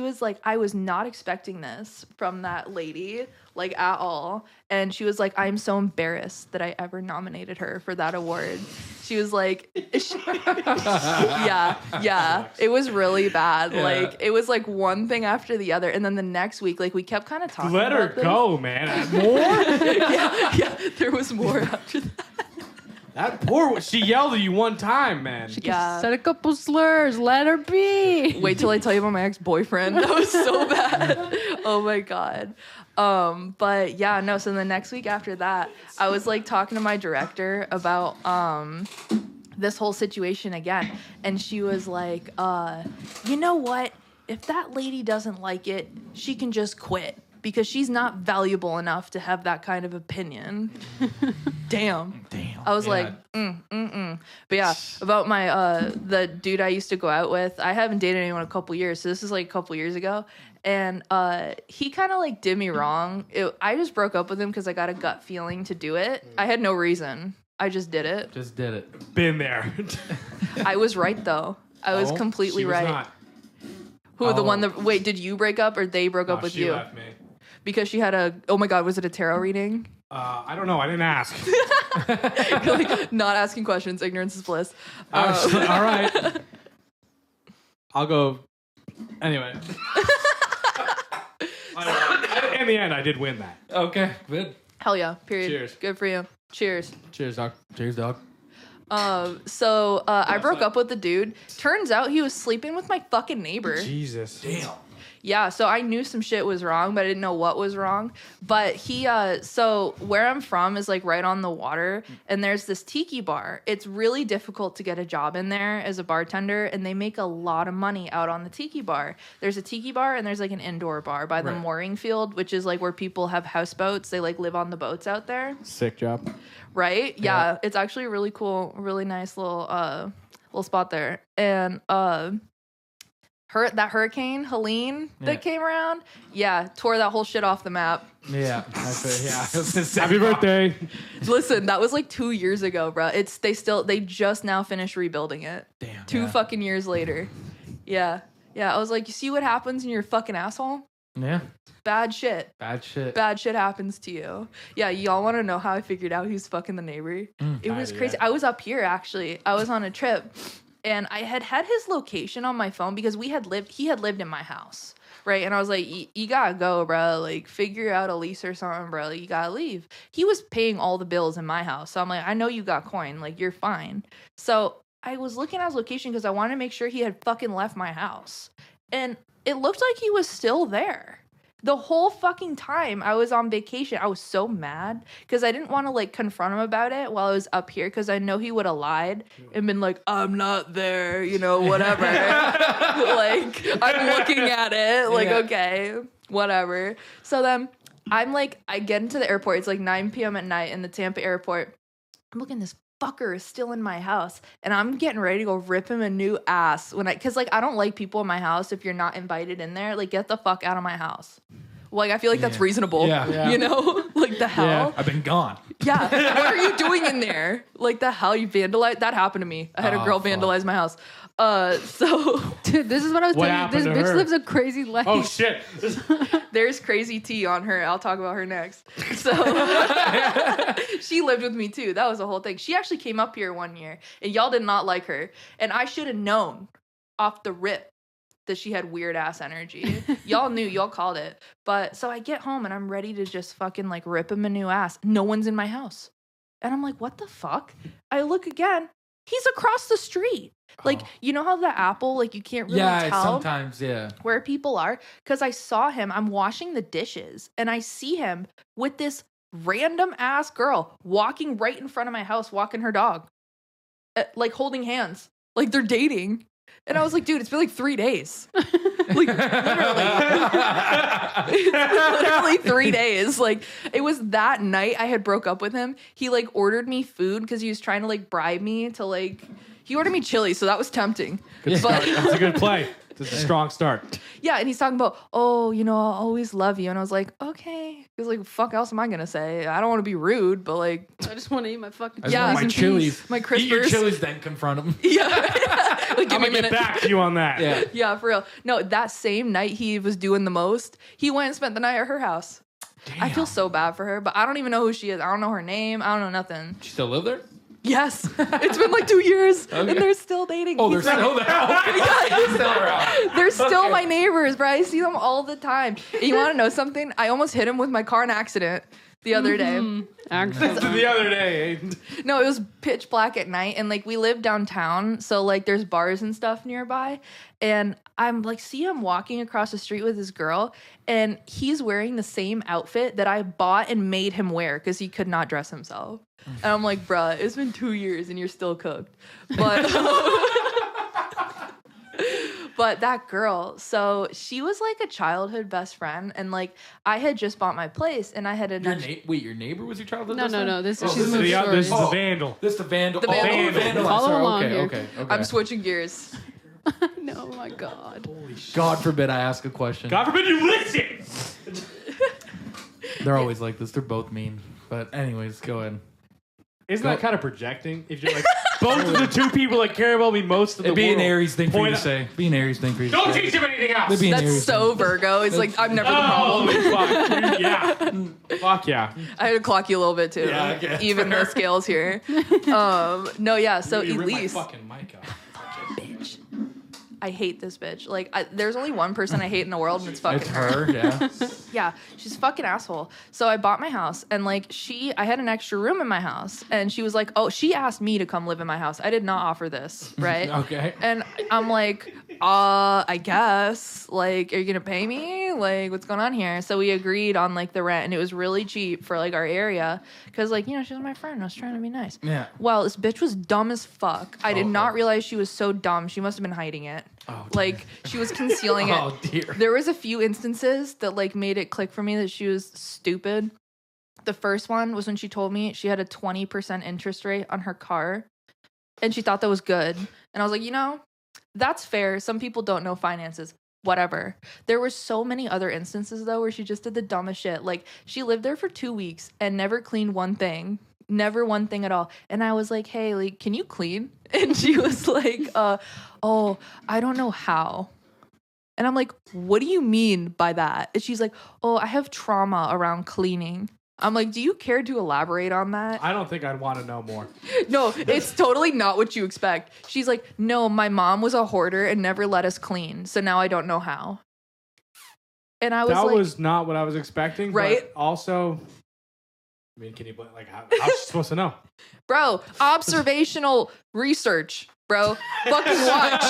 was like, I was not expecting this from that lady, like at all. And she was like, I'm so embarrassed that I ever nominated her for that award. She was like, yeah, it was really bad. Yeah. Like, it was like one thing after the other. And then the next week, like, we kept kind of talking Let her about this. go, man. More? Yeah, there was more after that. That poor. She yelled at you one time, man. Yeah. Said a couple slurs. Let her be. Wait till I tell you about my ex-boyfriend. That was so bad. Oh my God. But yeah, no, so the next week after that, I was like talking to my director about this whole situation again. And she was like, you know what? If that lady doesn't like it, she can just quit because she's not valuable enough to have that kind of opinion. Damn. I was like, But yeah, about my the dude I used to go out with, I haven't dated anyone in a couple years, so this is like a couple years ago. And he kind of like did me wrong. I just broke up with him because I got a gut feeling to do it. I had no reason. I just did it. Just did it. Been there. I was right though. I was completely She was right. not. Who the one that wait, did you break up or they broke up with She you? left me. Because she had oh my God, was it a tarot reading? I don't know. I didn't ask. Like, not asking questions, ignorance is bliss. All right. I'll go. Anyway. In the end, I did win that. Okay. Good. Hell yeah, period. Cheers. Good for you. Cheers. Cheers, dog. Cheers, dog. So I broke up with the dude. Turns out he was sleeping with my fucking neighbor. Jesus. Damn. Yeah, so I knew some shit was wrong, but I didn't know what was wrong. But he, so where I'm from is like right on the water, and there's this tiki bar. It's really difficult to get a job in there as a bartender, and they make a lot of money out on the tiki bar. There's a tiki bar, and there's like an indoor bar by the mooring field, which is like where people have houseboats. They like live on the boats out there. Sick job. Right? Yeah, it's actually a really cool, really nice little little spot there. And that hurricane Helene that came around, tore that whole shit off the map. Yeah. Happy birthday. Listen, that was like 2 years ago, bro. They just now finished rebuilding it. Damn. 2 fucking years later. Yeah. I was like, you see what happens when you're a fucking asshole? Yeah. Bad shit. Bad shit. Bad shit happens to you. Yeah, y'all want to know how I figured out who's fucking the neighbor? It was crazy. I was up here, actually. I was on a trip, and I had his location on my phone because he had lived in my house, right? And I was like, you gotta go, bro. Like, figure out a lease or something, bro. Like, you gotta leave. He was paying all the bills in my house. So I'm like, I know you got coin. Like, you're fine. So I was looking at his location because I wanted to make sure he had fucking left my house. And it looked like he was still there. The whole fucking time I was on vacation, I was so mad because I didn't want to like confront him about it while I was up here because I know he would have lied and been like, I'm not there, whatever. Like, I'm looking at it, like, okay, whatever. So then I'm like, I get into the airport. It's like 9 p.m. at night in the Tampa airport. I'm looking, this fucker is still in my house, and I'm getting ready to go rip him a new ass because like I don't like people in my house if you're not invited in there. Like, get the fuck out of my house. Like, I feel like that's reasonable. Yeah. Like, the hell. Yeah, I've been gone. Yeah, what are you doing in there? Like, the hell, you vandalized? That happened to me. I had a girl vandalize my house. So Dude, this is what I was telling you. This bitch lives a crazy life. Oh shit. There's crazy tea on her. I'll talk about her next. So she lived with me too. That was the whole thing. She actually came up here one year, and y'all did not like her. And I should have known off the rip that she had weird ass energy. Y'all knew, y'all called it. But so I get home and I'm ready to just fucking like rip him a new ass. No one's in my house. And I'm like, what the fuck? I look again. He's across the street. Like, you know how the Apple, like, you can't really tell sometimes, where people are? Because I saw him, I'm washing the dishes, and I see him with this random ass girl walking right in front of my house, walking her dog. Like, holding hands. Like, they're dating. And I was like, dude, it's been like 3 days. Like, literally. It's literally 3 days. Like, it was that night I had broke up with him. He, like, ordered me food because he was trying to, like, bribe me to, like... He ordered me chili, so that was tempting. Good start. That's a good play. This is a strong start. Yeah, and he's talking about, I'll always love you. And I was like, okay. He was like, fuck else am I going to say? I don't want to be rude, but, like... I just want to eat my fucking my chilies. My crispers. Eat your chilies, then confront him. Yeah. Like, I'm going to get back to you on that. Yeah, for real. No, that same night he was doing the most, he went and spent the night at her house. Damn. I feel so bad for her, but I don't even know who she is. I don't know her name. I don't know nothing. She still live there? Yes. It's been like 2 years, and they're still dating. Oh, they're still there? They're still my neighbors, bro. I see them all the time. And you want to know something? I almost hit him with my car in an accident the other day. The other day. No, it was pitch black at night, and like we live downtown, so like there's bars and stuff nearby, and I'm like see him walking across the street with his girl, and he's wearing the same outfit that I bought and made him wear because he could not dress himself. And I'm like, bruh, it's been 2 years and you're still cooked. But but that girl, so she was like a childhood best friend, and like I had just bought my place, and I had a your neighbor was your childhood No, best friend? no. This is This is the vandal. This is the vandal. The vandal. Vandal. Follow along here. Okay. I'm switching gears. No, my God. God forbid I ask a question. God forbid you listen. They're always like this. They're both mean. But anyways, go ahead. Isn't that kind of projecting? If you're like both of the two people that care about me most of the It'd be world. an Aries thing for you to say. Be an Aries thing for you to Don't say. teach him anything else. That's so Virgo. It's like I'm never the Oh, problem. fuck. Yeah. Fuck yeah. I had to clock you a little bit too. Yeah, I guess. Even the scales here. No, yeah. So You ripped my Elise, fucking mic off. bitch. I hate this bitch. Like, there's only one person I hate in the world, and it's fucking It's her, yeah. Yeah, she's a fucking asshole. So I bought my house, and like I had an extra room in my house, and she was like, oh, she asked me to come live in my house. I did not offer this, right? Okay. And I'm like, I guess. Like, are you gonna pay me? Like, what's going on here? So we agreed on like the rent, and it was really cheap for like our area, because like she was my friend. I was trying to be nice. Yeah. Well, this bitch was dumb as fuck. I did not realize she was so dumb. She must have been hiding it. Oh, like she was concealing it. Oh dear. There was a few instances that like made it click for me that she was stupid. The first one was when she told me she had a 20% interest rate on her car, and she thought that was good And I was like, you know, that's fair. Some people don't know finances. Whatever. There were so many other instances though where she just did the dumbest shit. Like she lived there for 2 weeks and never cleaned one thing. Never one thing at all. And I was like, hey, like, can you clean? And she was like, oh, I don't know how. And I'm like, what do you mean by that? And she's like, oh, I have trauma around cleaning. I'm like, do you care to elaborate on that? I don't think I'd want to know more. No, it's totally not what you expect. She's like, no, my mom was a hoarder and never let us clean. So now I don't know how. And I was that like, was not what I was expecting. Right? But also, I mean, can you, like, how's she supposed to know? bro, observational research, bro. Fucking watch.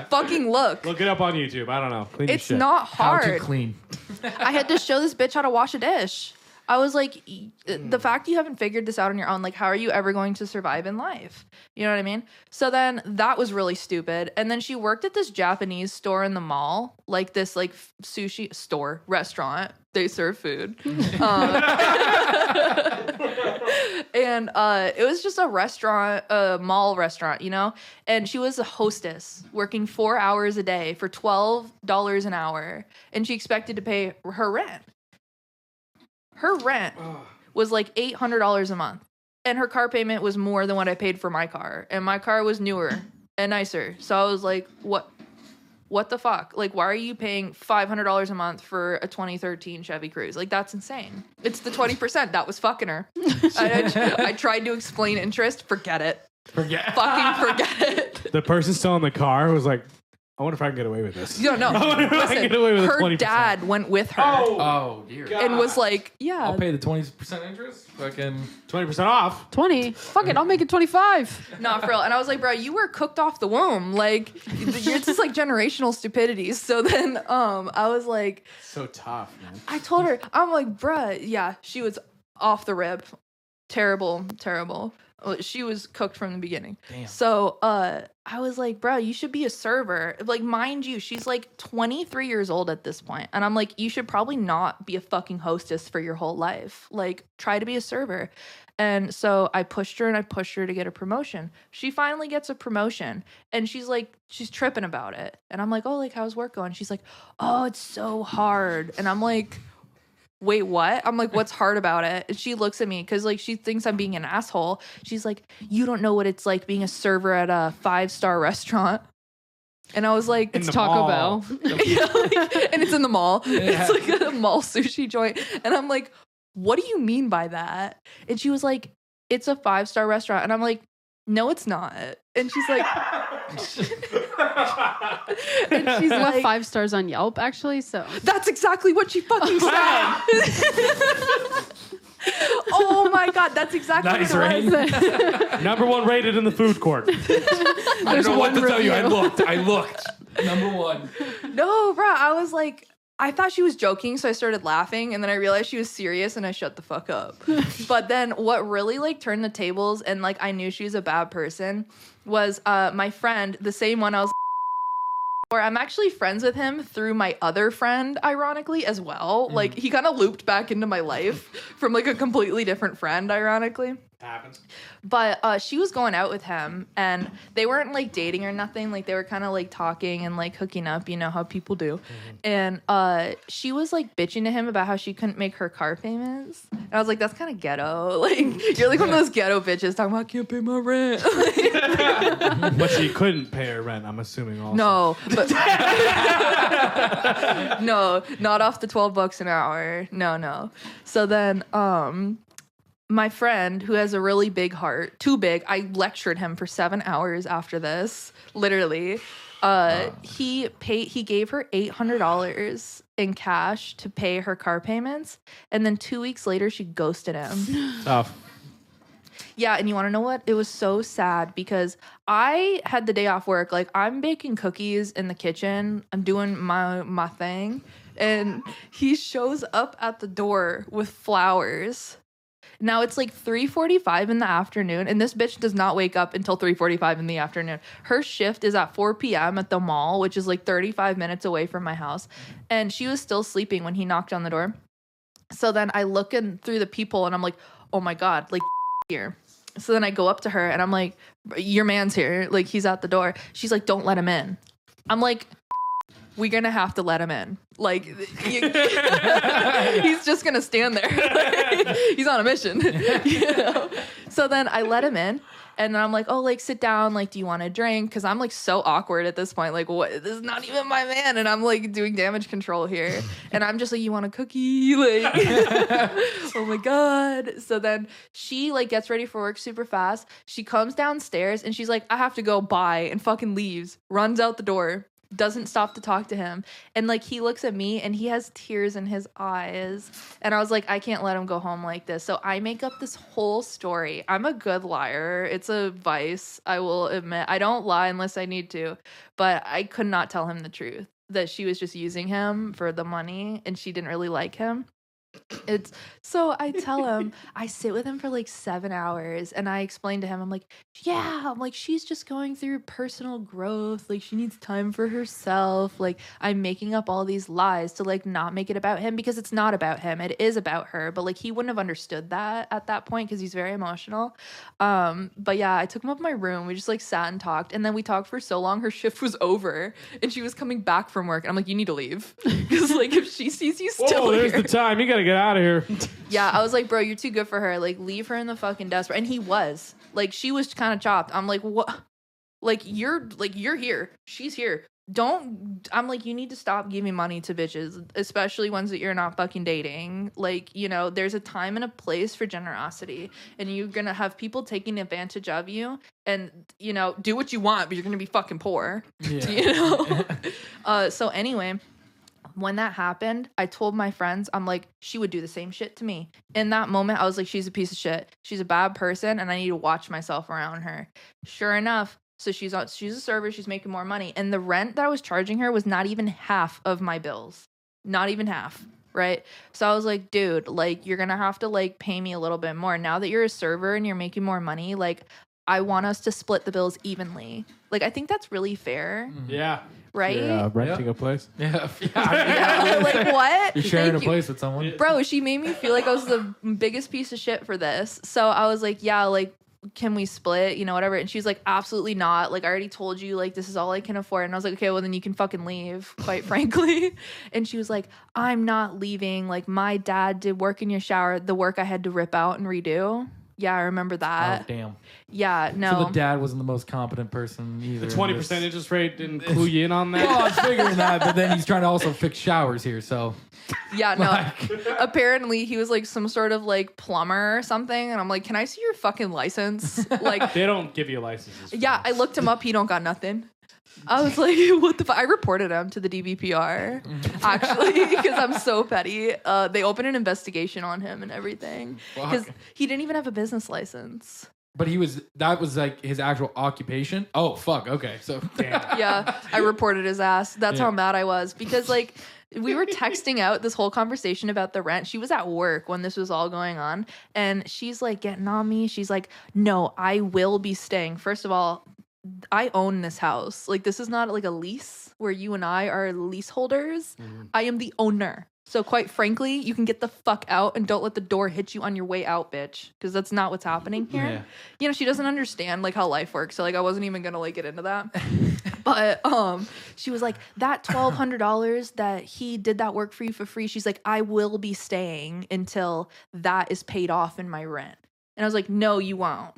Fucking look. Look it up on YouTube. I don't know. Clean your It's shit. not How to hard. clean. I had to show this bitch how to wash a dish. I was like, the fact you haven't figured this out on your own, like, how are you ever going to survive in life? You know what I mean? So then that was really stupid. And then she worked at this Japanese store in the mall, like this, like, sushi store, restaurant. They serve food. And it was just a restaurant, a mall restaurant, you know? And she was a hostess working 4 hours a day for $12 an hour. And she expected to pay her rent. Her rent was like $800 a month. And her car payment was more than what I paid for my car. And my car was newer and nicer. So I was like, what the fuck? Like, why are you paying $500 a month for a 2013 Chevy Cruze? Like, that's insane. It's the 20%. That was fucking her. I tried to explain interest. Forget it. Fucking forget it. The person still in the car was like, I wonder if I can get away with this. No. I wonder if I can get away with Her 20%. dad went with her Oh, dear. and was like, yeah. I'll pay the 20% interest. Fucking 20% off. 20. Fuck it, I'll make it 25. Not for real. And I was like, bro, you were cooked off the womb. Like, it's just like generational stupidity. So then I was like, So tough, man. I told her, I'm like, bruh, yeah, she was off the rip. Terrible. She was cooked from the beginning. Damn. So I was like, bro, you should be a server. Like, mind you, she's like 23 years old at this point. And I'm like, you should probably not be a fucking hostess for your whole life. Like, try to be a server. And so I pushed her to get a promotion. She finally gets a promotion and she's tripping about it. And I'm like, oh, like, how's work going? She's like, oh, it's so hard. And I'm like, wait, what? I'm like, what's hard about it? And she looks at me because, like, she thinks I'm being an asshole. She's like, you don't know what it's like being a server at a 5-star restaurant. And I was like, In It's the Taco mall. Bell. yeah, like, and it's in the mall. Yeah. It's like a mall sushi joint. And I'm like, what do you mean by that? And she was like, it's a 5-star restaurant. And I'm like, no, it's not. And she's like, and she's I have like, 5 stars on Yelp, actually, so. that's exactly what she fucking said. Oh my God, that's exactly Nice, what it was. right? Number one rated in the food court. I don't know what to tell you. I looked. Number one. No, bro, I was like, I thought she was joking, so I started laughing, and then I realized she was serious, and I shut the fuck up. But then what really, like, turned the tables, and, like, I knew she was a bad person, was my friend, the same one I was or I'm actually friends with him through my other friend, ironically, as well. Like, he kind of looped back into my life from, like, a completely different friend, ironically. Happens. But she was going out with him, and they weren't, like, dating or nothing. Like, they were kind of, like, talking and, like, hooking up, you know how people do. And she was, like, bitching to him about how she couldn't make her car payments. And I was like, that's kind of ghetto. Like, you're, like, one of those ghetto bitches talking about, I can't pay my rent. But she couldn't pay her rent, I'm assuming also. No, but no, not off the $12 an hour. No. So then, my friend who has a really big heart, too big, I lectured him for 7 hours after this, literally. He gave her $800 in cash to pay her car payments, and then 2 weeks later she ghosted him. Tough. Yeah, and you want to know what? It was so sad because I had the day off work. Like, I'm baking cookies in the kitchen. I'm doing my thing. And he shows up at the door with flowers. Now it's like 3:45 in the afternoon, and this bitch does not wake up until 3:45 in the afternoon. Her shift is at 4 p.m. at the mall, which is like 35 minutes away from my house. And she was still sleeping when he knocked on the door. So then I look in through the people, and I'm like, oh my God, like, here. So then I go up to her and I'm like, your man's here. Like, he's at the door. She's like, don't let him in. I'm like, we're going to have to let him in. Like, he's just going to stand there. Like, he's on a mission. You know? So then I let him in. And then I'm like, oh, like, sit down. Like, do you want a drink? Because I'm, like, so awkward at this point. Like, what? This is not even my man. And I'm, like, doing damage control here. And I'm just like, you want a cookie? Like, oh, my God. So then she, like, gets ready for work super fast. She comes downstairs, and she's like, I have to go, bye, and fucking leaves. Runs out the door. Doesn't stop to talk to him. And like he looks at me and he has tears in his eyes. And I was like, I can't let him go home like this. So I make up this whole story. I'm a good liar. It's a vice, I will admit. I don't lie unless I need to. But I could not tell him the truth. That she was just using him for the money and she didn't really like him. It's so I tell him, I sit with him for like 7 hours and I explain to him, I'm like, she's just going through personal growth. Like, she needs time for herself. Like, I'm making up all these lies to like not make it about him because it's not about him. It is about her. But like, he wouldn't have understood that at that point because he's very emotional. But yeah, I took him up in my room. We just like sat and talked. And then we talked for so long, her shift was over and she was coming back from work. And I'm like, you need to leave. Because like, if she sees you still there's here. the time. You got to get out of here. Yeah, I was like, bro, you're too good for her. Like, leave her in the fucking desk. And he was. Like, she was kind of chopped. I'm like, what? Like, you're here. She's here. I'm like, you need to stop giving money to bitches, especially ones that you're not fucking dating. Like, you know, there's a time and a place for generosity. And you're going to have people taking advantage of you and, you know, do what you want, but you're going to be fucking poor. Yeah. You know? So anyway, when that happened, I told my friends, I'm like, she would do the same shit to me. In that moment, I was like, she's a piece of shit. She's a bad person, and I need to watch myself around her. Sure enough, so she's a server, she's making more money. And the rent that I was charging her was not even half of my bills. Not even half, right? So I was like, dude, like, you're going to have to, like, pay me a little bit more. Now that you're a server and you're making more money, like, I want us to split the bills evenly. Like, I think that's really fair. Yeah. Right? Yeah, renting a place. Yeah. Like, what? You're sharing a place with someone. Bro, she made me feel like I was the biggest piece of shit for this. So I was like, yeah, like, can we split? You know, whatever. And she's like, absolutely not. Like, I already told you, like, this is all I can afford. And I was like, okay, well, then you can fucking leave, quite frankly. And she was like, I'm not leaving. Like, my dad did work in your shower, the work I had to rip out and redo. Yeah, I remember that. Oh, damn. Yeah, no. So the dad wasn't the most competent person either. The 20% interest rate didn't clue you in on that? Well, I was figuring that, but then he's trying to also fix showers here, so. Yeah, no. Apparently, he was like some sort of like plumber or something. And I'm like, can I see your fucking license? Like, they don't give you licenses. Yeah, I looked him up. He don't got nothing. I was like, what the fuck? I reported him to the DVPR, actually, because I'm so petty. They opened an investigation on him and everything. Because he didn't even have a business license. But that was like his actual occupation? Oh, fuck. Okay. So, damn. Yeah, I reported his ass. That's how mad I was. Because, like, we were texting out this whole conversation about the rent. She was at work when this was all going on. And she's, like, getting on me. She's like, no, I will be staying. First of all, I own this house. Like, this is not like a lease where you and I are leaseholders. I am the owner. So quite frankly, you can get the fuck out and don't let the door hit you on your way out, bitch. Because that's not what's happening here. Yeah. You know, she doesn't understand like how life works. So like I wasn't even gonna like get into that. But she was like, that $1,200 that he did that work for you for free. She's like, I will be staying until that is paid off in my rent. And I was like, no, you won't.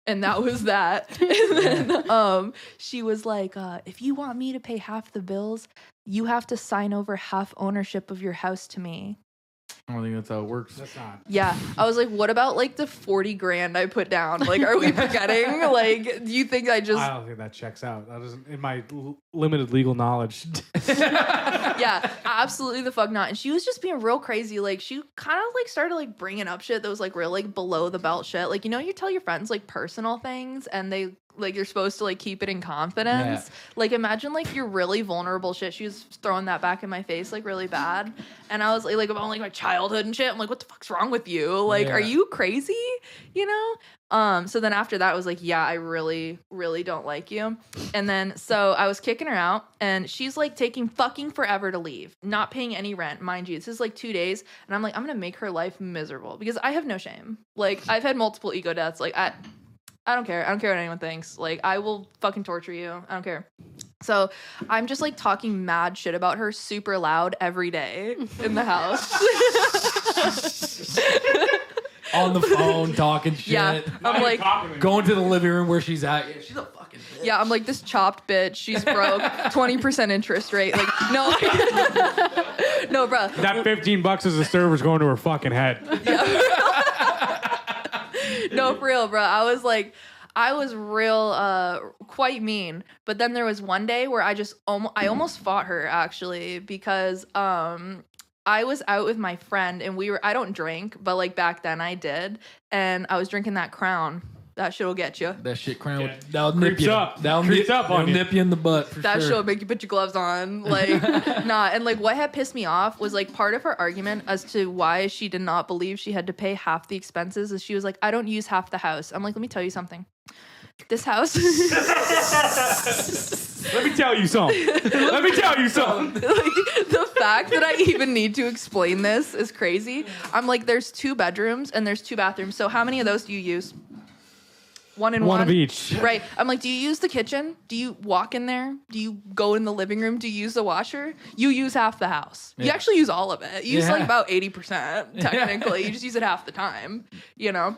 And that was that. And then she was like, if you want me to pay half the bills, you have to sign over half ownership of your house to me. I don't think that's how it works. That's not. Yeah. I was like, what about like the 40 grand I put down? Like, are we forgetting? Like, do you think I don't think that checks out. That isn't in my limited legal knowledge. Yeah, absolutely the fuck not. And she was just being real crazy. Like, she kind of like started like bringing up shit that was like real like below the belt shit. Like, you know, you tell your friends like personal things and they like you're supposed to like keep it in confidence. Yeah. Like, imagine like your really vulnerable shit. She was throwing that back in my face like really bad. And I was like about like my childhood and shit. I'm like, what the fuck's wrong with you? Like, are you crazy? You know? So then after that I was like, yeah, I really, really don't like you. And then so I was kicking her out and she's like taking fucking forever to leave, not paying any rent, mind you. This is like 2 days. And I'm like, I'm gonna make her life miserable because I have no shame. Like, I've had multiple ego deaths. Like, I don't care. I don't care what anyone thinks. Like, I will fucking torture you. I don't care. So I'm just like talking mad shit about her super loud every day in the house. On the phone, talking shit. Yeah, I'm like, Going to the living room where she's at. Yeah, she's a fucking bitch. yeah, I'm like, this chopped bitch. She's broke. 20% interest rate. Like, no, no, bro. That $15 as a server's going to her fucking head. No, for real, bro. I was real, quite mean. But then there was one day where I almost fought her actually because I was out with my friend and I don't drink, but like back then I did, and I was drinking that Crown. That shit'll get you. That shit crown. Yeah. That'll nip Creeps you. up. That'll Creeps up on you. nip you in the butt. For That sure. shit'll make you put your gloves on. Like, nah. And like, what had pissed me off was like part of her argument as to why she did not believe she had to pay half the expenses is she was like, I don't use half the house. I'm like, let me tell you something. This house. Let me tell you something. Let me tell you something. Like, the fact that I even need to explain this is crazy. I'm like, there's 2 bedrooms and there's 2 bathrooms. So how many of those do you use? One of each. Right. I'm like, do you use the kitchen? Do you walk in there? Do you go in the living room? Do you use the washer? You use half the house. You Yeah. actually use all of it. You use Yeah. like about 80% technically. You just use it half the time, you know?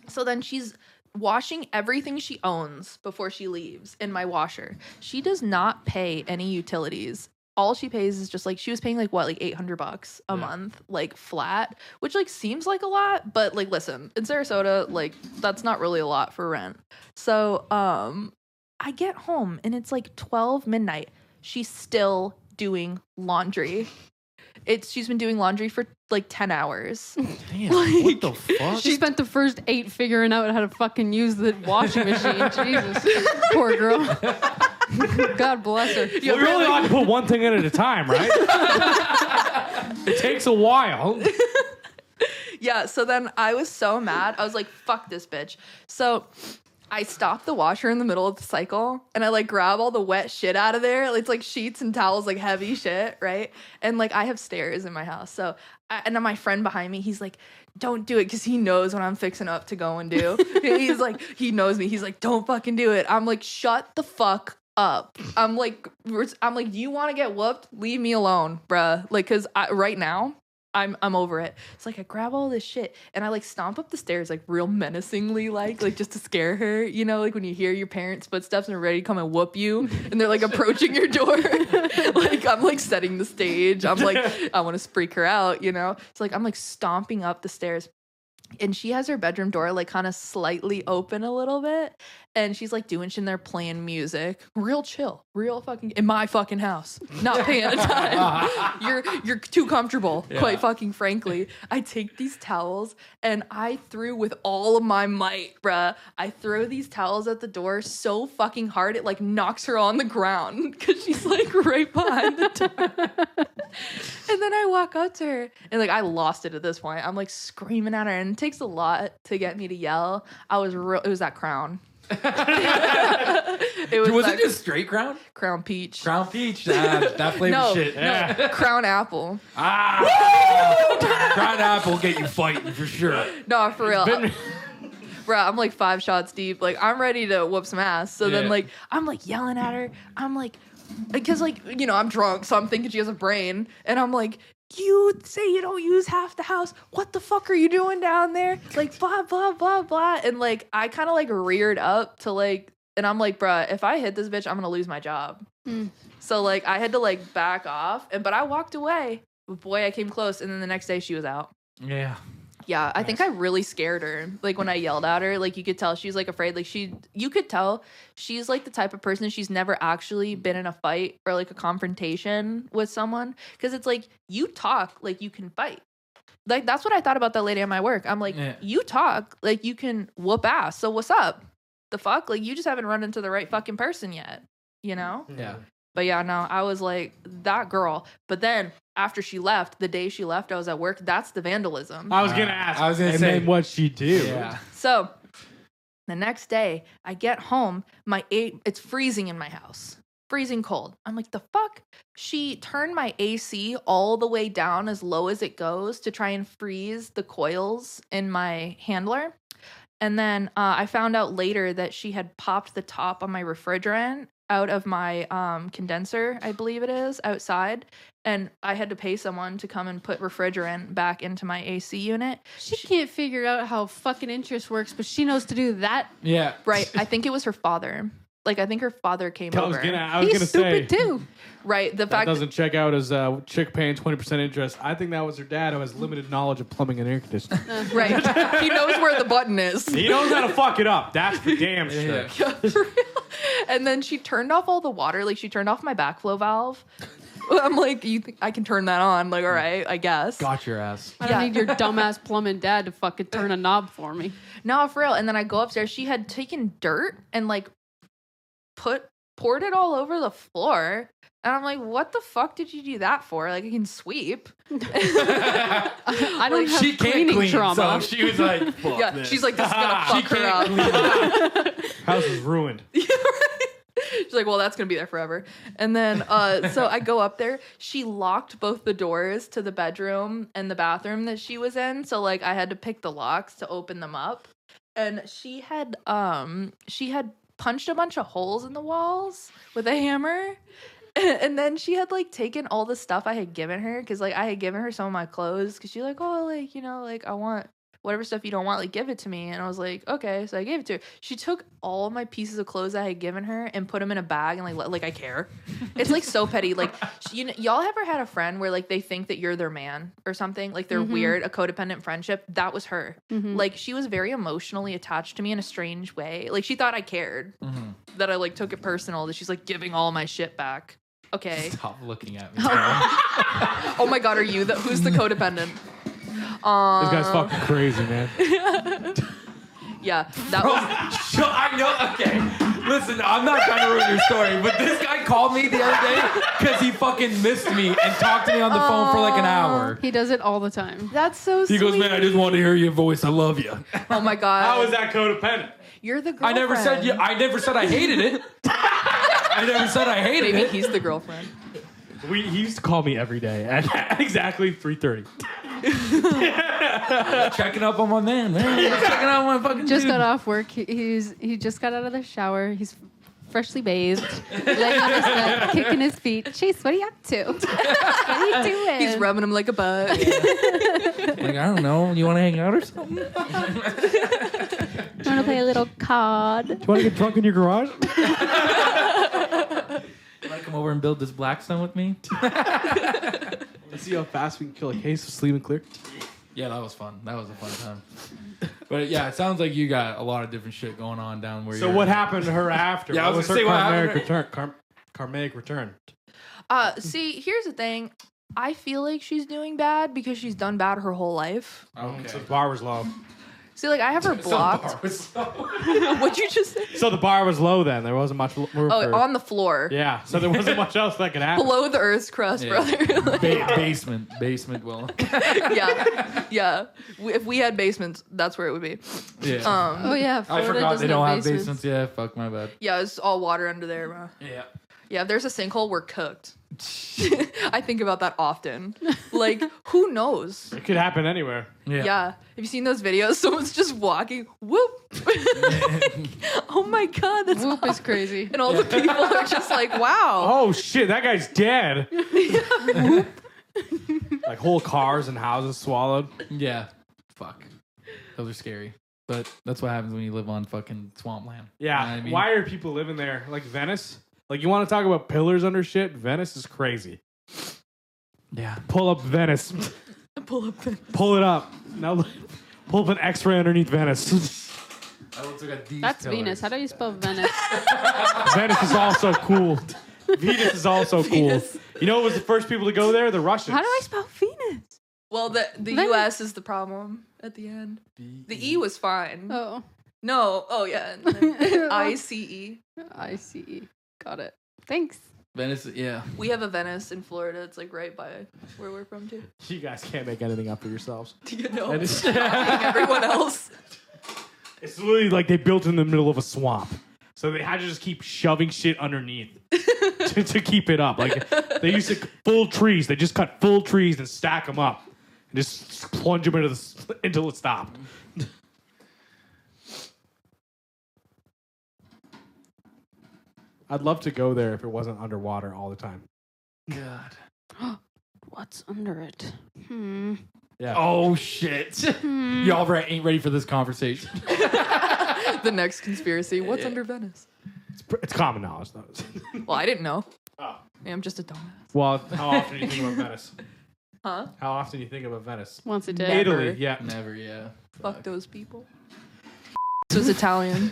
So then she's washing everything she owns before she leaves in my washer. She does not pay any utilities. All she pays is just like, she was paying like what, like $800 a month, like flat, which like seems like a lot, but like, listen, in Sarasota, like that's not really a lot for rent. So I get home and it's like 12 midnight. She's still doing laundry. She's been doing laundry for like 10 hours. Damn, what the fuck? She spent the first 8 figuring out how to fucking use the washing machine. Jesus. Poor girl. God bless her. Well, you're only allowed to put one thing in at a time, right? It takes a while. Yeah, so then I was so mad. I was like, fuck this bitch. So I stopped the washer in the middle of the cycle and I like grab all the wet shit out of there. It's like sheets and towels, like heavy shit, right? And like I have stairs in my house. So, and then my friend behind me, he's like, don't do it, because he knows what I'm fixing up to go and do. He's like, he knows me. He's like, don't fucking do it. I'm like, shut the fuck up. I'm like, you want to get whooped? Leave me alone, bruh. Like, because right now, I'm over it. It's like I grab all this shit and I like stomp up the stairs like real menacingly, like just to scare her. You know, like when you hear your parents' footsteps and they're ready to come and whoop you, and they're like approaching your door. Like I'm like setting the stage. I'm like, I want to freak her out. You know, it's like I'm like stomping up the stairs. And she has her bedroom door like kind of slightly open a little bit. And she's like doing shit in there, playing music. Real chill. Real fucking in my fucking house. Not paying attention. You're too comfortable, quite fucking frankly. I take these towels and I threw with all of my might, bruh. I throw these towels at the door so fucking hard it like knocks her on the ground because she's like right behind the door. And then I walk up to her and like I lost it at this point. I'm like screaming at her, and it takes a lot to get me to yell. It was that Crown. Was it just straight crown? Crown Peach. Crown peach. That flavor No, shit. no, Crown Apple. Crown apple get you fighting for sure. No, for real. Bro, I'm like 5 shots deep. Like I'm ready to whoop some ass. So then like I'm like yelling at her. I'm like, because like, you know, I'm drunk, so I'm thinking she has a brain. And I'm like, you say you don't use half the house. What the fuck are you doing down there? Like blah, blah, blah, blah. And like I kind of like reared up to like, and I'm like, bruh, if I hit this bitch, I'm gonna lose my job. So like I had to like back off, but I walked away. But boy, I came close, and then the next day she was out. Yeah. Yeah, I think I really scared her. Like when I yelled at her, like you could tell she's like afraid. Like you could tell she's like the type of person, she's never actually been in a fight or like a confrontation with someone. Because it's like you talk like you can fight. Like that's what I thought about that lady at my work. I'm like, you talk like you can whoop ass. So what's up? The fuck? Like you just haven't run into the right fucking person yet. You know? Yeah. But yeah, no, I was like, that girl. But then after she left, the day she left, I was at work. That's the vandalism. I was gonna ask. I was gonna and say, then what'd she do? Yeah. So the next day, I get home. It's freezing in my house. Freezing cold. I'm like, the fuck? She turned my AC all the way down as low as it goes to try and freeze the coils in my handler. And then I found out later that she had popped the top on my refrigerant out of my condenser, I believe it is, outside. And I had to pay someone to come and put refrigerant back into my AC unit. She can't figure out how fucking interest works, but she knows to do that. Yeah. Right. I think it was her father. Like, I think her father came I was over. gonna He's say stupid too. Right. The that fact doesn't check out as chick paying 20% interest. I think that was her dad who has limited knowledge of plumbing and air conditioning. right. He knows where the button is. He knows how to fuck it up. That's for damn sure. Yeah. Yeah, for real. And then she turned off all the water. Like, she turned off my backflow valve. I'm like, you think I can turn that on? Like, all right, I guess. Got your ass. I don't Yeah. need your dumbass plumbing dad to fucking turn a knob for me. No, for real. And then I go upstairs. She had taken dirt and like poured it all over the floor. And I'm like, what the fuck did you do that for? Like, I can sweep. I don't have She can't cleaning clean, trauma. so she was like, fuck Yeah, this. she's like, this is gonna She fuck her can't up. clean. House is ruined. She's like, well, that's gonna be there forever. And then, so I go up there. She locked both the doors to the bedroom and the bathroom that she was in. So like, I had to pick the locks to open them up. And she had punched a bunch of holes in the walls with a hammer. And then she had like taken all the stuff I had given her, because like I had given her some of my clothes, because she's like, oh, like, you know, like I want whatever stuff you don't want, like give it to me. And I was like, okay. So I gave it to her. She took all of my pieces of clothes I had given her and put them in a bag and like I care. It's like so petty. Like, you know, y'all ever had a friend where like they think that you're their man or something? Like they're weird, a codependent friendship. That was her. Like she was very emotionally attached to me in a strange way. Like she thought I cared, that I like took it personal, that she's like giving all my shit back. Okay. Stop looking at me. Oh my God, are you who's the codependent? This guy's fucking crazy, man. Yeah, that was. So I know. Okay, listen. I'm not trying to ruin your story, but this guy called me the other day because he fucking missed me and talked to me on the phone for like an hour. He does it all the time. That's so He sweet. goes, man, I just want to hear your voice. I love you. Oh my God. How is that codependent? You're the girlfriend. I never said you. I never said I hated it. I never said I hated Maybe it. he's the girlfriend. He used to call me every day at exactly 3:30. Checking up on my man. Checking up on my fucking Just dude. got off work. He just got out of the shower. He's freshly bathed, laying on his bed, kicking his feet. Chase, what are you up to? What are you doing? He's rubbing him like a bug. Like, I don't know. You want to hang out or something? Want to play a little card? Do you want to get drunk in your garage? You want to come over and build this Blackstone with me? Let's see how fast we can kill a case of Sleep and Clear. Yeah, that was fun. That was a fun time. But yeah, it sounds like you got a lot of different shit going on down where So you're. what happened to her after? Yeah, I What was was gonna her say, what karmic happened return? Karmic return. See, here's the thing. I feel like she's doing bad because she's done bad her whole life. Okay. So the bar was low. See, like I have her blocked. What'd you just say? So the bar was low then. There wasn't much room Oh, for... on the floor. Yeah, so there wasn't much else that could happen. Below the Earth's crust, Yeah. brother. Basement. Well, yeah. If we had basements, that's where it would be. yeah. Oh yeah, I Florida forgot doesn't they don't have basements. basements. Yeah, fuck my bad. Yeah, it's all water under there, bro. Yeah. Yeah, if there's a sinkhole, we're cooked. I think about that often. Like, who knows? It could happen anywhere. Yeah. Have you seen those videos? Someone's just walking. Whoop. Oh my God, that's Whoop is awesome. crazy. And all the people are just like, wow. Oh shit, that guy's dead. Like whole cars and houses swallowed. Yeah. Fuck. Those are scary. But that's what happens when you live on fucking swampland. Yeah. You know what I mean? Why are people living there? Like Venice? Like you want to talk about pillars under shit? Venice is crazy. Yeah. Pull up Venice. Pull up. Pull it up. Now pull up an X-ray underneath Venice. That looks like a these That's pillars. Venus. How do you spell Venice? Venice is also cool. Venus is also cool. Venus. You know who was the first people to go there? The Russians. How do I spell Venus? Well, the Venice. U.S. is the problem at the end. The E was fine. Oh, No. Oh, yeah. and then ICE. I see. Got it. Thanks. Venice, yeah. We have a Venice in Florida. It's like right by where we're from, too. You guys can't make anything up for yourselves. You know, And it's, everyone else. it's literally like they built in the middle of a swamp. So they had to just keep shoving shit underneath to keep it up. Like they used to full trees. They just cut full trees and stack them up and just plunge them into until it stopped. I'd love to go there if it wasn't underwater all the time. God. What's under it? Yeah. Oh shit. Y'all ain't ready for this conversation. The next conspiracy. What's under Venice? It's common knowledge, though. Well, I didn't know. Oh. Yeah, I'm just a dumbass. Well, how often do you think about Venice? Huh? How often do you think about Venice? Once a day. Never. Italy, yeah. Never, yeah. Fuck those people. This was Italian.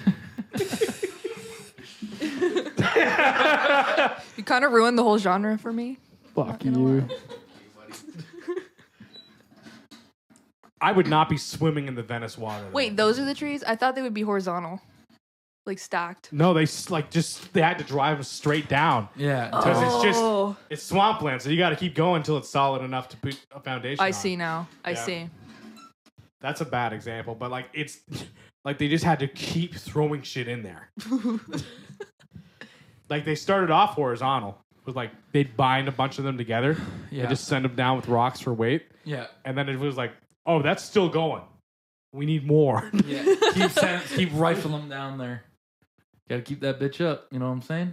You kind of ruined the whole genre for me. Fuck you. I would not be swimming in the Venice water. though. Wait, those are the trees? I thought they would be horizontal. Like stacked. No, they they had to drive them straight down. Yeah. Because it's swampland, so you got to keep going until it's solid enough to put a foundation I on. see now. I Yeah. see. That's a bad example, but like it's like they just had to keep throwing shit in there. Like they started off horizontal with like they'd bind a bunch of them together Yeah. and just send them down with rocks for weight, Yeah. and then it was like, oh, that's still going. We need more. Yeah. keep rifling them down there. Gotta keep that bitch up. You know what I'm saying?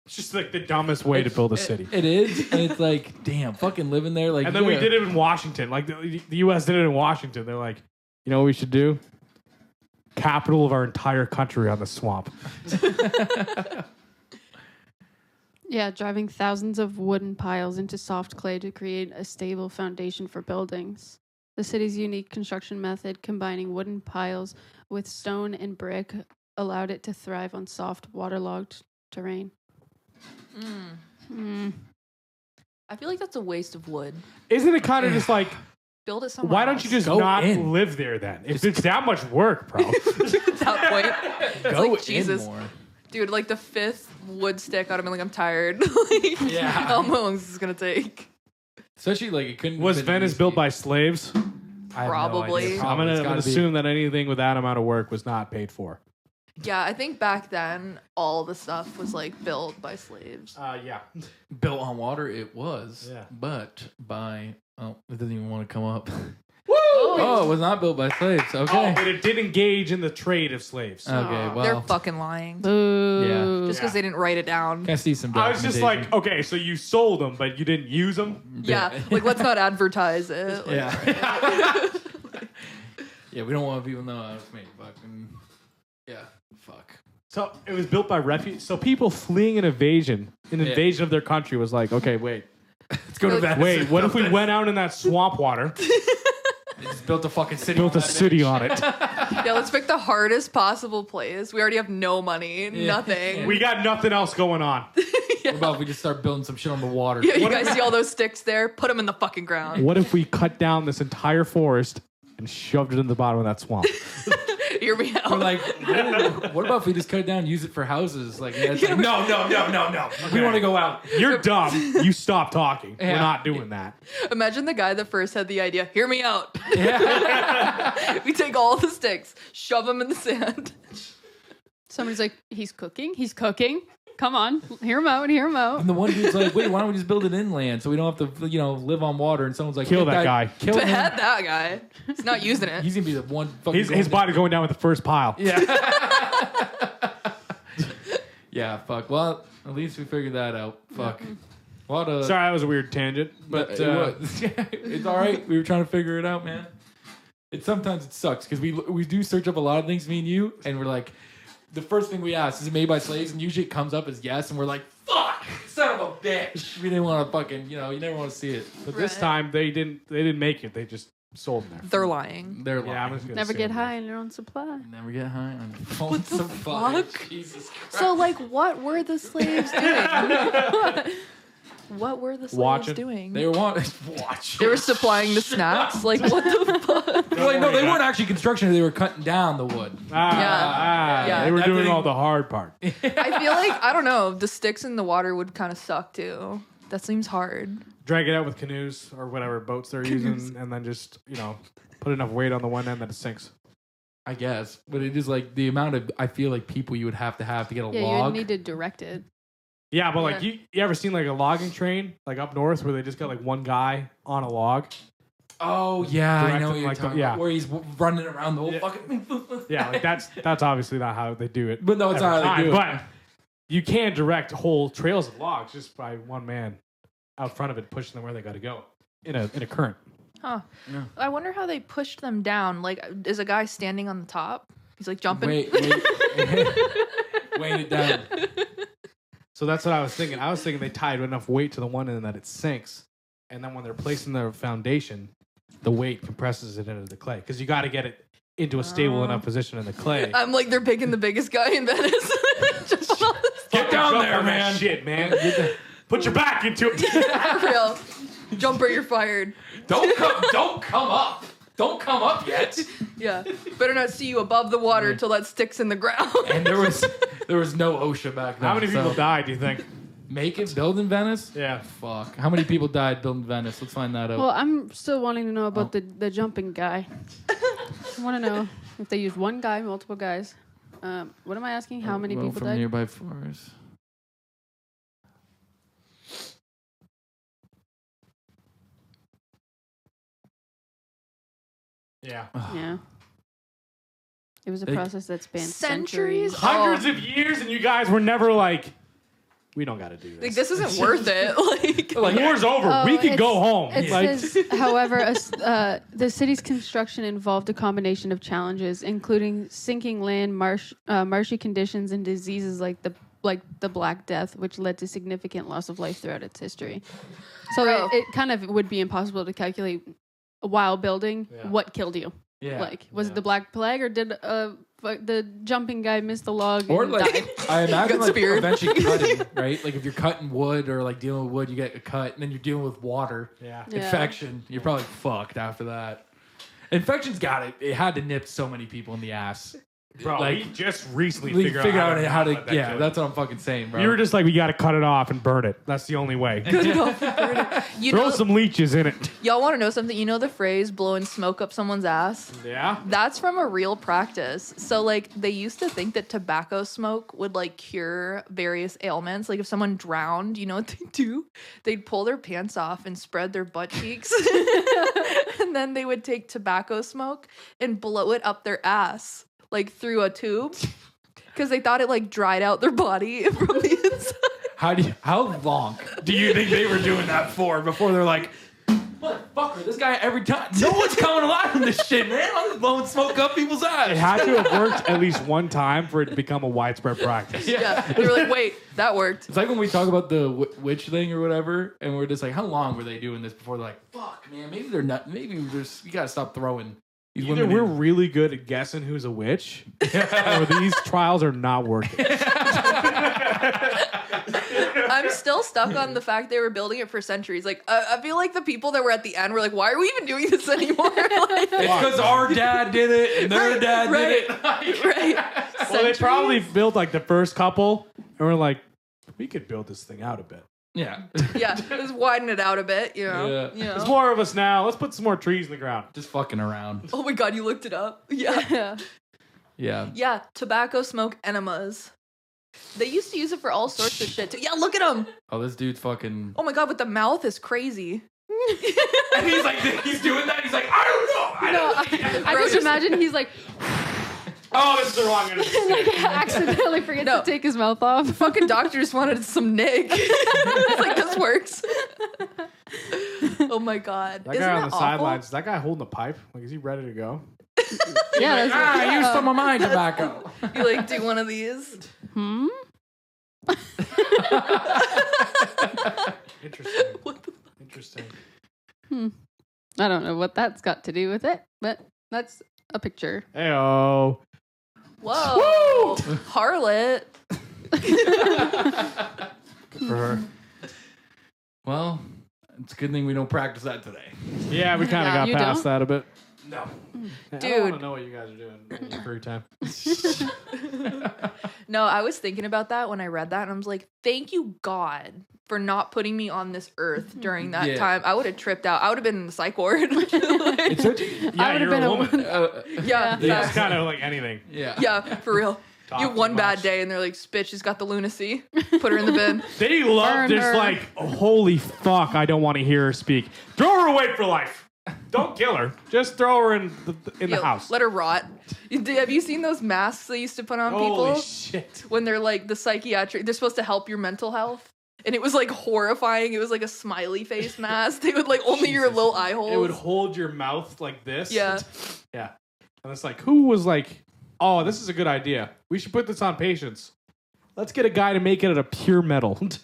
It's just like the dumbest way to build a city. It is, and it's like, damn, fucking living there. Like, And then we did it in Washington. Like the U.S. did it in Washington. They're like, you know what we should do? Capital of our entire country on the swamp. Yeah, driving thousands of wooden piles into soft clay to create a stable foundation for buildings. The city's unique construction method, combining wooden piles with stone and brick, allowed it to thrive on soft, waterlogged terrain. I feel like that's a waste of wood. Isn't it kind of just like, Build it somewhere. why don't you just Go not in. live there then? If it's that much work, bro. At that point, it's Go like in Jesus, more. dude. Like the fifth wood stick, I'd have been like, I'm tired. Like, Yeah. how long is this gonna take? Especially like it couldn't. Was have been Venice easy. built by slaves? I have no Probably. idea. I'm It's gonna gotta be. assume that anything with that amount of work was not paid for. Yeah, I think back then all the stuff was like built by slaves. Yeah. built on water. It was, Yeah. but by it doesn't even want to come up. Woo! Oh, it was not built by slaves. Oh, Okay. but it did engage in the trade of slaves. Okay. Well, They're fucking lying. Boo. Just because they didn't write it down. can I see some? I was just like, okay, so you sold them, but you didn't use them? Yeah, like let's not advertise it. Like, yeah. Yeah, we don't want people to know how it's made. Fucking. Yeah. Fuck. So it was built by refugees. So people fleeing an invasion of their country was like, okay, wait. Let's go to Venice. Wait, what if we went out in that swamp water, They just built a fucking city. built on a that city bitch. on it? Yeah, let's pick the hardest possible place. We already have no money, nothing. We got nothing else going on. What about if we just start building some shit on the water? Yeah, you guys see all those sticks there? Put them in the fucking ground. What if we cut down this entire forest and shoved it in the bottom of that swamp? Hear me out. Or like, what about if we just cut it down and use it for houses? Like, yeah, it's like no. We want to go out. You're dumb. You stop talking. We're Yeah. not doing that. Imagine the guy that first had the idea. Hear me out. Yeah. We take all the sticks, shove them in the sand. Somebody's like, he's cooking. Come on, hear him out. And the one dude's like, wait, why don't we just build it inland so we don't have to, live on water? And someone's like, Kill "Get that guy." Kill him. Behead that guy. He's not using it. He's gonna be the one fucking. His body going down with the first pile. Yeah. Yeah. Fuck. Well, at least we figured that out. Fuck. What a. Sorry, that was a weird tangent. But It was. It's all right. We were trying to figure it out, man. Sometimes it sucks because we do search up a lot of things, me and you, and we're like, the first thing we ask is it made by slaves, and usually it comes up as yes, and we're like, fuck, son of a bitch. We didn't want to fucking, you never want to see it. But this Right. time they didn't make it. They just sold them there. They're lying. They're Yeah, I'm lying. just gonna Never say get that. high on your own supply. Never get high on What the fuck? Jesus Christ. So, like, what were the slaves doing? What were the slaves Watching. doing? They were watch. They were supplying the snacks? Like, what the fuck? Well, no, they weren't actually construction. They were cutting down the wood. Yeah. They were That doing thing- all the hard part. I feel like, I don't know, the sticks in the water would kind of suck too. That seems hard. Drag it out with canoes or whatever boats they're using, and then just put enough weight on the one end that it sinks. I guess, but it is like the amount of I feel like people you would have to get a Yeah, you log. would need to direct it. Yeah, but like Yeah. you ever seen like a logging train like up north where they just got like one guy on a log? Oh yeah, I Direct know it what you're like talking the- yeah. about. Where he's running around the whole Yeah. fucking. Yeah, like that's obviously not how they do it. But no, it's every not how they time, do it. But you can direct whole trails of logs just by one man out front of it, pushing them where they got to go in a current. Huh. Yeah. I wonder how they pushed them down. Like, is a guy standing on the top? He's like jumping. Weighing it down. So that's what I was thinking. I was thinking they tied enough weight to the one end that it sinks, and then when they're placing their foundation, the weight compresses it into the clay because you got to get it into a stable enough position in the clay. I'm like, they're picking the biggest guy in Venice. Get down Jump there, on that man. shit, man. Put your back into it. For real. Jumper, you're fired. Don't come up. Don't come up yet. Yeah. Better not see you above the water till that sticks in the ground. And there was no OSHA back then. How many people died, do you think? Make it build in Venice? Yeah. Fuck. How many people died building Venice? Let's find that out. Well, I'm still wanting to know about the jumping guy. I want to know if they used one guy, multiple guys. What am I asking? How many people from died? nearby forests. Yeah. Yeah. It was a Like, process that spanned centuries? centuries. Hundreds of years, and you guys were never like, we don't got to do this. Like, this isn't worth it. Like, war's over. We can go home. It Like, says, however, the city's construction involved a combination of challenges, including sinking land, marshy conditions, and diseases like the Black Death, which led to significant loss of life throughout its history. So Bro. it kind of would be impossible to calculate while building Yeah. what killed you. Yeah. Like, was Yeah. it the Black Plague, or did the jumping guy miss the log Or and like, died? I imagine Got like speared. eventually cutting, right? Like if you're cutting wood or like dealing with wood, you get a cut, and then you're dealing with water. yeah. Yeah. Infection. You're probably fucked after that. Infection's got it. It had to nip so many people in the ass. Bro, Like, we just recently We figured figure out how not to. let that Yeah, kill that's what I'm fucking saying, bro. you. You were just like, we got to cut it off and burn it. That's the only way. You Throw know, some leeches in it. y'all want to know something? You know the phrase blowing smoke up someone's ass? Yeah. That's from a real practice. So, like, they used to think that tobacco smoke would, like, cure various ailments. Like, if someone drowned, you know what they do? They'd pull their pants off and spread their butt cheeks. And then they would take tobacco smoke and blow it up their ass, like, through a tube. Because they thought it, like, dried out their body from the inside. How long do you think they were doing that for before they're like, motherfucker, this guy every time. No one's coming alive from this shit, man. I'm just blowing smoke up people's It eyes. had to have worked at least one time for it to become a widespread practice. Yeah. They were like, wait, that worked. It's like when we talk about the witch thing or whatever, and we're just like, how long were they doing this before they're like, fuck, man, maybe they're not, maybe we're just, you gotta stop throwing these Either women we're in. really good at guessing who's a witch, or these trials are not working. I'm still stuck on the fact they were building it for centuries. Like, I feel like the people that were at the end were like, why are we even doing this anymore? Like, It's because our dad did it, and their dad did it. right. Well, they probably built like the first couple, and we're like, we could build this thing out a bit. Yeah. Yeah, just widen it out a bit, you know? Yeah. You know? There's more of us now. Let's put some more trees in the ground. Just fucking around. Oh my god, you looked it up? Yeah. Yeah. Yeah. Yeah, tobacco smoke enemas. They used to use it for all sorts of shit too. Yeah, look at him. Oh, this dude's fucking. Oh my god, but the mouth is crazy. And he's like, he's doing that. He's like, I don't know. I just imagine he's like, Oh, this is the wrong end of the stick. accidentally forgets No. to take his mouth off. Fucking doctor just wanted some Nick. It's like, this works. Oh my god. That Isn't guy on that the awful? sidelines, is that guy holding a pipe? Like, is he ready to go? Yeah, that's I used some of my tobacco. You like do one of these? Interesting. What the Interesting. I don't know what that's got to do with it, but that's a picture. Heyo. Whoa. Harlot. Good for her. Well, it's a good thing we don't practice that today. Yeah, we kind of Yeah, got you past don't? that a bit. No. I Dude. don't want to know what you guys are doing in your free time. No, I was thinking about that when I read that, and I was like, thank you, God, for not putting me on this earth during that Yeah. time. I would have tripped out. I would have been in the psych ward. It's such a, Yeah, would've you're been a a woman. yeah, Yeah, it's facts. kind of like anything. yeah. Yeah, for real. Talk You have too one bad much. day, and they're like, bitch, she's got the lunacy. Put her in the bin. They love Burn this, her. like, holy fuck, I don't want to hear her speak. Throw her away for life. Don't kill her. Just throw her in the house. Let her rot. Have you seen those masks they used to put on people? Holy shit. When they're like the psychiatric, they're supposed to help your mental health. And it was like horrifying. It was like a smiley face mask. They would like only your little eye holes. It would hold your mouth like this. Yeah. Yeah. And it's like, who was like, oh, this is a good idea. We should put this on patients. Let's get a guy to make it out of pure metal. Right?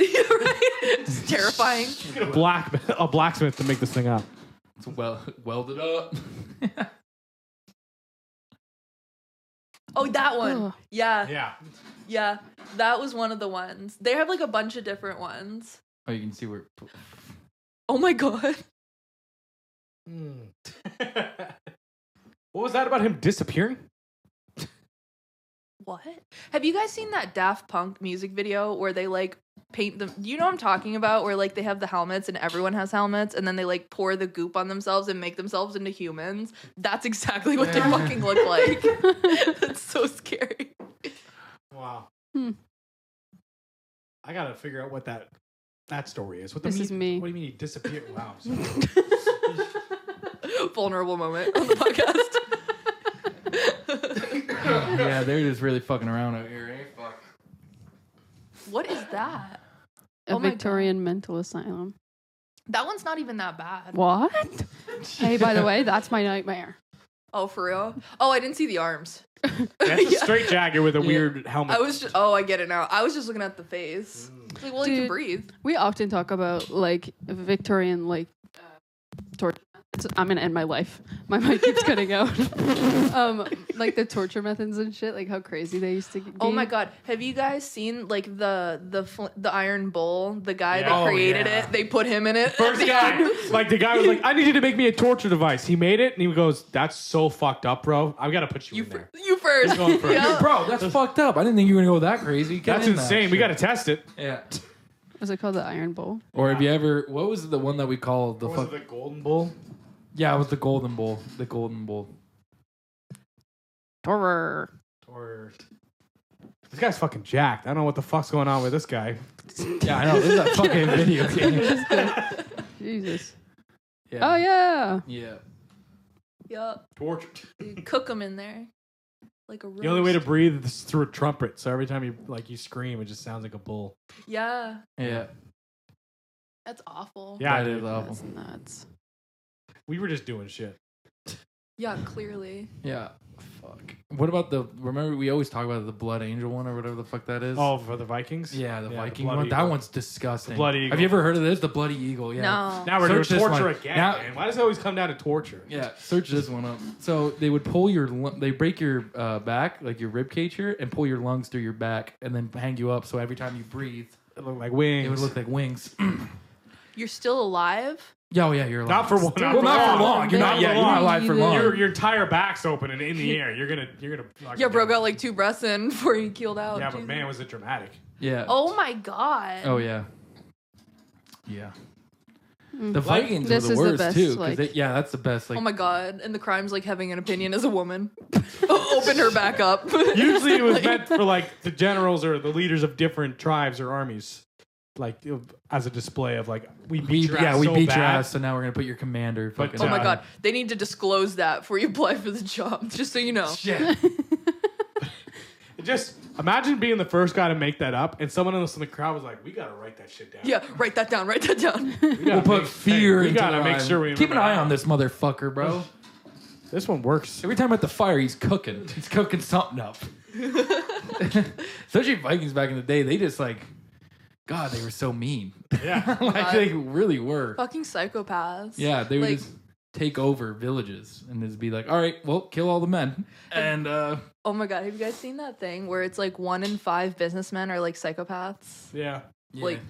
It's terrifying. Get a blacksmith to make this thing up. It's welded up. Oh, that one. Ugh. Yeah. Yeah. Yeah. That was one of the ones. They have like a bunch of different ones. Oh, you can see where. Oh my god. What was that about him disappearing? What? Have you guys seen that Daft Punk music video where they like paint them? Do you know what I'm talking about? Where like they have the helmets and everyone has helmets and then they like pour the goop on themselves and make themselves into humans. That's exactly what they fucking look like. That's so scary. Wow. I gotta figure out what that story is. What This is me. What do you mean he disappeared? Wow. Vulnerable moment on the podcast. Yeah, they're just really fucking around out here, eh? Fuck. What is that? A Oh my Victorian mental asylum. That one's not even that bad. What? Hey, by the way, that's my nightmare. Oh, for real? Oh, I didn't see the arms. That's a straight jagger with a weird helmet. I get it now. I was just looking at the face. It's like, well, he can Dude. breathe. We often talk about like Victorian like torture. I'm gonna end my life. My mic keeps cutting out. Like the torture methods and shit, like how crazy they used to be. Oh my god, have you guys seen like the Iron Bull? The guy Yeah. that Oh, created yeah. it, they put him in it. First guy, like the guy was like, I need you to make me a torture device. He made it, and he goes, that's so fucked up, bro. I've got to put you in there. You first. He's going first. Yeah. Bro, that's fucked up. I didn't think you were gonna go that crazy. Get That's in that insane. We shit. got to test it. Yeah. Was it called the Iron Bowl? Or have you ever? What was the one that we called the What was fuck? it, the Golden Bull? Yeah, it was the Golden Bull. The Golden Bull. Torture. Or this guy's fucking jacked. I don't know what the fuck's going on with this guy. Yeah, I know. This is a fucking video game. Jesus. Yeah. Oh yeah. Yeah. Yup. Tortured. You cook them in there like a roast. The only way to breathe is through a trumpet. So every time you scream, it just sounds like a bull. Yeah, Yeah. that's awful. Yeah, That dude. is awful. That's nuts. We were just doing shit. Yeah, clearly. Yeah. Fuck. What about remember we always talk about the Blood Angel one or whatever the fuck that is? Oh, for the Vikings? Yeah, the Viking Blood one. That Eagle. one's disgusting. The Blood Eagle. Have you ever heard of this? The Bloody Eagle. Yeah. No. Now we're doing Search this torture one. again, Now- man. Why does it always come down to torture? Yeah, search this one up. So they would pull they break your back, like your rib cage here, and pull your lungs through your back, and then hang you up. So every time you breathe, It looked like wings. it would look like wings. You're still alive? Yeah, oh yeah, you're alive. Not for one. Well, not for long. You're not. Yeah, you're not alive for long. Your entire back's open and in the air. You're gonna. Yeah, bro got like 2 breaths in before he keeled out. Yeah, but Jesus. man, was it dramatic. Yeah. Oh my god. Oh yeah. Yeah. Mm. The Vikings This are the is the worst best, too. like- Yeah, that's the best. Like, Oh my god. And the crime's like having an opinion as a woman. Open her back up. Usually, it was meant for like the generals or the leaders of different tribes or armies, like as a display of like we beat your ass we so beat bad. your ass, so now we're gonna put your commander. But, Fucking Oh my Yeah. god. They need to disclose that before you apply for the job, just so you know. shit. Just imagine being the first guy to make that up, and someone else in the crowd was like, "We gotta write that shit down." Yeah, write that down. Write that down. We gotta We'll put make- fear. Hey, we into gotta their make eyes. sure we keep an remember eye that. on this motherfucker, bro. This one works. Every time at the fire, he's cooking. He's cooking something up. Especially Vikings back in the day, they just like, God, they were so mean. Yeah. Like they really were. Fucking psychopaths. Yeah, they would Like- just take over villages and just be like, all right, well, kill all the men. And Oh my god, have you guys seen that thing where it's like 1 in 5 businessmen are like psychopaths? Yeah. yeah. Like,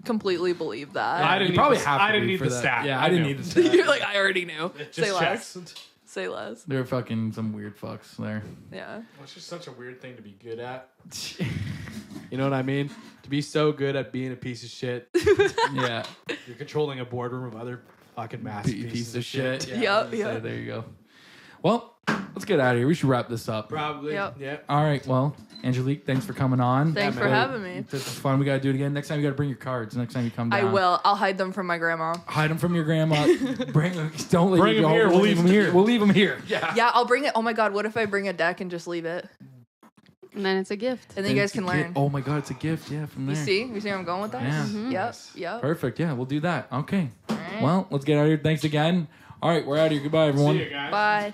completely believe that. I didn't You probably need the- have to I didn't be need for the that. stat. Yeah, I I didn't knew. need the stat. You're like, I already knew. It Say just less. checks. Say less. They're fucking some weird fucks there. Yeah. Well, it's just such a weird thing to be good at. You know what I mean? To be so good at being a piece of shit. Yeah. You're controlling a boardroom of other fucking massive Piece of shit. Yep, So yep. there you go. Well, let's get out of here. We should wrap this up. Probably. Yep. Yeah. All right. Well, Angelique, thanks for coming on. Thanks Yeah, for man. having me. This is fun. We gotta do it again. Next time you gotta bring your cards. Next time you come down. I will. I'll hide them from my grandma. Hide them from your grandma. Don't leave Bring 'em here. We'll leave 'em here. We'll leave them here. Yeah. Yeah, I'll bring it. Oh my god, what if I bring a deck and just leave it? And then it's a gift. And then you guys can learn. Oh my God, it's a gift. Yeah, from there. You see? You see where I'm going with that? Yeah. Yep. Perfect. Yeah, we'll do that. Okay. All right. Well, let's get out of here. Thanks again. All right, we're out of here. Goodbye, everyone. See you guys. Bye.